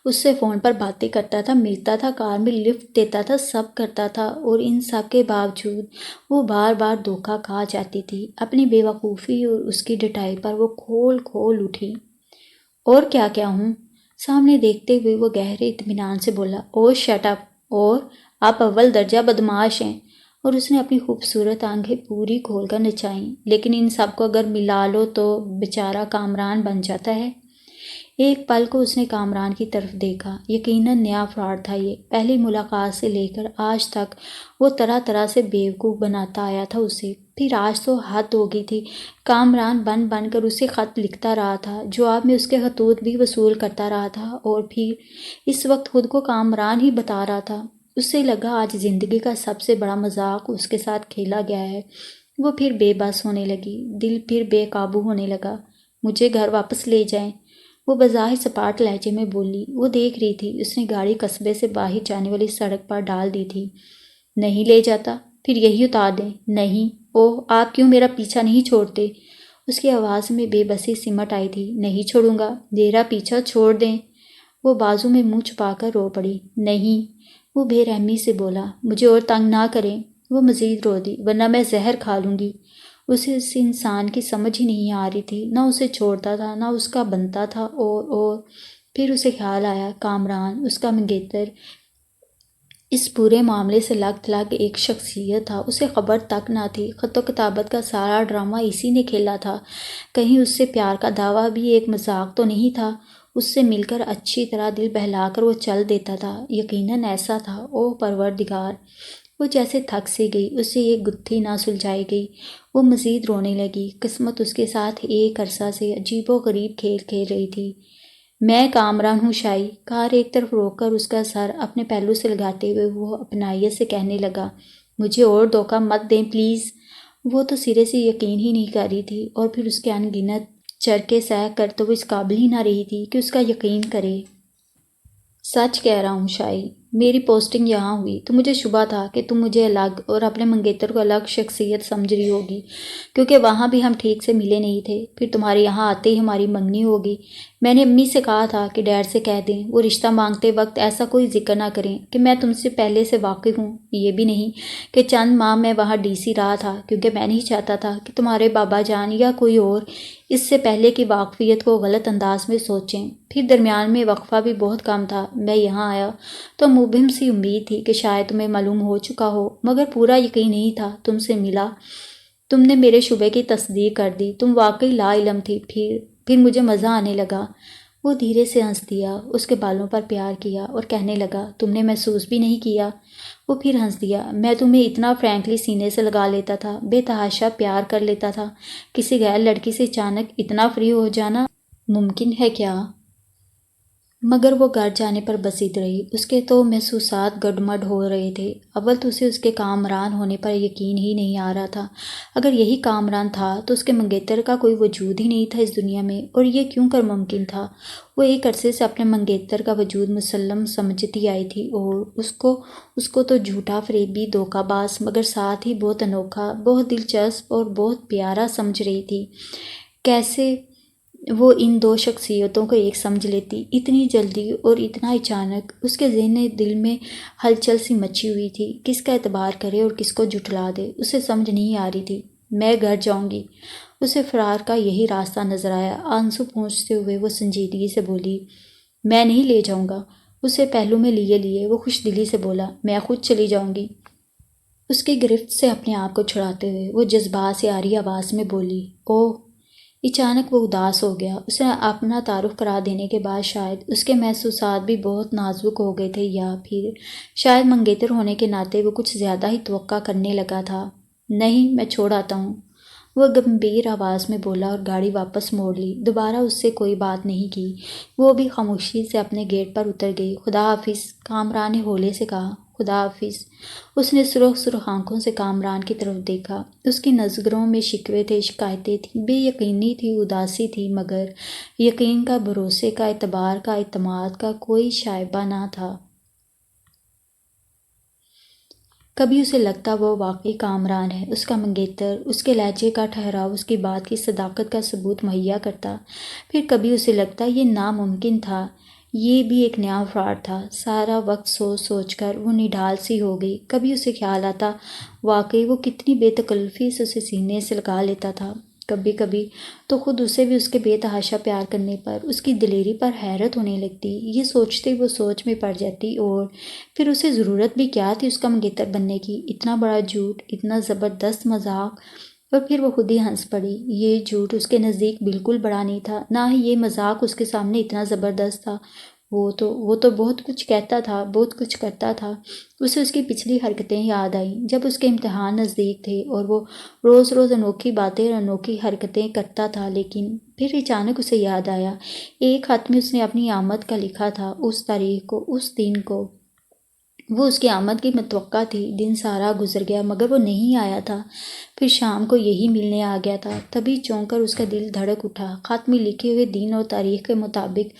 اس سے فون پر باتیں کرتا تھا، ملتا تھا، کار میں لفٹ دیتا تھا، سب کرتا تھا، اور ان سب کے باوجود وہ بار بار دھوکہ کھا جاتی تھی۔ اپنی بے وقوفی اور اس کی ڈٹائی پر وہ کھول اٹھی۔ اور کیا ہوں؟ سامنے دیکھتے ہوئے وہ گہرے اطمینان سے بولا۔ او شٹ اپ۔ اور آپ اول درجہ بدمعاش ہیں۔ اور اس نے اپنی خوبصورت آنکھیں پوری کھول کر نچائیں۔ لیکن ان سب کو اگر ملا لو تو بیچارہ کامران بن جاتا ہے۔ ایک پل کو اس نے کامران کی طرف دیکھا۔ یقیناً نیا فراڈ تھا یہ۔ پہلی ملاقات سے لے کر آج تک وہ طرح طرح سے بیوقوف بناتا آیا تھا اسے، پھر آج تو حد ہو گئی تھی۔ کامران بن کر اسے خط لکھتا رہا تھا، جواب میں اس کے خطوط بھی وصول کرتا رہا تھا، اور پھر اس وقت خود کو کامران ہی بتا رہا تھا۔ اسے لگا آج زندگی کا سب سے بڑا مذاق اس کے ساتھ کھیلا گیا ہے۔ وہ پھر بے بس ہونے لگی، دل پھر بے قابو ہونے لگا۔ مجھے گھر واپس لے جائیں، وہ بظاہر سپاٹ لہجے میں بولی۔ وہ دیکھ رہی تھی اس نے گاڑی قصبے سے باہر جانے والی سڑک پر ڈال دی تھی۔ نہیں لے جاتا؟ پھر یہی اتار دیں۔ نہیں۔ اوہ، آپ کیوں میرا پیچھا نہیں چھوڑتے؟ اس کی آواز میں بے بسی سمٹ آئی تھی۔ نہیں چھوڑوں گا، میرا پیچھا چھوڑ دیں۔ وہ بازو میں منہ چھپا کر رو پڑی۔ نہیں، وہ بے رحمی سے بولا، مجھے اور تنگ نہ کریں۔ وہ مزید رو دی، ورنہ میں زہر کھا لوں گی۔ اسے اس انسان کی سمجھ ہی نہیں آ رہی تھی، نہ اسے چھوڑتا تھا نہ اس کا بنتا تھا۔ اور پھر اسے خیال آیا، کامران، اس کا منگیتر، اس پورے معاملے سے لگ تھلگ ایک شخصیت تھا، اسے خبر تک نہ تھی۔ خط و کتابت کا سارا ڈرامہ اسی نے کھیلا تھا۔ کہیں اس سے پیار کا دعویٰ بھی ایک مذاق تو نہیں تھا؟ اس سے مل کر اچھی طرح دل بہلا کر وہ چل دیتا تھا، یقیناً ایسا تھا۔ اوہ پروردگار! وہ جیسے تھک سی گئی، اسے ایک گتھی نہ سلجھائی گئی۔ وہ مزید رونے لگی۔ قسمت اس کے ساتھ ایک عرصہ سے عجیب و غریب کھیل کھیل رہی تھی۔ میں کامران ہوں شائی، کار ایک طرف روک کر اس کا سر اپنے پہلو سے لگاتے ہوئے وہ اپنائیت سے کہنے لگا، مجھے اور دھوکہ مت دیں پلیز۔ وہ تو سرے سے یقین ہی نہیں کر رہی تھی، اور پھر اس کے ان گنت چرکے سہ کر تو وہ اس قابل ہی نہ رہی تھی کہ اس کا یقین کرے۔ سچ کہہ رہا ہوں شائی، میری پوسٹنگ یہاں ہوئی تو مجھے شبہ تھا کہ تم مجھے الگ اور اپنے منگیتر کو الگ شخصیت سمجھ رہی ہوگی، کیونکہ وہاں بھی ہم ٹھیک سے ملے نہیں تھے۔ پھر تمہارے یہاں آتے ہی ہماری منگنی ہوگی۔ میں نے امی سے کہا تھا کہ ڈیڈ سے کہہ دیں وہ رشتہ مانگتے وقت ایسا کوئی ذکر نہ کریں کہ میں تم سے پہلے سے واقف ہوں، یہ بھی نہیں کہ چند ماہ میں وہاں ڈی سی رہا تھا، کیونکہ میں نہیں چاہتا تھا کہ تمہارے بابا جان یا کوئی اور اس سے پہلے کی واقفیت کو غلط انداز میں سوچیں۔ پھر درمیان میں وقفہ بھی بہت کم تھا۔ میں یہاں آیا تو مبہم سی امید تھی کہ شاید تمہیں معلوم ہو چکا ہو، مگر پورا یقین نہیں تھا۔ تم سے ملا، تم نے میرے شبے کی تصدیق کر دی، تم واقعی لا علم تھی۔ پھر مجھے مزہ آنے لگا۔ وہ دھیرے سے ہنس دیا، اس کے بالوں پر پیار کیا اور کہنے لگا، تم نے محسوس بھی نہیں کیا؟ وہ پھر ہنس دیا، میں تمہیں اتنا فرینکلی سینے سے لگا لیتا تھا، بے تحاشا پیار کر لیتا تھا۔ کسی غیر لڑکی سے اچانک اتنا فری ہو جانا ممکن ہے کیا؟ مگر وہ گھر جانے پر بسیط رہی۔ اس کے تو محسوسات گڈمڈ ہو رہے تھے۔ اول تو اسے اس کے کامران ہونے پر یقین ہی نہیں آ رہا تھا۔ اگر یہی کامران تھا تو اس کے منگیتر کا کوئی وجود ہی نہیں تھا اس دنیا میں، اور یہ کیوں کر ممکن تھا؟ وہ ایک عرصے سے اپنے منگیتر کا وجود مسلم سمجھتی آئی تھی، اور اس کو تو جھوٹا، فریبی، دھوکہ باز، مگر ساتھ ہی بہت انوکھا، بہت دلچسپ اور بہت پیارا سمجھ رہی تھی۔ کیسے وہ ان دو شخصیتوں کو ایک سمجھ لیتی اتنی جلدی اور اتنا اچانک؟ اس کے ذہن دل میں ہلچل سی مچی ہوئی تھی، کس کا اعتبار کرے اور کس کو جھٹلا دے، اسے سمجھ نہیں آ رہی تھی۔ میں گھر جاؤں گی، اسے فرار کا یہی راستہ نظر آیا۔ آنسو پونچھتے ہوئے وہ سنجیدگی سے بولی، میں نہیں لے جاؤں گا۔ اسے پہلو میں لیے وہ خوش دلی سے بولا، میں خود چلی جاؤں گی۔ اس کی گرفت سے اپنے آپ کو چھڑاتے ہوئے وہ جذبات سے آری آواز میں بولی، اوہ! اچانک وہ اداس ہو گیا۔ اسے اپنا تعارف کرا دینے کے بعد شاید اس کے محسوسات بھی بہت نازک ہو گئے تھے، یا پھر شاید منگیتر ہونے کے ناطے وہ کچھ زیادہ ہی توقع کرنے لگا تھا۔ نہیں، میں چھوڑ آتا ہوں، وہ گمبھیر آواز میں بولا اور گاڑی واپس موڑ لی۔ دوبارہ اس سے کوئی بات نہیں کی۔ وہ بھی خاموشی سے اپنے گیٹ پر اتر گئی۔ خدا حافظ، کامران نے ہولے سے کہا۔ خدا حافظ۔ اس نے سرخ آنکھوں سے کامران کی طرف دیکھا۔ اس کی نظروں میں شکوے تھے، شکایتیں تھیں، بے یقینی تھی، اداسی تھی، مگر یقین کا، بھروسے کا، اعتبار کا، اعتماد کا کوئی شائبہ نہ تھا۔ کبھی اسے لگتا وہ واقعی کامران ہے، اس کا منگیتر، اس کے لہجے کا ٹھہراؤ اس کی بات کی صداقت کا ثبوت مہیا کرتا۔ پھر کبھی اسے لگتا یہ ناممکن تھا، یہ بھی ایک نیا فراڈ تھا۔ سارا وقت سوچ سوچ کر وہ نڈال سی ہو گئی۔ کبھی اسے خیال آتا واقعی وہ کتنی بے تکلفی سے اسے سینے سے لگا لیتا تھا۔ کبھی کبھی تو خود اسے بھی اس کے بے تحاشا پیار کرنے پر، اس کی دلیری پر حیرت ہونے لگتی۔ یہ سوچتے وہ سوچ میں پڑ جاتی، اور پھر اسے ضرورت بھی کیا تھی اس کا منگیتر بننے کی؟ اتنا بڑا جھوٹ، اتنا زبردست مذاق، اور پھر وہ خود ہی ہنس پڑی۔ یہ جھوٹ اس کے نزدیک بالکل بڑا نہیں تھا، نہ ہی یہ مذاق اس کے سامنے اتنا زبردست تھا۔ وہ تو بہت کچھ کہتا تھا، بہت کچھ کرتا تھا۔ اسے اس کی پچھلی حرکتیں یاد آئیں، جب اس کے امتحان نزدیک تھے اور وہ روز روز انوکھی باتیں اور انوکھی حرکتیں کرتا تھا۔ لیکن پھر اچانک اسے یاد آیا، ایک خط میں اس نے اپنی آمد کا لکھا تھا، اس تاریخ کو، اس دن کو۔ وہ اس کی آمد کی متوقع تھی۔ دن سارا گزر گیا مگر وہ نہیں آیا تھا۔ پھر شام کو یہی ملنے آ گیا تھا۔ تبھی چونک کر اس کا دل دھڑک اٹھا۔ خط میں لکھے ہوئے دن اور تاریخ کے مطابق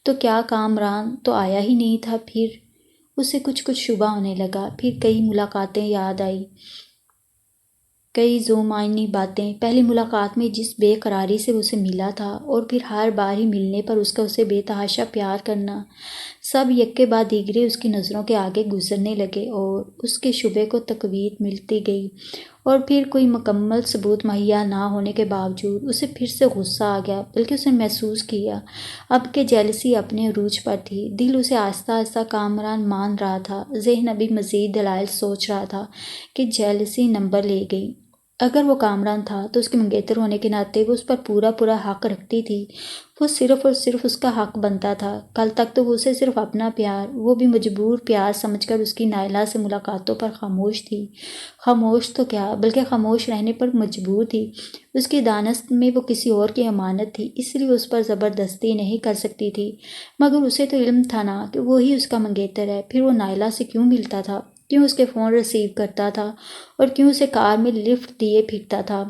تو کیا کامران تو آیا ہی نہیں تھا۔ پھر اسے کچھ شبہ ہونے لگا۔ پھر کئی ملاقاتیں یاد آئی، کئی ذومعنی باتیں۔ پہلی ملاقات میں جس بے قراری سے اسے ملا تھا، اور پھر ہر بار ہی ملنے پر اس کا اسے بے تحاشا پیار کرنا، سب یک کے بعد دیگرے اس کی نظروں کے آگے گزرنے لگے اور اس کے شبے کو تقویت ملتی گئی۔ اور پھر کوئی مکمل ثبوت مہیا نہ ہونے کے باوجود اسے پھر سے غصہ آ گیا، بلکہ اس نے محسوس کیا اب کہ جیلسی اپنے عروج پر تھی۔ دل اسے آہستہ آہستہ کامران مان رہا تھا، ذہن ابھی مزید دلائل سوچ رہا تھا کہ جیلسی نمبر لے گئی۔ اگر وہ کامران تھا تو اس کے منگیتر ہونے کے ناطے وہ اس پر پورا حق رکھتی تھی۔ وہ صرف اور صرف اس کا حق بنتا تھا۔ کل تک تو وہ اسے صرف اپنا پیار، وہ بھی مجبور پیار سمجھ کر اس کی نائلہ سے ملاقاتوں پر خاموش تھی۔ خاموش تو کیا، بلکہ خاموش رہنے پر مجبور تھی۔ اس کی دانست میں وہ کسی اور کی امانت تھی، اس لیے اس پر زبردستی نہیں کر سکتی تھی۔ مگر اسے تو علم تھا نا کہ وہی اس کا منگیتر ہے۔ پھر وہ نائلہ سے کیوں ملتا تھا، کیوں اس کے فون ریسیو کرتا تھا، اور کیوں اسے کار میں لفٹ دیے پھرتا تھا؟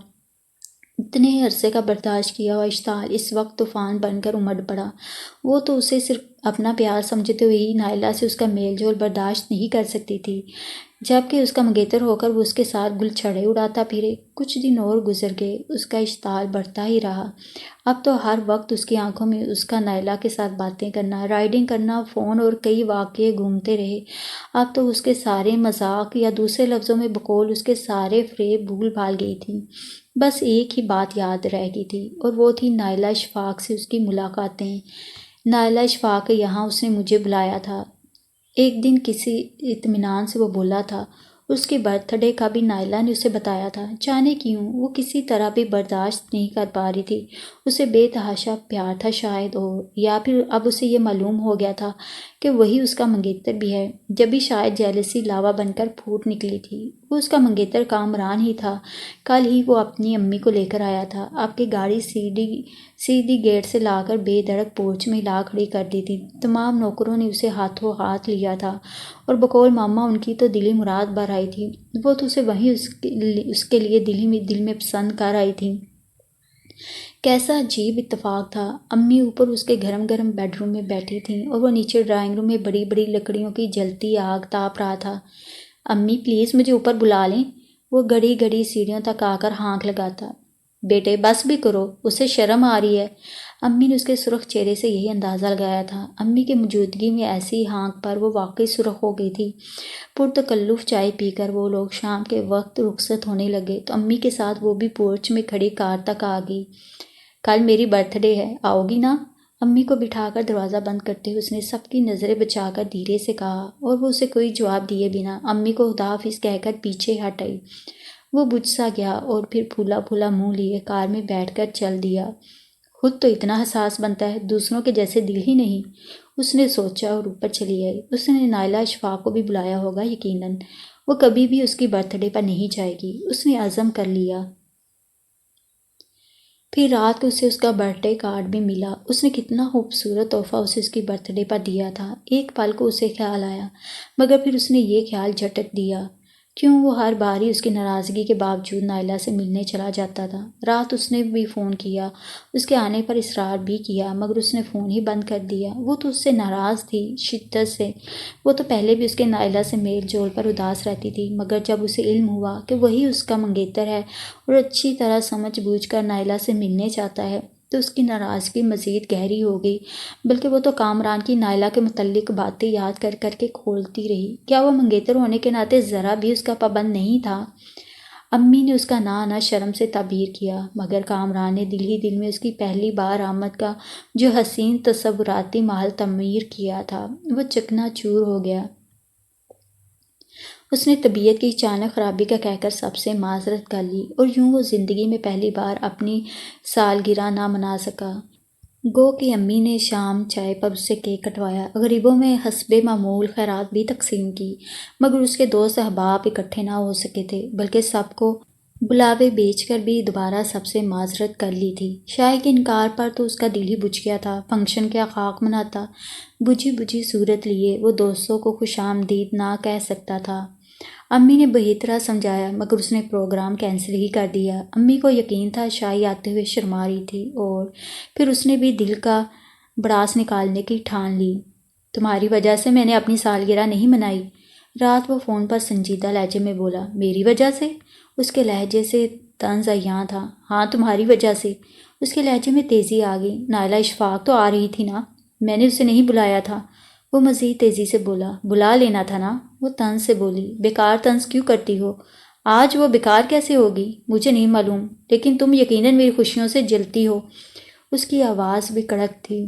اتنے عرصے کا برداشت کیا ہوا اشتعال اس وقت طوفان بن کر امڈ پڑا۔ وہ تو اسے صرف اپنا پیار سمجھتے ہوئے ہی نائلہ سے اس کا میل جول برداشت نہیں کر سکتی تھی، جبکہ اس کا منگیتر ہو کر وہ اس کے ساتھ گل چھڑے اڑاتا پھرے۔ کچھ دن اور گزر گئے، اس کا اشتعال بڑھتا ہی رہا۔ اب تو ہر وقت اس کی آنکھوں میں اس کا نائلہ کے ساتھ باتیں کرنا، رائڈنگ کرنا، فون اور کئی واقعے گھومتے رہے۔ اب تو اس کے سارے مذاق، یا دوسرے لفظوں میں بقول اس کے سارے فریب بھول بھال گئی تھی۔ بس ایک ہی بات یاد رہ گئی تھی، اور وہ تھی نائلہ اشفاق سے اس کی ملاقاتیں۔ نائلہ اشفاق کے یہاں اس نے مجھے بلایا تھا۔ ایک دن کسی اطمینان سے وہ بولا تھا۔ اس کے برتھ ڈے کا بھی نائلہ نے اسے بتایا تھا۔ جانے کیوں وہ کسی طرح بھی برداشت نہیں کر پا رہی تھی۔ اسے بے تحاشا پیار تھا شاید، اور یا پھر اب اسے یہ معلوم ہو گیا تھا کہ وہی اس کا منگیتر بھی ہے۔ جبھی شاید جیلسی لاوا بن کر پھوٹ نکلی تھی۔ وہ اس کا منگیتر کامران ہی تھا۔ کل ہی وہ اپنی امی کو لے کر آیا تھا۔ اب کی گاڑی سیدھی گیٹ سے لا کر بے دھڑک پورچ میں لا کھڑی کر دی تھی۔ تمام نوکروں نے اسے ہاتھوں ہاتھ لیا تھا، اور بقول ماما ان کی تو دلی مراد بھر آئی تھی۔ وہ تو اسے وہیں اس کے لیے دل میں پسند کر آئی تھی۔ کیسا عجیب اتفاق تھا۔ امی اوپر اس کے گرم گرم بیڈ روم میں بیٹھی تھیں، اور وہ نیچے ڈرائنگ روم میں بڑی بڑی لکڑیوں کی جلتی آگ تاپ رہا تھا۔ امی پلیز مجھے اوپر بلا لیں، وہ گڑی گڑی سیڑھیوں تک آ کر ہانک لگاتا۔ بیٹے بس بھی کرو، اسے شرم آ رہی ہے۔ امی نے اس کے سرخ چہرے سے یہی اندازہ لگایا تھا۔ امی کی موجودگی میں ایسی ہانک پر وہ واقعی سرخ ہو گئی تھی۔ پرتکلف چائے پی کر وہ لوگ شام کے وقت رخصت ہونے لگے تو امی کے ساتھ وہ بھی پورچ میں کھڑی کار تک آ گئی۔ کل میری برتھ ڈے ہے، آؤ گی نا؟ امی کو بٹھا کر دروازہ بند کرتے ہوئے اس نے سب کی نظریں بچا کر دھیرے سے کہا، اور وہ اسے کوئی جواب دیے بنا امی کو خدا حافظ کہہ کر پیچھے ہٹ آئی۔ وہ بجھ سا گیا اور پھر پھولا پھولا منہ لیے کار میں بیٹھ کر چل دیا۔ خود تو اتنا حساس بنتا ہے، دوسروں کے جیسے دل ہی نہیں، اس نے سوچا اور اوپر چلی آئی۔ اس نے نائلہ اشفاق کو بھی بلایا ہوگا یقیناً۔ وہ کبھی بھی اس کی برتھ ڈے پر نہیں جائے گی، اس نے عزم کر لیا۔ پھر رات کو اسے اس کا برتھ ڈے کارڈ بھی ملا۔ اس نے کتنا خوبصورت تحفہ اسے اس کی برتھ ڈے پر دیا تھا۔ ایک پل کو اسے خیال آیا، مگر پھر اس نے یہ خیال جھٹک دیا۔ کیوں وہ ہر بار ہی اس کی ناراضگی کے باوجود نائلہ سے ملنے چلا جاتا تھا۔ رات اس نے بھی فون کیا، اس کے آنے پر اصرار بھی کیا، مگر اس نے فون ہی بند کر دیا۔ وہ تو اس سے ناراض تھی، شدت سے۔ وہ تو پہلے بھی اس کے نائلہ سے میل جول پر اداس رہتی تھی، مگر جب اسے علم ہوا کہ وہی اس کا منگیتر ہے اور اچھی طرح سمجھ بوجھ کر نائلہ سے ملنے چاہتا ہے، تو اس کی ناراضگی مزید گہری ہو گئی۔ بلکہ وہ تو کامران کی نائلہ کے متعلق باتیں یاد کر کر کے کھولتی رہی۔ کیا وہ منگیتر ہونے کے ناطے ذرا بھی اس کا پابند نہیں تھا؟ امی نے اس کا نہ آنا شرم سے تعبیر کیا، مگر کامران نے دل ہی دل میں اس کی پہلی بار آمد کا جو حسین تصوراتی محل تعمیر کیا تھا، وہ چکنا چور ہو گیا۔ اس نے طبیعت کی اچانک خرابی کا کہہ کر سب سے معذرت کر لی، اور یوں وہ زندگی میں پہلی بار اپنی سالگرہ نہ منا سکا۔ گو کہ امی نے شام چائے پر اس سے کیک کٹوایا، غریبوں میں حسب معمول خیرات بھی تقسیم کی، مگر اس کے دوست احباب اکٹھے نہ ہو سکے تھے، بلکہ سب کو بلاوے بیچ کر بھی دوبارہ سب سے معذرت کر لی تھی۔ شائع کے انکار پر تو اس کا دل ہی بجھ گیا تھا۔ فنکشن کیا خاک مناتا، بجھی بجھی صورت لیے وہ دوستوں کو خوش آمدید نہ کہہ سکتا تھا۔ امی نے بہت طرح سمجھایا مگر اس نے پروگرام کینسل ہی کر دیا۔ امی کو یقین تھا شائع آتے ہوئے شرما رہی تھی، اور پھر اس نے بھی دل کا بڑاس نکالنے کی ٹھان لی۔ تمہاری وجہ سے میں نے اپنی سالگرہ نہیں منائی۔ رات وہ فون پر سنجیدہ لہجے میں بولا۔ میری وجہ سے؟ اس کے لہجے سے طنز عیاں تھا۔ ہاں تمہاری وجہ سے۔ اس کے لہجے میں تیزی آ گئی۔ نائلہ اشفاق تو آ رہی تھی نا؟ میں نے اسے نہیں بلایا تھا۔ وہ مزید تیزی سے بولا۔ بلا لینا تھا نا؟ وہ طنز سے بولی۔ بیکار طنز کیوں کرتی ہو؟ آج وہ بیکار کیسے ہوگی؟ مجھے نہیں معلوم، لیکن تم یقیناً میری خوشیوں سے جلتی ہو۔ اس کی آواز بھی کڑک تھی۔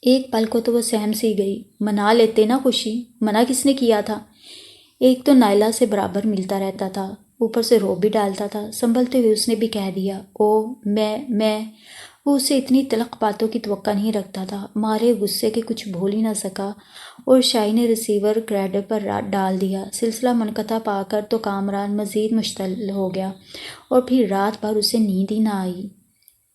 ایک پل کو تو وہ سہم سی گئی۔ منا لیتے نا خوشی، منع کس نے کیا تھا؟ ایک تو نائلہ سے برابر ملتا رہتا تھا، اوپر سے رو بھی ڈالتا تھا۔ سنبھلتے ہوئے اس نے بھی کہہ دیا، او میں وہ اسے اتنی تلخ باتوں کی توقع نہیں رکھتا تھا۔ مارے غصے کے کچھ بھول ہی نہ سکا، اور شائع نے ریسیور گریڈ پر ڈال دیا۔ سلسلہ منقطع پا کر تو کامران مزید مشتعل ہو گیا، اور پھر رات بھر اسے نیند ہی نہ آئی۔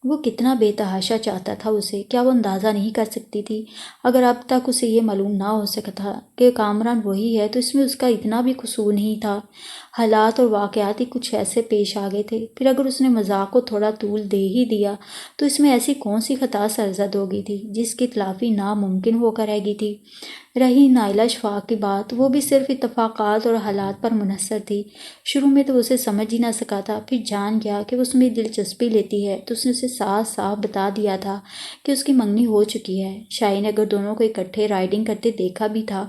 وہ کتنا بے تحاشا چاہتا تھا اسے، کیا وہ اندازہ نہیں کر سکتی تھی؟ اگر اب تک اسے یہ معلوم نہ ہو سکا تھا کہ کامران وہی ہے تو اس میں اس کا اتنا بھی قصور نہیں تھا۔ حالات اور واقعات ہی کچھ ایسے پیش آ گئے تھے۔ پھر اگر اس نے مذاق کو تھوڑا طول دے ہی دیا تو اس میں ایسی کون سی خطا سرزد ہو گئی تھی جس کی تلافی ناممکن ہو کر رہ گئی تھی؟ رہی نائلہ اشفاق کی بات، وہ بھی صرف اتفاقات اور حالات پر منحصر تھی۔ شروع میں تو اسے سمجھ ہی نہ سکا تھا، پھر جان گیا کہ وہ اس میں دلچسپی لیتی ہے تو اس نے اسے صاف صاف بتا دیا تھا کہ اس کی منگنی ہو چکی ہے۔ شائع نے اگر دونوں کو اکٹھے رائڈنگ کرتے دیکھا بھی تھا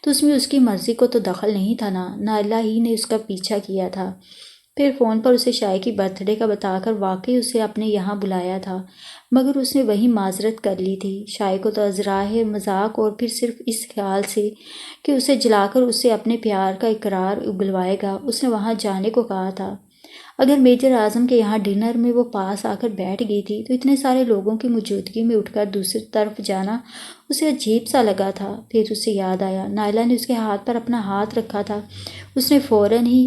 تو اس میں اس کی مرضی کو تو دخل نہیں تھا نا، نائلہ ہی نے اس کا پیچھا کیا تھا۔ پھر فون پر اسے شائع کی برتھ ڈے کا بتا کر واقعی اسے اپنے یہاں بلایا تھا، مگر اس نے وہی معذرت کر لی تھی۔ شائع کو تو ازراہ مذاق، اور پھر صرف اس خیال سے کہ اسے جلا کر اسے اپنے پیار کا اقرار اگلوائے گا، اس نے وہاں جانے کو کہا تھا۔ اگر میجر اعظم کے یہاں ڈنر میں وہ پاس آ کر بیٹھ گئی تھی تو اتنے سارے لوگوں کی موجودگی میں اٹھ کر دوسری طرف جانا اسے عجیب سا لگا تھا۔ پھر اسے یاد آیا نائلہ نے اس کے ہاتھ پر اپنا ہاتھ رکھا تھا۔ اس نے فوراً ہی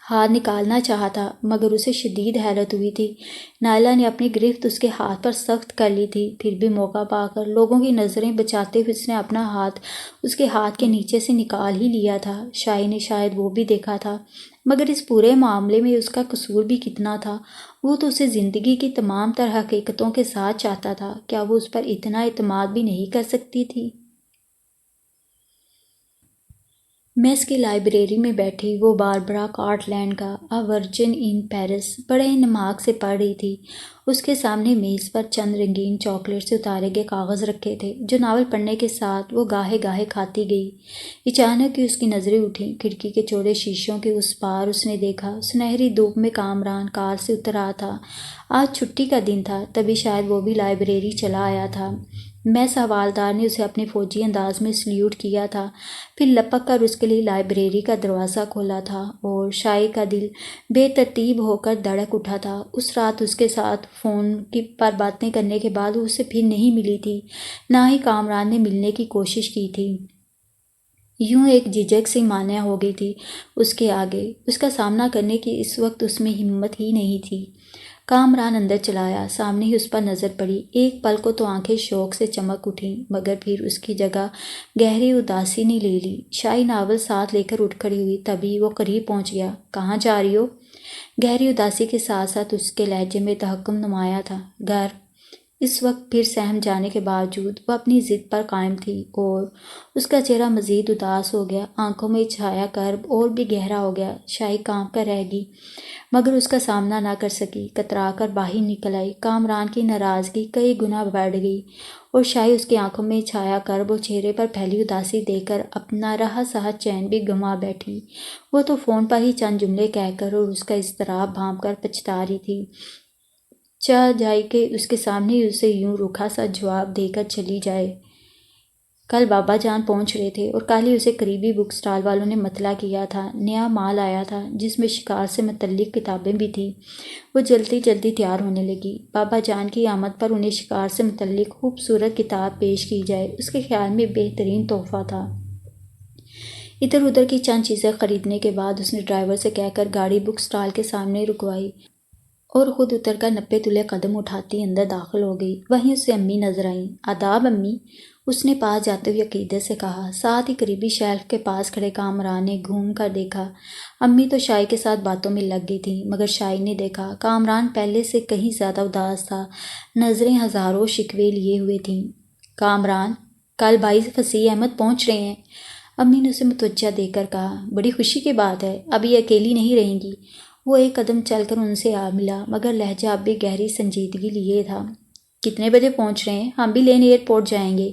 ہاتھ نکالنا چاہا تھا، مگر اسے شدید حیرت ہوئی تھی۔ نائلہ نے اپنی گرفت اس کے ہاتھ پر سخت کر لی تھی۔ پھر بھی موقع پا کر لوگوں کی نظریں بچاتے ہوئے اس نے اپنا ہاتھ اس کے ہاتھ کے نیچے سے نکال ہی لیا تھا۔ شائع نے شاید وہ بھی دیکھا تھا، مگر اس پورے معاملے میں اس کا قصور بھی کتنا تھا؟ وہ تو اسے زندگی کی تمام تر حقیقتوں کے ساتھ چاہتا تھا، کیا وہ اس پر اتنا اعتماد بھی نہیں کر سکتی تھی؟ میس کی لائبریری میں بیٹھی وہ باربرا کارٹلینڈ کا اے ورجن ان پیرس بڑے انہماک سے پڑھ رہی تھی۔ اس کے سامنے میز پر چند رنگین چاکلیٹ سے اتارے گئے کاغذ رکھے تھے جو ناول پڑھنے کے ساتھ وہ گاہے گاہے کھاتی گئی۔ اچانک ہی اس کی نظریں اٹھیں۔ کھڑکی کے چوڑے شیشوں کے اس پار اس نے دیکھا سنہری دھوپ میں کامران کار سے اتر رہا تھا۔ آج چھٹی کا دن تھا، تبھی شاید وہ بھی لائبریری چلا آیا تھا۔ میس حوالدار نے اسے اپنے فوجی انداز میں سلیوٹ کیا تھا، پھر لپک کر اس کے لیے لائبریری کا دروازہ کھولا تھا، اور شائع کا دل بے ترتیب ہو کر دھڑک اٹھا تھا۔ اس رات اس کے ساتھ فون پر باتیں کرنے کے بعد وہ اسے پھر نہیں ملی تھی، نہ ہی کامران نے ملنے کی کوشش کی تھی۔ یوں ایک جھجک سی مانع ہو گئی تھی اس کے آگے، اس کا سامنا کرنے کی اس وقت اس میں ہمت ہی نہیں تھی۔ کامران اندر چلا آیا، سامنے ہی اس پر نظر پڑی۔ ایک پل کو تو آنکھیں شوق سے چمک اٹھیں، مگر پھر اس کی جگہ گہری اداسی نے لے لی۔ شائع ناول ساتھ لے کر اٹھ کھڑی ہوئی، تبھی وہ قریب پہنچ گیا۔ کہاں جا رہی ہو؟ گہری اداسی کے ساتھ ساتھ اس کے لہجے میں تحکم نمایاں تھا۔ گھر۔ اس وقت پھر سہم جانے کے باوجود وہ اپنی ضد پر قائم تھی، اور اس کا چہرہ مزید اداس ہو گیا، آنکھوں میں چھایا کرب اور بھی گہرا ہو گیا۔ شائع کانپ کر رہ گئی، مگر اس کا سامنا نہ کر سکی، کترا کر باہر نکل آئی۔ کامران کی ناراضگی کئی گنا بڑھ گئی، اور شائع اس کی آنکھوں میں چھایا کرب اور چہرے پر پھیلی اداسی دیکھ کر اپنا رہا سہا چین بھی گنوا بیٹھی۔ وہ تو فون پر ہی چند جملے کہہ کر اور اس کا اضطراب بھانپ کر پچھتا رہی تھی، چاہ جائے کہ اس کے سامنے ہی اسے یوں روکھا سا جواب دے کر چلی جائے۔ کل بابا جان پہنچ رہے تھے، اور کل ہی اسے قریبی بک سٹال والوں نے مطلع کیا تھا۔ نیا مال آیا تھا جس میں شکار سے متعلق کتابیں بھی تھیں۔ وہ جلدی جلدی تیار ہونے لگی۔ بابا جان کی آمد پر انہیں شکار سے متعلق خوبصورت کتاب پیش کی جائے، اس کے خیال میں بہترین تحفہ تھا۔ ادھر ادھر کی چند چیزیں خریدنے کے بعد اس نے ڈرائیور سے کہہ کر گاڑی بک اسٹال کے سامنے رکوائی اور خود اتر کر 90 تلے قدم اٹھاتی اندر داخل ہو گئی۔ وہیں اسے امی نظر آئیں۔ آداب امی، اس نے پاس جاتے ہوئے عقیدت سے کہا۔ ساتھ ہی قریبی شیلف کے پاس کھڑے کامران نے گھوم کر دیکھا۔ امی تو شاہی کے ساتھ باتوں میں لگ گئی تھیں، مگر شاہی نے دیکھا کامران پہلے سے کہیں زیادہ اداس تھا، نظریں ہزاروں شکوے لیے ہوئے تھیں۔ کامران، کل بھائی فصیح احمد پہنچ رہے ہیں۔ امی نے اسے متوجہ دیکھ کر کہا، بڑی خوشی کی بات ہے، اب یہ اکیلی نہیں رہیں گی۔ وہ ایک قدم چل کر ان سے آ ملا، مگر لہجہ اب بھی گہری سنجیدگی لیے تھا۔ کتنے بجے پہنچ رہے ہیں؟ ہم بھی لینے ایئرپورٹ جائیں گے۔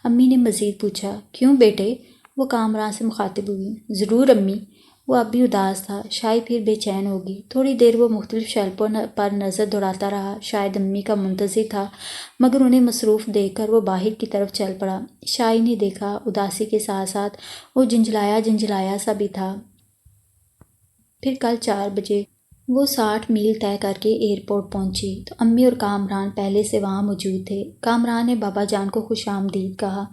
امی نے مزید پوچھا۔ کیوں بیٹے؟ وہ کامران سے مخاطب ہوئی۔ ضرور امی۔ وہ اب بھی اداس تھا، شاید پھر بے چین ہوگی۔ تھوڑی دیر وہ مختلف شیلفوں پر نظر دوڑاتا رہا، شاید امی کا منتظر تھا، مگر انہیں مصروف دیکھ کر وہ باہر کی طرف چل پڑا۔ شاہی نے دیکھا اداسی کے ساتھ ساتھ وہ جھنجھلایا سا بھی تھا۔ پھر کل 4 بجے وہ 60 میل طے کر کے ایئرپورٹ پہنچی تو امی اور کامران پہلے سے وہاں موجود تھے۔ کامران نے بابا جان کو خوش آمدید کہا۔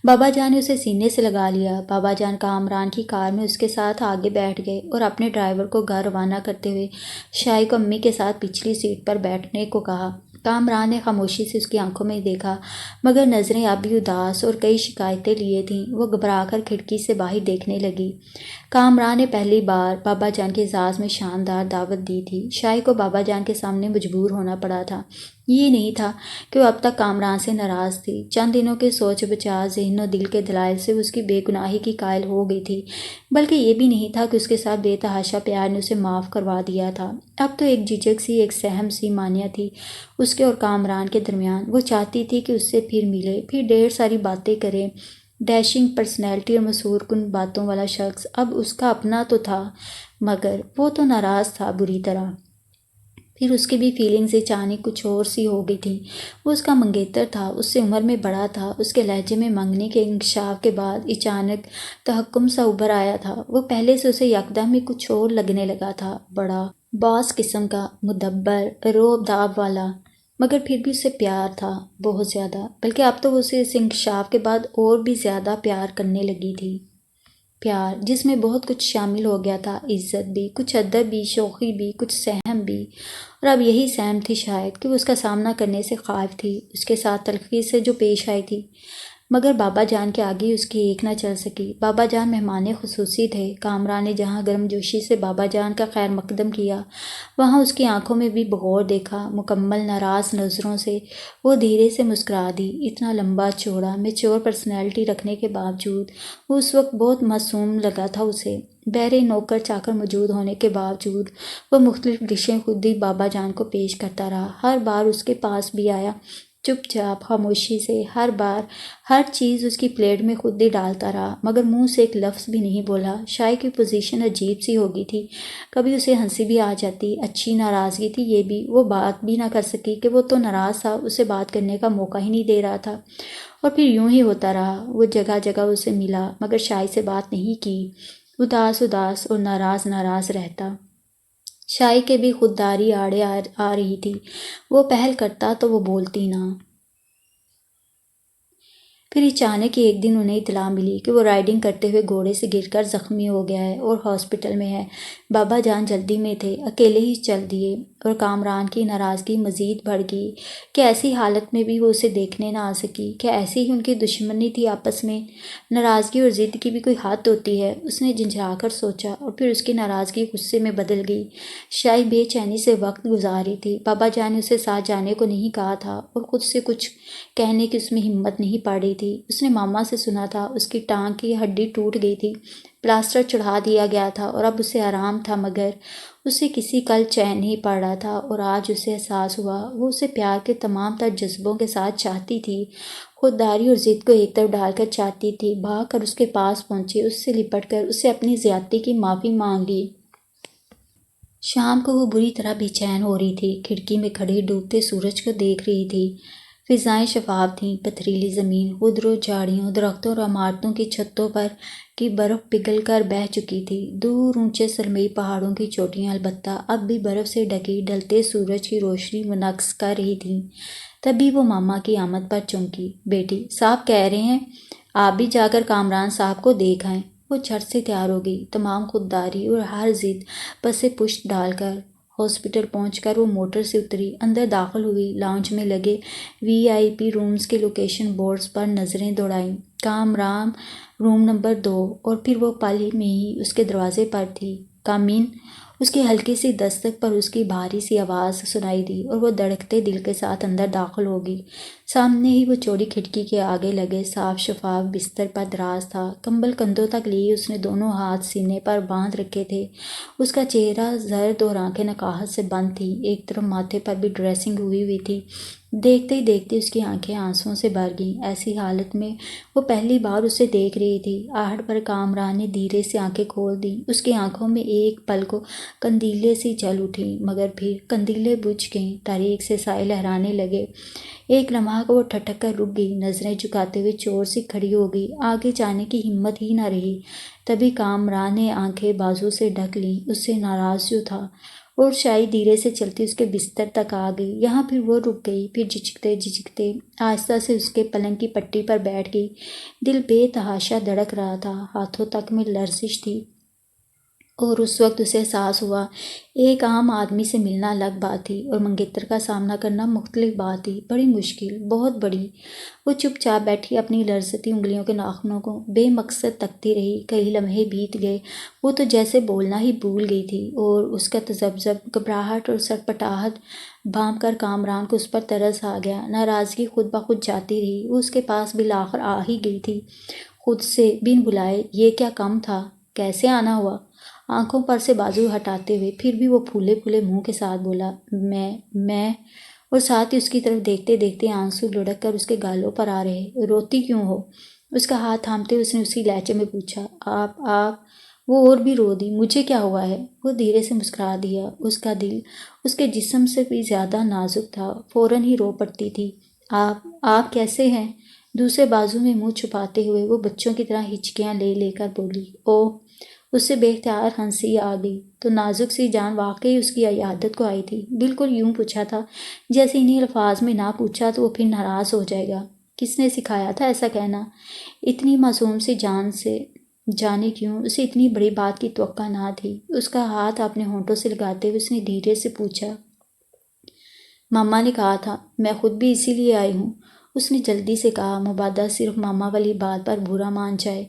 بابا جان نے اسے سینے سے لگا لیا۔ بابا جان کامران کی کار میں اس کے ساتھ آگے بیٹھ گئے اور اپنے ڈرائیور کو گھر روانہ کرتے ہوئے شاہی کو امی کے ساتھ پچھلی سیٹ پر بیٹھنے کو کہا۔ کامران نے خاموشی سے اس کی آنکھوں میں دیکھا، مگر نظریں اب بھی اداس اور کئی شکایتیں لیے تھیں۔ وہ گھبرا کر کھڑکی سے باہر دیکھنے لگی۔ کامران نے پہلی بار بابا جان کے اعزاز میں شاندار دعوت دی تھی۔ شاہی کو بابا جان کے سامنے مجبور ہونا پڑا تھا۔ یہ نہیں تھا کہ وہ اب تک کامران سے ناراض تھی۔ چند دنوں کے سوچ بچار ذہن و دل کے دلائل سے وہ اس کی بے گناہی کی قائل ہو گئی تھی، بلکہ یہ بھی نہیں تھا کہ اس کے ساتھ بے تحاشا پیار نے اسے معاف کروا دیا تھا۔ اب تو ایک جھجک سی، ایک سہم سی مانیہ تھی اس کے اور کامران کے درمیان۔ وہ چاہتی تھی کہ اس سے پھر ملے، پھر ڈھیر ساری باتیں کرے۔ ڈیشنگ پرسنالٹی اور مسحور کن باتوں والا شخص اب اس کا اپنا تو تھا، مگر وہ تو ناراض تھا بری طرح۔ پھر اس کی بھی فیلنگز اچانک کچھ اور سی ہو گئی تھیں۔ وہ اس کا منگیتر تھا، اس سے عمر میں بڑا تھا۔ اس کے لہجے میں منگنے کے انکشاف کے بعد اچانک تحکم سا ابھر آیا تھا۔ وہ پہلے سے اسے یکدم ہی کچھ اور لگنے لگا تھا، بڑا باس قسم کا، مدبر، روب داب والا، مگر پھر بھی اسے پیار تھا، بہت زیادہ، بلکہ اب تو وہ اسے اس انکشاف کے بعد اور بھی زیادہ پیار کرنے لگی تھی۔ پیار جس میں بہت کچھ شامل ہو گیا تھا، عزت بھی، کچھ ادب بھی، شوخی بھی، کچھ سہم بھی، اور اب یہی سہم تھی شاید کہ وہ اس کا سامنا کرنے سے خائف تھی، اس کے ساتھ تلخی سے جو پیش آئی تھی، مگر بابا جان کے آگے اس کی ایک نہ چل سکی۔ بابا جان مہمان خصوصی تھے۔ کامران نے جہاں گرم جوشی سے بابا جان کا خیر مقدم کیا، وہاں اس کی آنکھوں میں بھی بغور دیکھا۔ مکمل ناراض نظروں سے وہ دھیرے سے مسکرا دی۔ اتنا لمبا چوڑا میچور پرسنالٹی رکھنے کے باوجود وہ اس وقت بہت معصوم لگا تھا اسے۔ بہرے نوکر چاکر موجود ہونے کے باوجود وہ مختلف ڈشیں خود ہی بابا جان کو پیش کرتا رہا۔ ہر بار اس کے پاس بھی آیا، چپ چاپ خاموشی سے، ہر بار ہر چیز اس کی پلیٹ میں خود ہی ڈالتا رہا، مگر منہ سے ایک لفظ بھی نہیں بولا۔ شاہی کی پوزیشن عجیب سی ہو گئی تھی، کبھی اسے ہنسی بھی آ جاتی، اچھی ناراضگی تھی یہ بھی، وہ بات بھی نہ کر سکی کہ وہ تو ناراض تھا، اسے بات کرنے کا موقع ہی نہیں دے رہا تھا، اور پھر یوں ہی ہوتا رہا۔ وہ جگہ جگہ اسے ملا، مگر شاہی سے بات نہیں کی، اداس اور ناراض رہتا۔ شاہی کے بھی خودداری آڑے آ رہی تھی، وہ پہل کرتا تو وہ بولتی نہ۔ پھر اچانک ایک دن انہیں اطلاع ملی کہ وہ رائڈنگ کرتے ہوئے گھوڑے سے گر کر زخمی ہو گیا ہے اور ہاسپٹل میں ہے۔ بابا جان جلدی میں تھے، اکیلے ہی چل دیے، اور کامران کی ناراضگی مزید بڑھ گئی کہ ایسی حالت میں بھی وہ اسے دیکھنے نہ آ سکی۔ کیا ایسی ہی ان کی دشمنی تھی آپس میں؟ ناراضگی اور ضد کی بھی کوئی حد ہوتی ہے، اس نے جھنجھلا کر سوچا، اور پھر اس کی ناراضگی غصے میں بدل گئی۔ شاہی بے چینی سے وقت گزار رہی تھی۔ بابا جان نے اسے ساتھ جانے کو نہیں کہا تھا، اور خود سے کچھ کہنے کی اس میں ہمت نہیں پڑ رہی تھی۔ اس نے ماما سے سنا تھا اس کی ٹانگ کی ہڈی ٹوٹ گئی تھی، پلاسٹر چڑھا دیا گیا تھا اور اب اسے آرام تھا، مگر اسے کسی کل چین نہیں پڑ رہا تھا، اور آج اسے احساس ہوا وہ اسے پیار کے تمام تر جذبوں کے ساتھ چاہتی تھی، خودداری اور ضد کو ایک طرف ڈال کر چاہتی تھی۔ بھاگ کر اس کے پاس پہنچی، اس سے لپٹ کر اس سے اپنی زیادتی کی معافی مانگ لی۔ شام کو وہ بری طرح بے چین ہو رہی تھی، کھڑکی میں کھڑی ڈوبتے سورج کو دیکھ رہی تھی۔ فضائیں شفاف تھیں، پتھریلی زمین، خودرو جھاڑیوں، درختوں اور عمارتوں کی چھتوں پر کی برف پگھل کر بہہ چکی تھی۔ دور اونچے سرمئی پہاڑوں کی چوٹیاں البتہ اب بھی برف سے ڈھکی ڈھلتے سورج کی روشنی منعکس کر رہی تھیں۔ تبھی وہ ماما کی آمد پر چونکی۔ بیٹی، صاحب کہہ رہے ہیں آپ بھی جا کر کامران صاحب کو دیکھ آئیں۔ وہ جھٹ سے تیار ہو گئی، تمام خودداری اور ہر ضد پس پشت ڈال کر۔ ہاسپٹل پہنچ کر وہ موٹر سے اتری، اندر داخل ہوئی، لاؤنج میں لگے VIP رومز کے لوکیشن بورڈز پر نظریں دوڑائیں۔ کامران روم نمبر 2، اور پھر وہ پل میں ہی اس کے دروازے پر تھی۔ کم ان۔ اس کی ہلکی سی دستک پر اس کی بھاری سی آواز سنائی دی اور وہ دھڑکتے دل کے ساتھ اندر داخل ہو گئی۔ سامنے ہی وہ چوڑی کھڑکی کے آگے لگے صاف شفاف بستر پر دراز تھا، کمبل کندھوں تک لیے اس نے دونوں ہاتھ سینے پر باندھ رکھے تھے۔ اس کا چہرہ زرد اور آنکھیں نقاہت سے بند تھیں، ایک طرف ماتھے پر بھی ڈریسنگ ہوئی تھی۔ دیکھتے ہی دیکھتے اس کی آنکھیں آنسوؤں سے بھر گئیں۔ ایسی حالت میں وہ پہلی بار اسے دیکھ رہی تھی۔ آہٹ پر کامران نے دھیرے سے آنکھیں کھول دیں۔ اس کی آنکھوں میں ایک پل کو قندیلیں سی جل اٹھیں، مگر پھر قندیلیں بجھ گئیں، تاریک سے سائے لہرانے لگے۔ ایک لمحہ کو وہ ٹھٹک کر رک گئی، نظریں جھکاتے ہوئے چور سی کھڑی ہو گئی، آگے جانے کی ہمت ہی نہ رہی۔ تبھی کامران نے آنکھیں بازو سے ڈھک لیں، اس سے ناراض جو تھا، اور شاہی دھیرے سے چلتی اس کے بستر تک آ گئی۔ یہاں پھر وہ رک گئی، پھر جھجکتے آہستہ سے اس کے پلنگ کی پٹی پر بیٹھ گئی۔ دل بے تحاشا دھڑک رہا تھا، ہاتھوں تک میں لرزش تھی، اور اس وقت اسے احساس ہوا ایک عام آدمی سے ملنا الگ بات تھی اور منگیتر کا سامنا کرنا مختلف بات تھی، بڑی مشکل، بہت بڑی۔ وہ چپ چاپ بیٹھی اپنی لرزتی انگلیوں کے ناخنوں کو بے مقصد تکتی رہی۔ کئی لمحے بیت گئے، وہ تو جیسے بولنا ہی بھول گئی تھی، اور اس کا تذبذب، گھبراہٹ اور سرپٹاہٹ بھانپ کر کامران کو اس پر ترس آ گیا۔ ناراضگی خود بخود جاتی رہی، وہ اس کے پاس بالآخر آ ہی گئی تھی، خود سے، بن بلائے۔ یہ کیا کم تھا، کیسے آنا ہوا؟ آنکھوں پر سے بازو ہٹاتے ہوئے پھر بھی وہ پھولے پھولے منہ کے ساتھ بولا، میں اور ساتھ ہی اس کی طرف دیکھتے دیکھتے آنسو لڑک کر اس کے گالوں پر آ رہے۔ روتی کیوں ہو؟ اس کا ہاتھ تھامتے ہوئے اس نے اسی لہجے میں پوچھا۔ آپ وہ اور بھی رو دی۔ مجھے کیا ہوا ہے؟ وہ دھیرے سے مسکرا دیا۔ اس کا دل اس کے جسم سے بھی زیادہ نازک تھا، فوراً ہی رو پڑتی تھی۔ آپ کیسے ہیں؟ دوسرے بازو میں منہ چھپاتے ہوئے وہ بچوں کی طرح ہچکیاں لے لے کر بولی۔ اوہ! اس سے بے اختیار ہنسی آ گئی، تو نازک سی جان واقعی اس کی عیادت کو آئی تھی۔ بالکل یوں پوچھا تھا جیسے انہی الفاظ میں نہ پوچھا تو وہ پھر ناراض ہو جائے گا۔ کس نے سکھایا تھا ایسا کہنا؟ اتنی معصوم سی جان سے، جانے کیوں اسے اتنی بڑی بات کی توقع نہ تھی۔ اس کا ہاتھ اپنے ہونٹوں سے لگاتے ہوئے اس نے دھیرے سے پوچھا۔ ماما نے کہا تھا، میں خود بھی اسی لیے آئی ہوں۔ اس نے جلدی سے کہا، مبادا صرف ماما والی بات پر برا مان جائے۔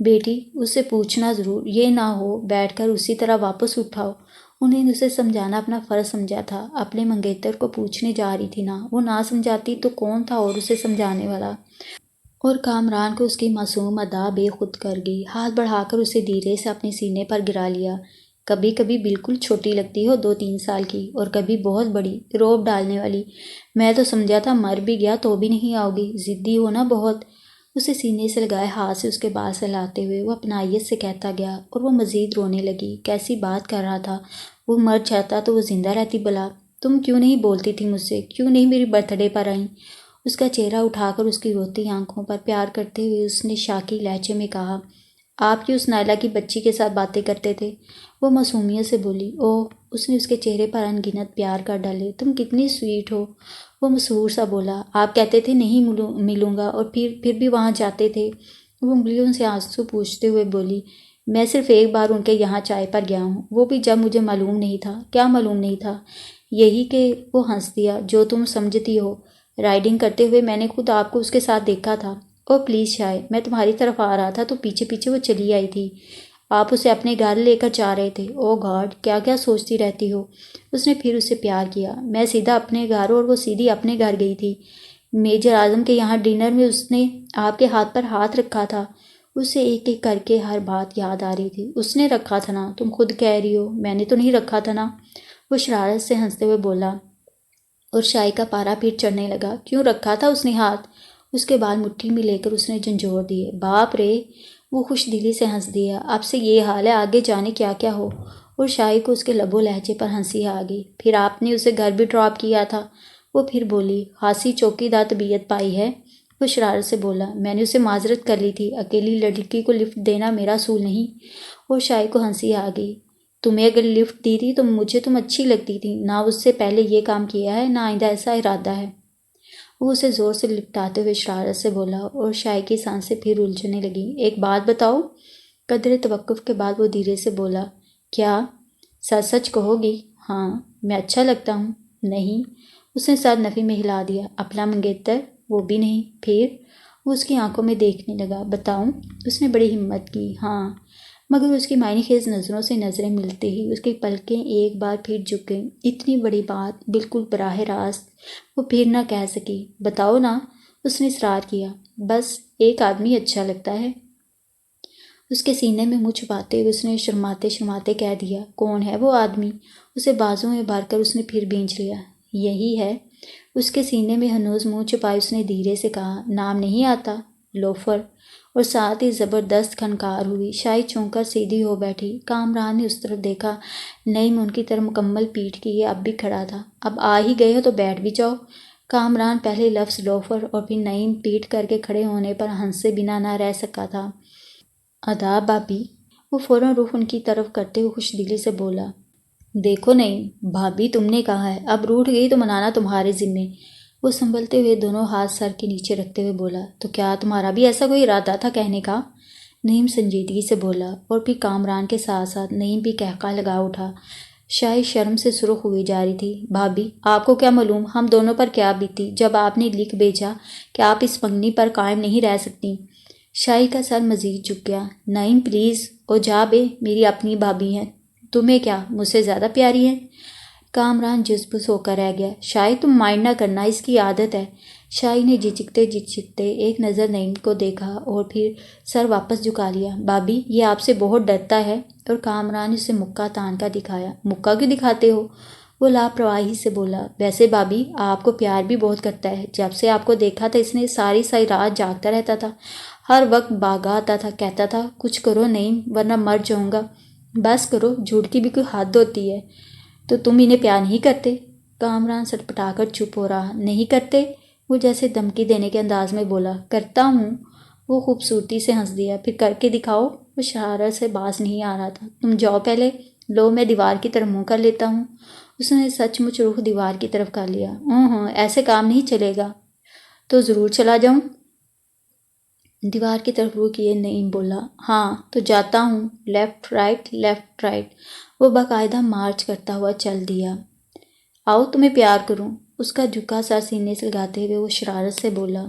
بیٹی، اس سے پوچھنا ضرور، یہ نہ ہو بیٹھ کر اسی طرح واپس اٹھاؤ۔ انہیں اسے سمجھانا اپنا فرض سمجھا تھا، اپنے منگیتر کو پوچھنے جا رہی تھی نا، وہ نہ سمجھاتی تو کون تھا اور اسے سمجھانے والا؟ اور کامران کو اس کی معصوم ادا بے خود کر گئی، ہاتھ بڑھا کر اسے دھیرے سے اپنے سینے پر گرا لیا۔ کبھی کبھی بالکل چھوٹی لگتی ہو، 2-3 سال کی، اور کبھی بہت بڑی، روب ڈالنے والی۔ میں تو سمجھا تھا مر بھی گیا تو بھی نہیں آؤ گی، ضدی ہو نا بہت۔ اسے سینے سے لگائے ہاتھ سے اس کے بال سہلاتے ہوئے وہ اپنائیت سے کہتا گیا، اور وہ مزید رونے لگی۔ کیسی بات کر رہا تھا، وہ مر جاتا تو وہ زندہ رہتی بلا۔ تم کیوں نہیں بولتی تھی مجھ سے، کیوں نہیں میری برتھ ڈے پر آئیں؟ اس کا چہرہ اٹھا کر اس کی روتی آنکھوں پر پیار کرتے ہوئے اس نے شاکی لہجے میں کہا، آپ کی اس نائلہ کی بچی کے ساتھ باتیں کرتے تھے؟ وہ معصومیت سے بولی۔ اوہ! اس نے اس کے چہرے پر ان گنت پیار کر ڈالے۔ تم کتنی سویٹ ہو، وہ مسحور سا بولا۔ آپ کہتے تھے نہیں ملوں گا، اور پھر بھی وہاں جاتے تھے۔ وہ انگلیوں سے آنسو پوچھتے ہوئے بولی، میں صرف ایک بار ان کے یہاں چائے پر گیا ہوں، وہ بھی جب مجھے معلوم نہیں تھا۔ کیا معلوم نہیں تھا؟ یہی کہ وہ ہنس دیا، جو تم سمجھتی ہو۔ رائڈنگ کرتے ہوئے میں نے خود آپ کو اس کے ساتھ دیکھا تھا۔ او پلیز شائے، میں تمہاری طرف آ رہا تھا تو پیچھے پیچھے وہ چلی آئی تھی۔ آپ اسے اپنے گھر لے کر جا رہے تھے۔ او گاڈ، کیا کیا سوچتی رہتی ہو؟ اس نے پھر اسے پیار کیا۔ میں سیدھا اپنے گھر، اور وہ سیدھی اپنے گھر گئی تھی۔ میجر اعظم کے یہاں ڈنر میں اس نے آپ کے ہاتھ پر ہاتھ رکھا تھا۔ اسے ایک ایک کر کے ہر بات یاد آ رہی تھی۔ اس نے رکھا تھا نا، تم خود کہہ رہی ہو، میں نے تو نہیں رکھا تھا نا؟ وہ شرارت سے ہنستے ہوئے بولا، اور شاہی کا پارا پھر چڑھنے لگا۔ کیوں رکھا تھا اس نے ہاتھ؟ اس کے بال مٹھی میں لے کر اس نے جھنجھوڑ دیے۔ باپ رے! وہ خوش دلی سے ہنس دیا۔ اب سے یہ حال ہے، آگے جانے کیا کیا ہو۔ اور شاہی کو اس کے لب و لہجے پر ہنسی آ گئی۔ پھر آپ نے اسے گھر بھی ڈراپ کیا تھا؟ وہ پھر بولی۔ خاصی چوکی دار طبیعت پائی ہے، وہ شرارت سے بولا۔ میں نے اسے معذرت کر لی تھی، اکیلی لڑکی کو لفٹ دینا میرا اصول نہیں۔ اور شاہی کو ہنسی آ گئی۔ تمہیں اگر لفٹ دی تھی تو مجھے تم اچھی لگتی تھی، نہ اس سے پہلے یہ کام کیا ہے، نہ آئندہ ایسا ارادہ ہے۔ وہ اسے زور سے لپٹاتے ہوئے شرارت سے بولا، اور شاہی کی سانسیں پھر الجھنے لگیں۔ ایک بات بتاؤ؟ قدرے توقف کے بعد وہ دھیرے سے بولا، کیا سچ سچ کہو گی؟ ہاں، میں اچھا لگتا ہوں؟ نہیں۔ اس نے سر نفی میں ہلا دیا۔ اپنا منگیتر؟ وہ بھی نہیں۔ پھر؟ وہ اس کی آنکھوں میں دیکھنے لگا۔ بتاؤں؟ اس نے بڑی ہمت کی۔ ہاں۔ مگر اس کی معنی خیز نظروں سے نظریں ملتے ہی اس کی پلکیں ایک بار پھر جھک گئیں۔ اتنی بڑی بات بالکل براہ راست وہ پھر نہ کہہ سکی۔ بتاؤ نا، اس نے اصرار کیا۔ بس ایک آدمی اچھا لگتا ہے۔ اس کے سینے میں منہ چھپاتے ہوئے اس نے شرماتے شرماتے کہہ دیا۔ کون ہے وہ آدمی؟ اسے بازوں میں بھر کر اس نے پھر بھینچ لیا۔ یہی ہے۔ اس کے سینے میں ہنوز منہ چھپائے اس نے دھیرے سے کہا، نام نہیں آتا؟ لوفر۔ اور ساتھ ہی زبردست کھنکار ہوئی۔ شاہی چونک کر سیدھی ہو بیٹھی۔ کامران نے اس طرف دیکھا۔ نعیم ان کی طرف مکمل پیٹھ کیے اب بھی کھڑا تھا۔ اب آ ہی گئے ہو تو بیٹھ بھی جاؤ۔ کامران پہلے لفظ لوفر اور پھر نعیم پیٹھ کر کے کھڑے ہونے پر ہنسے بنا نہ رہ سکا تھا۔ آداب بھابی۔ وہ فوراً رخ ان کی طرف کرتے ہوئے خوش دلی سے بولا۔ دیکھو نعیم، بھابی تم نے کہا ہے، اب روٹھ گئی تو منانا تمہارے ذمے۔ وہ سنبھلتے ہوئے دونوں ہاتھ سر کے نیچے رکھتے ہوئے بولا، تو کیا تمہارا بھی ایسا کوئی ارادہ تھا کہنے کا؟ نعیم سنجیدگی سے بولا، اور پھر کامران کے ساتھ ساتھ نعیم بھی قہقہ لگا اٹھا۔ شاہی شرم سے سرخ ہوئی جا رہی تھی۔ بھابی، آپ کو کیا معلوم ہم دونوں پر کیا بیتی جب آپ نے لکھ بھیجا کہ آپ اس منگنی پر قائم نہیں رہ سکتی؟ شاہی کا سر مزید جھک گیا۔ نعیم پلیز، او جا بے، میری اپنی بھابی ہیں، تمہیں کیا مجھ سے زیادہ پیاری ہیں؟ کامران جزبز ہو کر رہ گیا۔ شاہی تم مائنڈ نہ کرنا، اس کی عادت ہے۔ شاہی نے جھجکتے جھجکتے ایک نظر نعیم کو دیکھا اور پھر سر واپس جھکا لیا۔ بھابی، یہ آپ سے بہت ڈرتا ہے۔ اور کامران نے اسے مکہ تان کر دکھایا۔ مکہ کیوں دکھاتے ہو؟ وہ لاپرواہی سے بولا، ویسے بھابی آپ کو پیار بھی بہت کرتا ہے۔ جب سے آپ کو دیکھا تھا اس نے ساری ساری رات جاگتا رہتا تھا، ہر وقت باگا آتا تھا، کہتا تھا کچھ کرو نعیم ورنہ مر جاؤں گا۔ بس کرو، جھوٹ کی بھی کوئی حد ہوتی ہے۔ تو تم انہیں پیار نہیں کرتے؟ کامران سٹپٹا کر چپ ہو رہا۔ نہیں کرتے؟ وہ جیسے دھمکی دینے کے انداز میں بولا۔ کرتا ہوں۔ وہ خوبصورتی سے ہنس دیا۔ پھر کر کے دکھاؤ۔ وہ شرارت سے باز نہیں آ رہا تھا۔ تم جاؤ پہلے، لو میں دیوار کی طرف منہ کر لیتا ہوں۔ اس نے سچ مچ رخ دیوار کی طرف کر لیا۔ ایسے کام نہیں چلے گا۔ تو ضرور چلا جاؤں؟ دیوار کی طرف روح کیے نعیم بولا۔ ہاں تو جاتا ہوں، لیفٹ رائٹ لیفٹ رائٹ۔ وہ باقاعدہ مارچ کرتا ہوا چل دیا۔ آؤ تمہیں پیار کروں۔ اس کا جھکا سر سینے سے لگاتے ہوئے وہ شرارت سے بولا۔